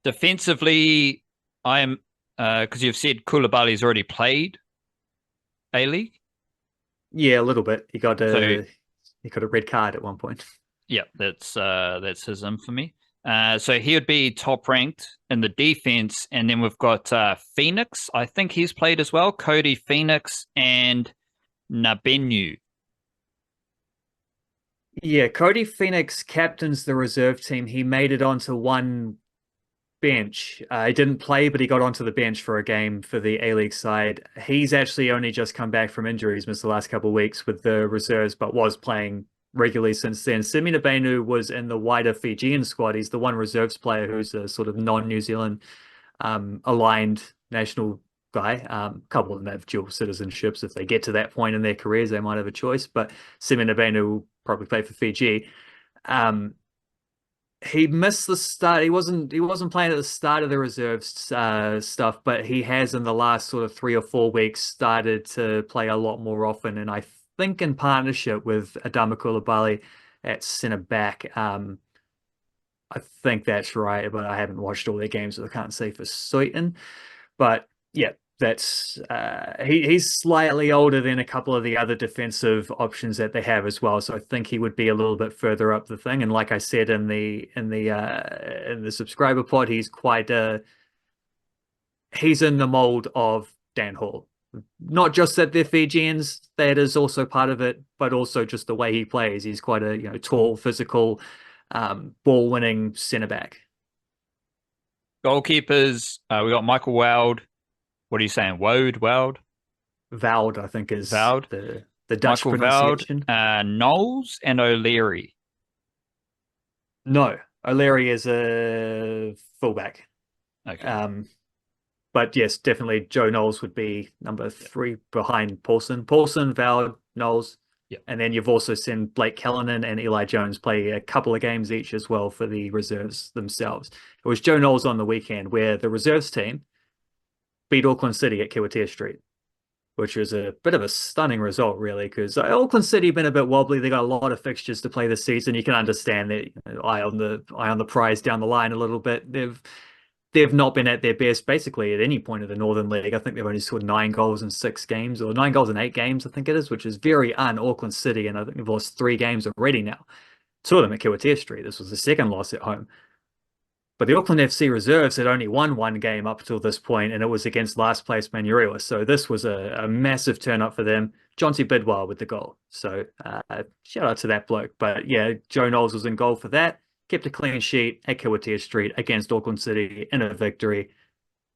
Defensively, I am, because you've said Koulibaly's already played A-League? Yeah, a little bit. He got a red card at one point. Yeah, that's his infamy. So he would be top ranked in the defense, and then we've got Phoenix. I think he's played as well. Cody Phoenix and Nabenu. Yeah, Cody Phoenix captains the reserve team. He made it onto one bench. He didn't play, but he got onto the bench for a game for the A-League side. He's actually only just come back from injuries, missed the last couple of weeks with the reserves, but was playing regularly since then. Simi Nabenu was in the wider Fijian squad. He's the one reserves player who's a sort of non-New Zealand aligned national guy. A couple of them have dual citizenships. If they get to that point in their careers, they might have a choice. But Simi Nabenu will probably play for Fiji. Um, he missed the start. He wasn't playing at the start of the reserves stuff, but he has in the last sort of 3 or 4 weeks started to play a lot more often. And I think in partnership with Adama Coulibaly at centre back. I think that's right, but I haven't watched all their games, so I can't say for certain. But yeah, that's he's slightly older than a couple of the other defensive options that they have as well. So I think he would be a little bit further up the thing. And like I said in the subscriber pod, he's in the mold of Dan Hall. Not just that they're Fijians, that is also part of it, but also just the way he plays. He's quite a tall, physical, ball winning centre back. Goalkeepers, we got Michael Weld. What are you saying? Weld? Vald, I think, is Veld? the Dutch Michael Veld, pronunciation. Knowles, and O'Leary. No, O'Leary is a fullback. Okay. But yes, definitely Joe Knowles would be number 3 behind Paulson. Paulson, Vald, Knowles. Yep. And then you've also seen Blake Callanan and Eli Jones play a couple of games each as well for the reserves themselves. It was Joe Knowles on the weekend where the reserves team beat Auckland City at Kiwitea Street, which was a bit of a stunning result, really, because Auckland City have been a bit wobbly. They got a lot of fixtures to play this season. You can understand that eye on the prize down the line a little bit. They've not been at their best basically at any point of the Northern League. I think they've only scored 9 goals in 6 games, or 9 goals in 8 games, I think it is, which is very un-Auckland City. And I think they've lost 3 games already now. 2 of them at Kiwitea Street. This was the second loss at home. But the Auckland FC reserves had only won 1 game up till this point, and it was against last place Manurewa. So this was a massive turn up for them. Jonty Bidwell with the goal. So shout out to that bloke. But yeah, Joe Knowles was in goal for that. Kept a clean sheet at Kiwitea Street against Auckland City in a victory.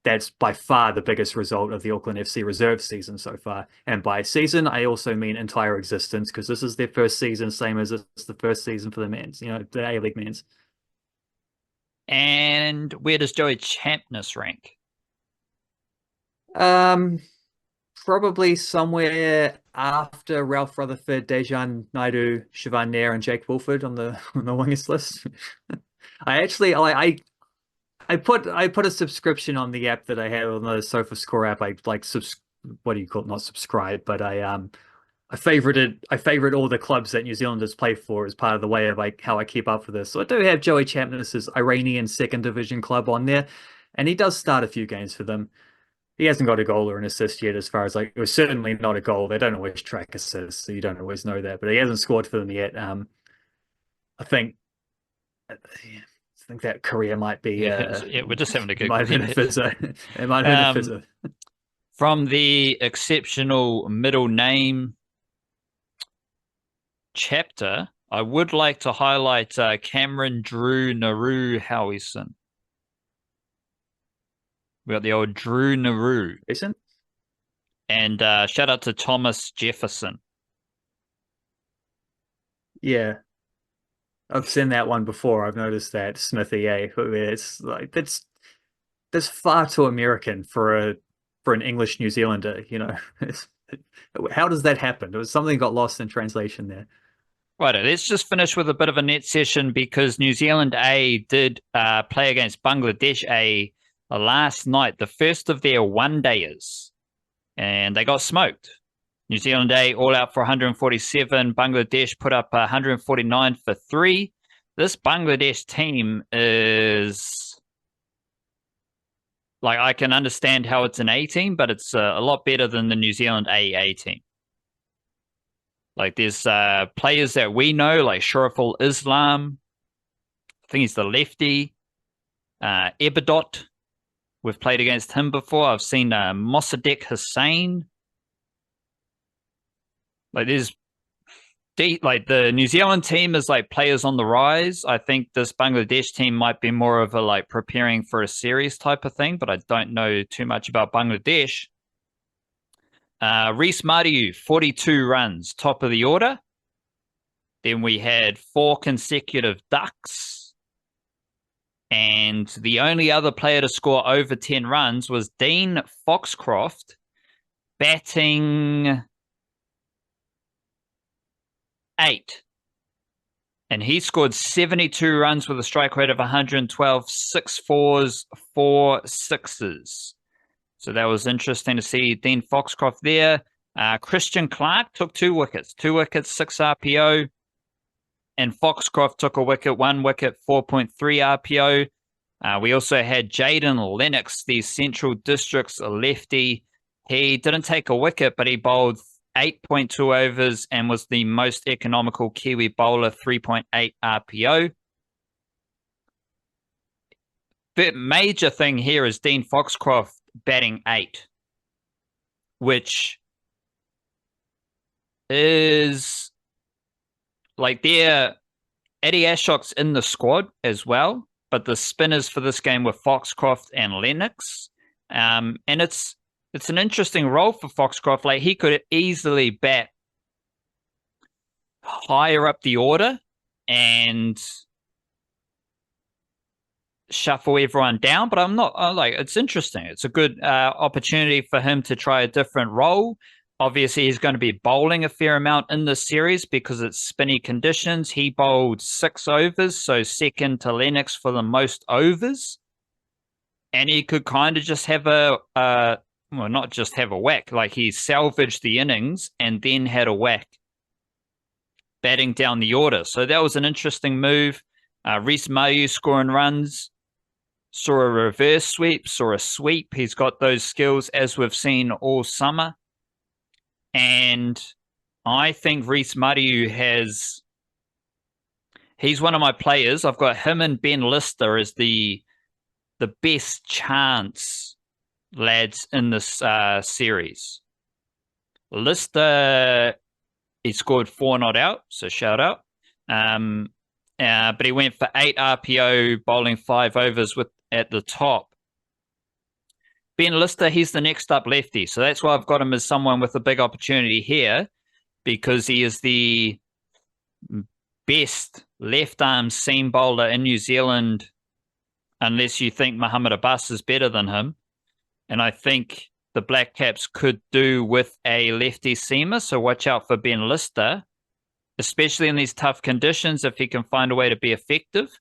That's by far the biggest result of the Auckland FC reserve season so far. And by season, I also mean entire existence, because this is their first season, same as it's the first season for the men's, the A-League men's. And where does Joey Champness rank? Probably somewhere after Ralph Rutherford, Dejan Naidu, Siobhan Nair, and Jake Wolford on the wingers list. I put a subscription on the app that I have on the Sofa Score app. I like what do you call it? Not subscribe, but I favorite all the clubs that New Zealanders play for as part of the way of like how I keep up with this. So I do have Joey Champness's Iranian second division club on there, and he does start a few games for them. He hasn't got a goal or an assist yet, as far as like it was certainly not a goal. They don't always track assists, so you don't always know that. But he hasn't scored for them yet. I think that career might be. We're just having a good. Might have been a fizzer. It might have been a fizzer. From the exceptional middle name chapter, I would like to highlight Cameron Drew Naru Howison. We got the old Drew Naru. Decent. And shout out to Thomas Jefferson. Yeah. I've seen that one before. I've noticed that Smithy, it's like that's far too American for an English New Zealander, How does that happen? There was something got lost in translation there. Right, let's just finish with a bit of a net session, because New Zealand A did play against Bangladesh A last night, the first of their one-dayers, and they got smoked. New Zealand A all out for 147. Bangladesh put up 149 for 3. This Bangladesh team is like, I can understand how it's an A team, but it's a lot better than the New Zealand A team. Like there's players that we know, like Shariful Islam. I think he's the lefty. Ebadot. We've played against him before. I've seen Mossadegh Hussain. Like there's like the New Zealand team is like players on the rise. I think this Bangladesh team might be more of a like preparing for a series type of thing, but I don't know too much about Bangladesh. Reece Mariu, 42 runs, top of the order. Then we had 4 consecutive ducks. And the only other player to score over 10 runs was Dean Foxcroft, batting 8. And he scored 72 runs with a strike rate of 112, 6 fours, 4 sixes. So that was interesting to see Dean Foxcroft there. Christian Clark took 2 wickets, 6 RPO. And Foxcroft took a wicket, 1 wicket, 4.3 RPO. We also had Jaden Lennox, the Central District's lefty. He didn't take a wicket, but he bowled 8.2 overs and was the most economical Kiwi bowler, 3.8 RPO. The major thing here is Dean Foxcroft batting 8, which is like Eddie Ashok's in the squad as well, but the spinners for this game were Foxcroft and Lennox. And it's an interesting role for Foxcroft. Like he could easily bat higher up the order and shuffle everyone down, but it's interesting. It's a good opportunity for him to try a different role. Obviously, he's going to be bowling a fair amount in this series because it's spinny conditions. He bowled 6 overs, so second to Lennox for the most overs. And he could kind of just have not just have a whack, like he salvaged the innings and then had a whack batting down the order. So that was an interesting move. Reece Mariu scoring runs, saw a reverse sweep, saw a sweep. He's got those skills as we've seen all summer. And I think Reece Mariu he's one of my players. I've got him and Ben Lister as the best chance lads in this series. Lister, he scored 4 not out, so shout out. But he went for 8 RPO, bowling 5 overs at the top. Ben Lister, he's the next up lefty. So that's why I've got him as someone with a big opportunity here, because he is the best left-arm seam bowler in New Zealand, unless you think Muhammad Abbas is better than him. And I think the Black Caps could do with a lefty seamer, so watch out for Ben Lister, especially in these tough conditions if he can find a way to be effective.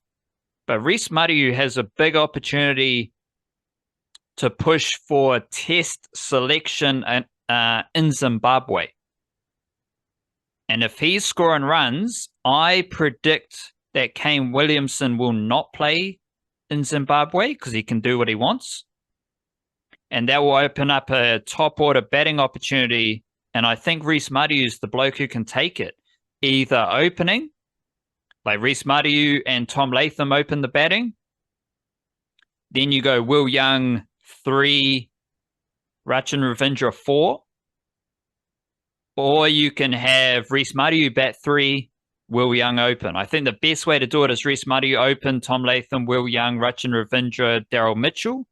But Reece Mariu has a big opportunity to push for test selection in Zimbabwe. And if he's scoring runs, I predict that Kane Williamson will not play in Zimbabwe because he can do what he wants. And that will open up a top order batting opportunity. And I think Reece Mariu is the bloke who can take it. Either opening, like Reece Mariu and Tom Latham open the batting. Then you go Will Young 3, Rachin Ravindra 4. Or you can have Reece Mariu bat 3, Will Young open. I think the best way to do it is Reece Mariu open, Tom Latham, Will Young, Rachin Ravindra, Daryl Mitchell.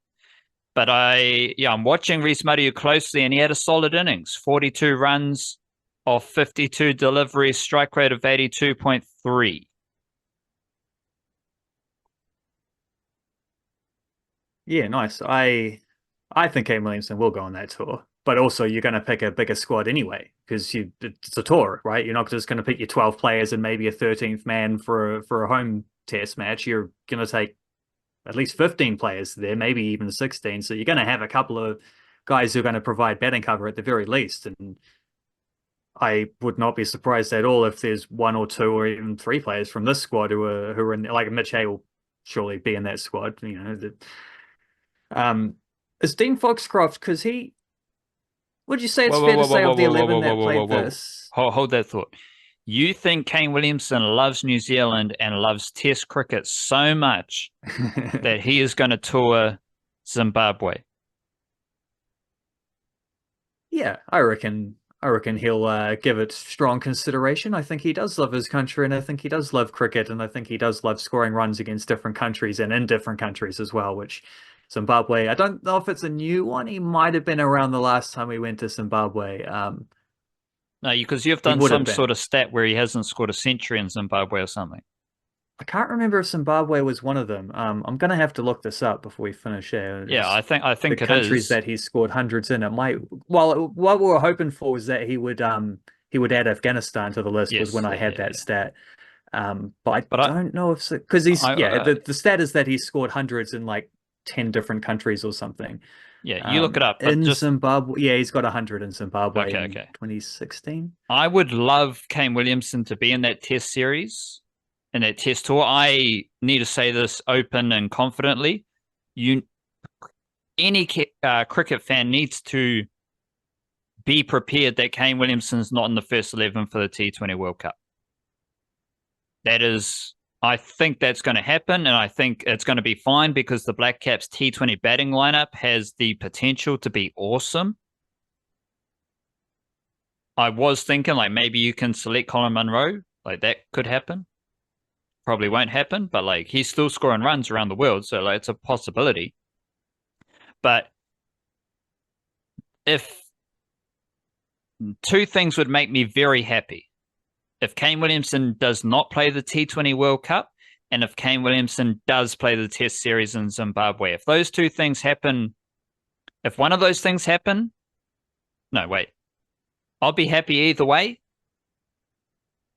But I'm watching Reece Mariu closely, and he had a solid innings. 42 runs off 52 deliveries, strike rate of 82.3. Yeah, nice. I think Kane Williamson will go on that tour, but also you're going to pick a bigger squad anyway because it's a tour, right? You're not just going to pick your 12 players and maybe a 13th man for a home test match. You're going to take at least 15 players there, maybe even 16. So you're going to have a couple of guys who are going to provide batting cover at the very least. And I would not be surprised at all if there's 1 or 2 or even 3 players from this squad who are in, like Mitch Hay will surely be in that squad. You know, is Dean Foxcroft, because would you say it's fair to say of the 11 that played this? Hold that thought. You think Kane Williamson loves New Zealand and loves Test cricket so much that he is going to tour Zimbabwe? Yeah, I reckon I reckon he'll give it strong consideration. I think he does love his country, and I think he does love cricket, and I think he does love scoring runs against different countries and in different countries as well, which Zimbabwe, I don't know if it's a new one. He might have been around the last time we went to Zimbabwe. No, because you've He done would have some been. sort of stat where he hasn't scored a century in Zimbabwe or something. I can't remember if Zimbabwe was one of them. I'm gonna have to look this up before we finish here. Yeah, It's I the think it countries is. that he scored hundreds in. It might. Well, what we were hoping for was that he would add Afghanistan to the list. Was when Yes, I yeah, had yeah, that yeah. stat. But I But don't know if because he's I, yeah uh, the stat is that he scored hundreds in like 10 different countries or something. yeah, you look it up. But In just Zimbabwe, yeah, he's got 100 in Zimbabwe okay, in okay. 2016. I would love Kane Williamson to be in that Test series, in that Test tour. I need to say this open and confidently. You, any cricket fan needs to be prepared that Kane Williamson's not in the first 11 for the T20 World Cup. That is, I think that's going to happen, and I think it's going to be fine because the Black Caps T20 batting lineup has the potential to be awesome. I was thinking like maybe you can select Colin Munro, like that could happen. Probably won't happen, but like he's still scoring runs around the world, so like it's a possibility. But if two things would make me very happy, if Kane Williamson does not play the T20 World Cup, and if Kane Williamson does play the Test series in Zimbabwe, if those two things happen, if one of those things happen, no, wait, I'll be happy either way.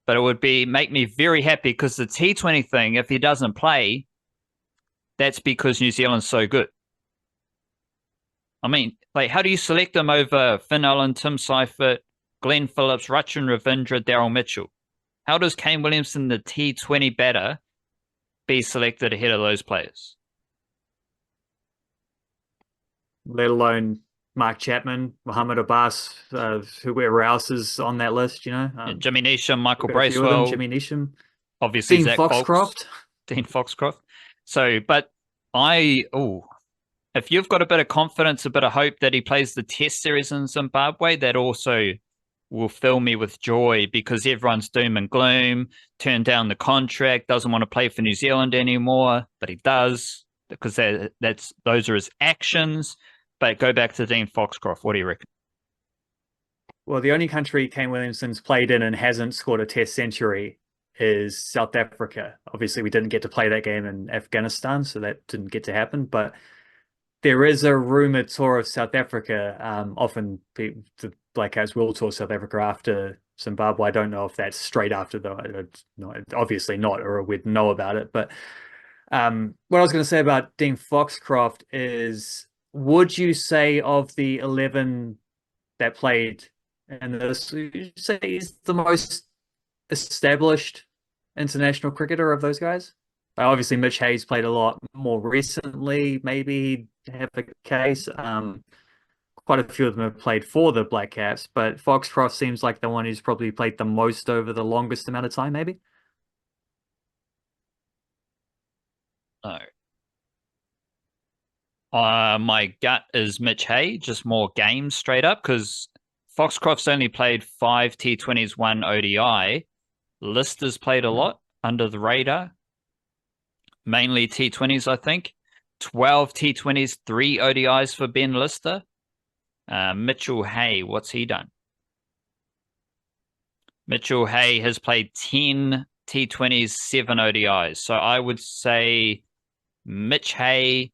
But it would be make me very happy because the T20 thing, if he doesn't play, that's because New Zealand's so good. I mean, like, how do you select them over Finn Allen, Tim Seifert, Glenn Phillips, Rachin Ravindra, Daryl Mitchell? How does Kane Williamson, the T20 batter, be selected ahead of those players? Let alone Mark Chapman, Mohammed Abbas, whoever else is on that list, you know. Yeah, Jimmy Neesham, Michael Quite a few of them, Bracewell, Jimmy Neesham, obviously Dean Zach Folks, Foxcroft. Dean Foxcroft. So, but if you've got a bit of confidence, a bit of hope that he plays the Test series in Zimbabwe, that also will fill me with joy because everyone's doom and gloom, turned down the contract, doesn't want to play for New Zealand anymore, but he does because those are his actions. But go back to Dean Foxcroft. What do you reckon? Well, the only country Kane Williamson's played in and hasn't scored a Test century is South Africa. Obviously, we didn't get to play that game in Afghanistan, so that didn't get to happen. But there is a rumored tour of South Africa. Often the Black Caps will tour South Africa after Zimbabwe. I don't know if that's straight after, though. No, obviously not, or we'd know about it. But what I was going to say about Dean Foxcroft is, would you say of the 11 that played in this, would you say he's the most established international cricketer of those guys? Obviously, Mitch Hayes played a lot more recently. Maybe he'd have a case. Quite a few of them have played for the Black Caps, but Foxcroft seems like the one who's probably played the most over the longest amount of time, maybe. No. My gut is Mitch Hay, just more games straight up because Foxcroft's only played 5 T20s, 1 ODI. Lister's played a lot under the radar, mainly T20s, I think. 12 T20s, 3 ODIs for Ben Lister. Mitchell Hay, what's he done? Mitchell Hay has played 10 T20s, 7 ODIs. So I would say Mitch Hay,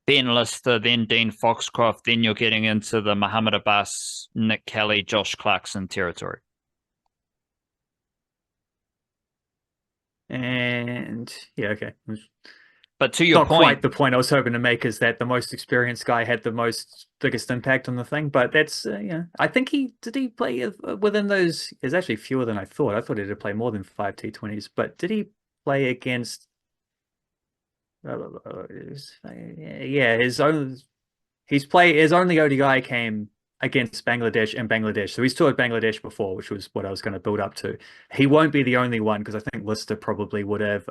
Ben Lister, then Dean Foxcroft, then you're getting into the Mohammed Abbas, Nick Kelly, Josh Clarkson territory. And yeah, okay. But to your Not quite point, the point I was hoping to make is that the most experienced guy had the most biggest impact on the thing, but that's yeah. I think he play within those. There's actually fewer than I thought. I thought he did play more than 5 T20s, but did he play against? Yeah, his only ODI came against Bangladesh and Bangladesh. So he's toured Bangladesh before, which was what I was going to build up to. He won't be the only one because I think Lister probably would have.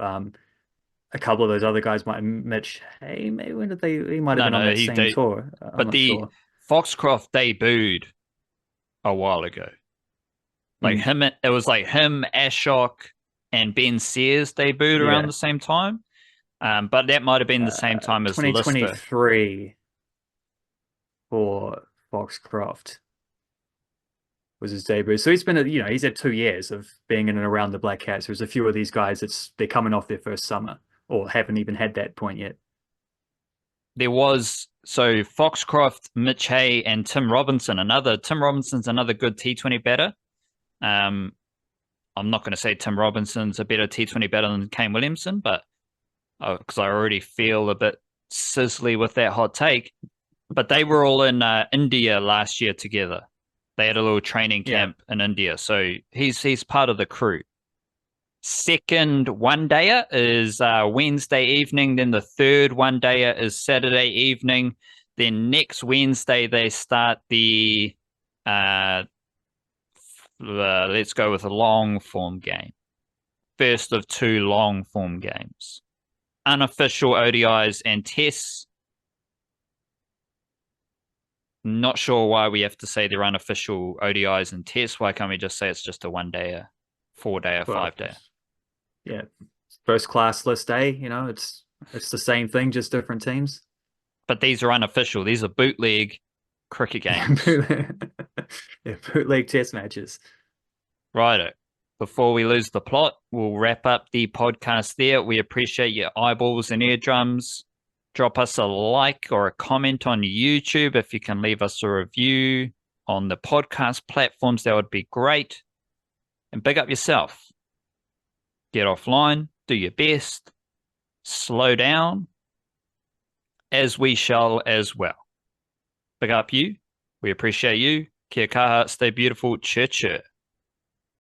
A couple of those other guys might Mitch. Hey, maybe when did they? He might have been on that same tour. I'm but not the sure. Foxcroft debuted a while ago. Like Mm. him, it was like him, Ashok, and Ben Sears debuted around Yeah. the same time. But that might have been the same time as Lister. 2023 for Foxcroft was his debut. So he's been, he's had 2 years of being in and around the Black Cats. There's a few of these guys they're coming off their first summer or haven't even had that point yet. There was so Foxcroft, Mitch Hay, and Tim Robinson. Tim Robinson's another good T20 batter. I'm not going to say Tim Robinson's a better T20 batter than Kane Williamson, but because I already feel a bit sizzly with that hot take. But they were all in India last year together. They had a little training camp in India, so he's part of the crew. Second one dayer is Wednesday evening. Then the third one dayer is Saturday evening. Then next Wednesday they start the let's go with a long form game. First of two long form games. Unofficial ODIs and tests. Not sure why we have to say they're unofficial ODIs and tests. Why can't we just say it's just a 1 dayer, 4 dayer, 5 dayer? Yeah. First class list A, it's the same thing, just different teams. But these are unofficial. These are bootleg cricket games. Yeah, bootleg test matches. Righto. Before we lose the plot, we'll wrap up the podcast there. We appreciate your eyeballs and eardrums. Drop us a like or a comment on YouTube. If you can leave us a review on the podcast platforms, that would be great. And big up yourself. Get offline, do your best, slow down, as we shall as well. Big up you. We appreciate you. Kia kaha, stay beautiful. Chir chir.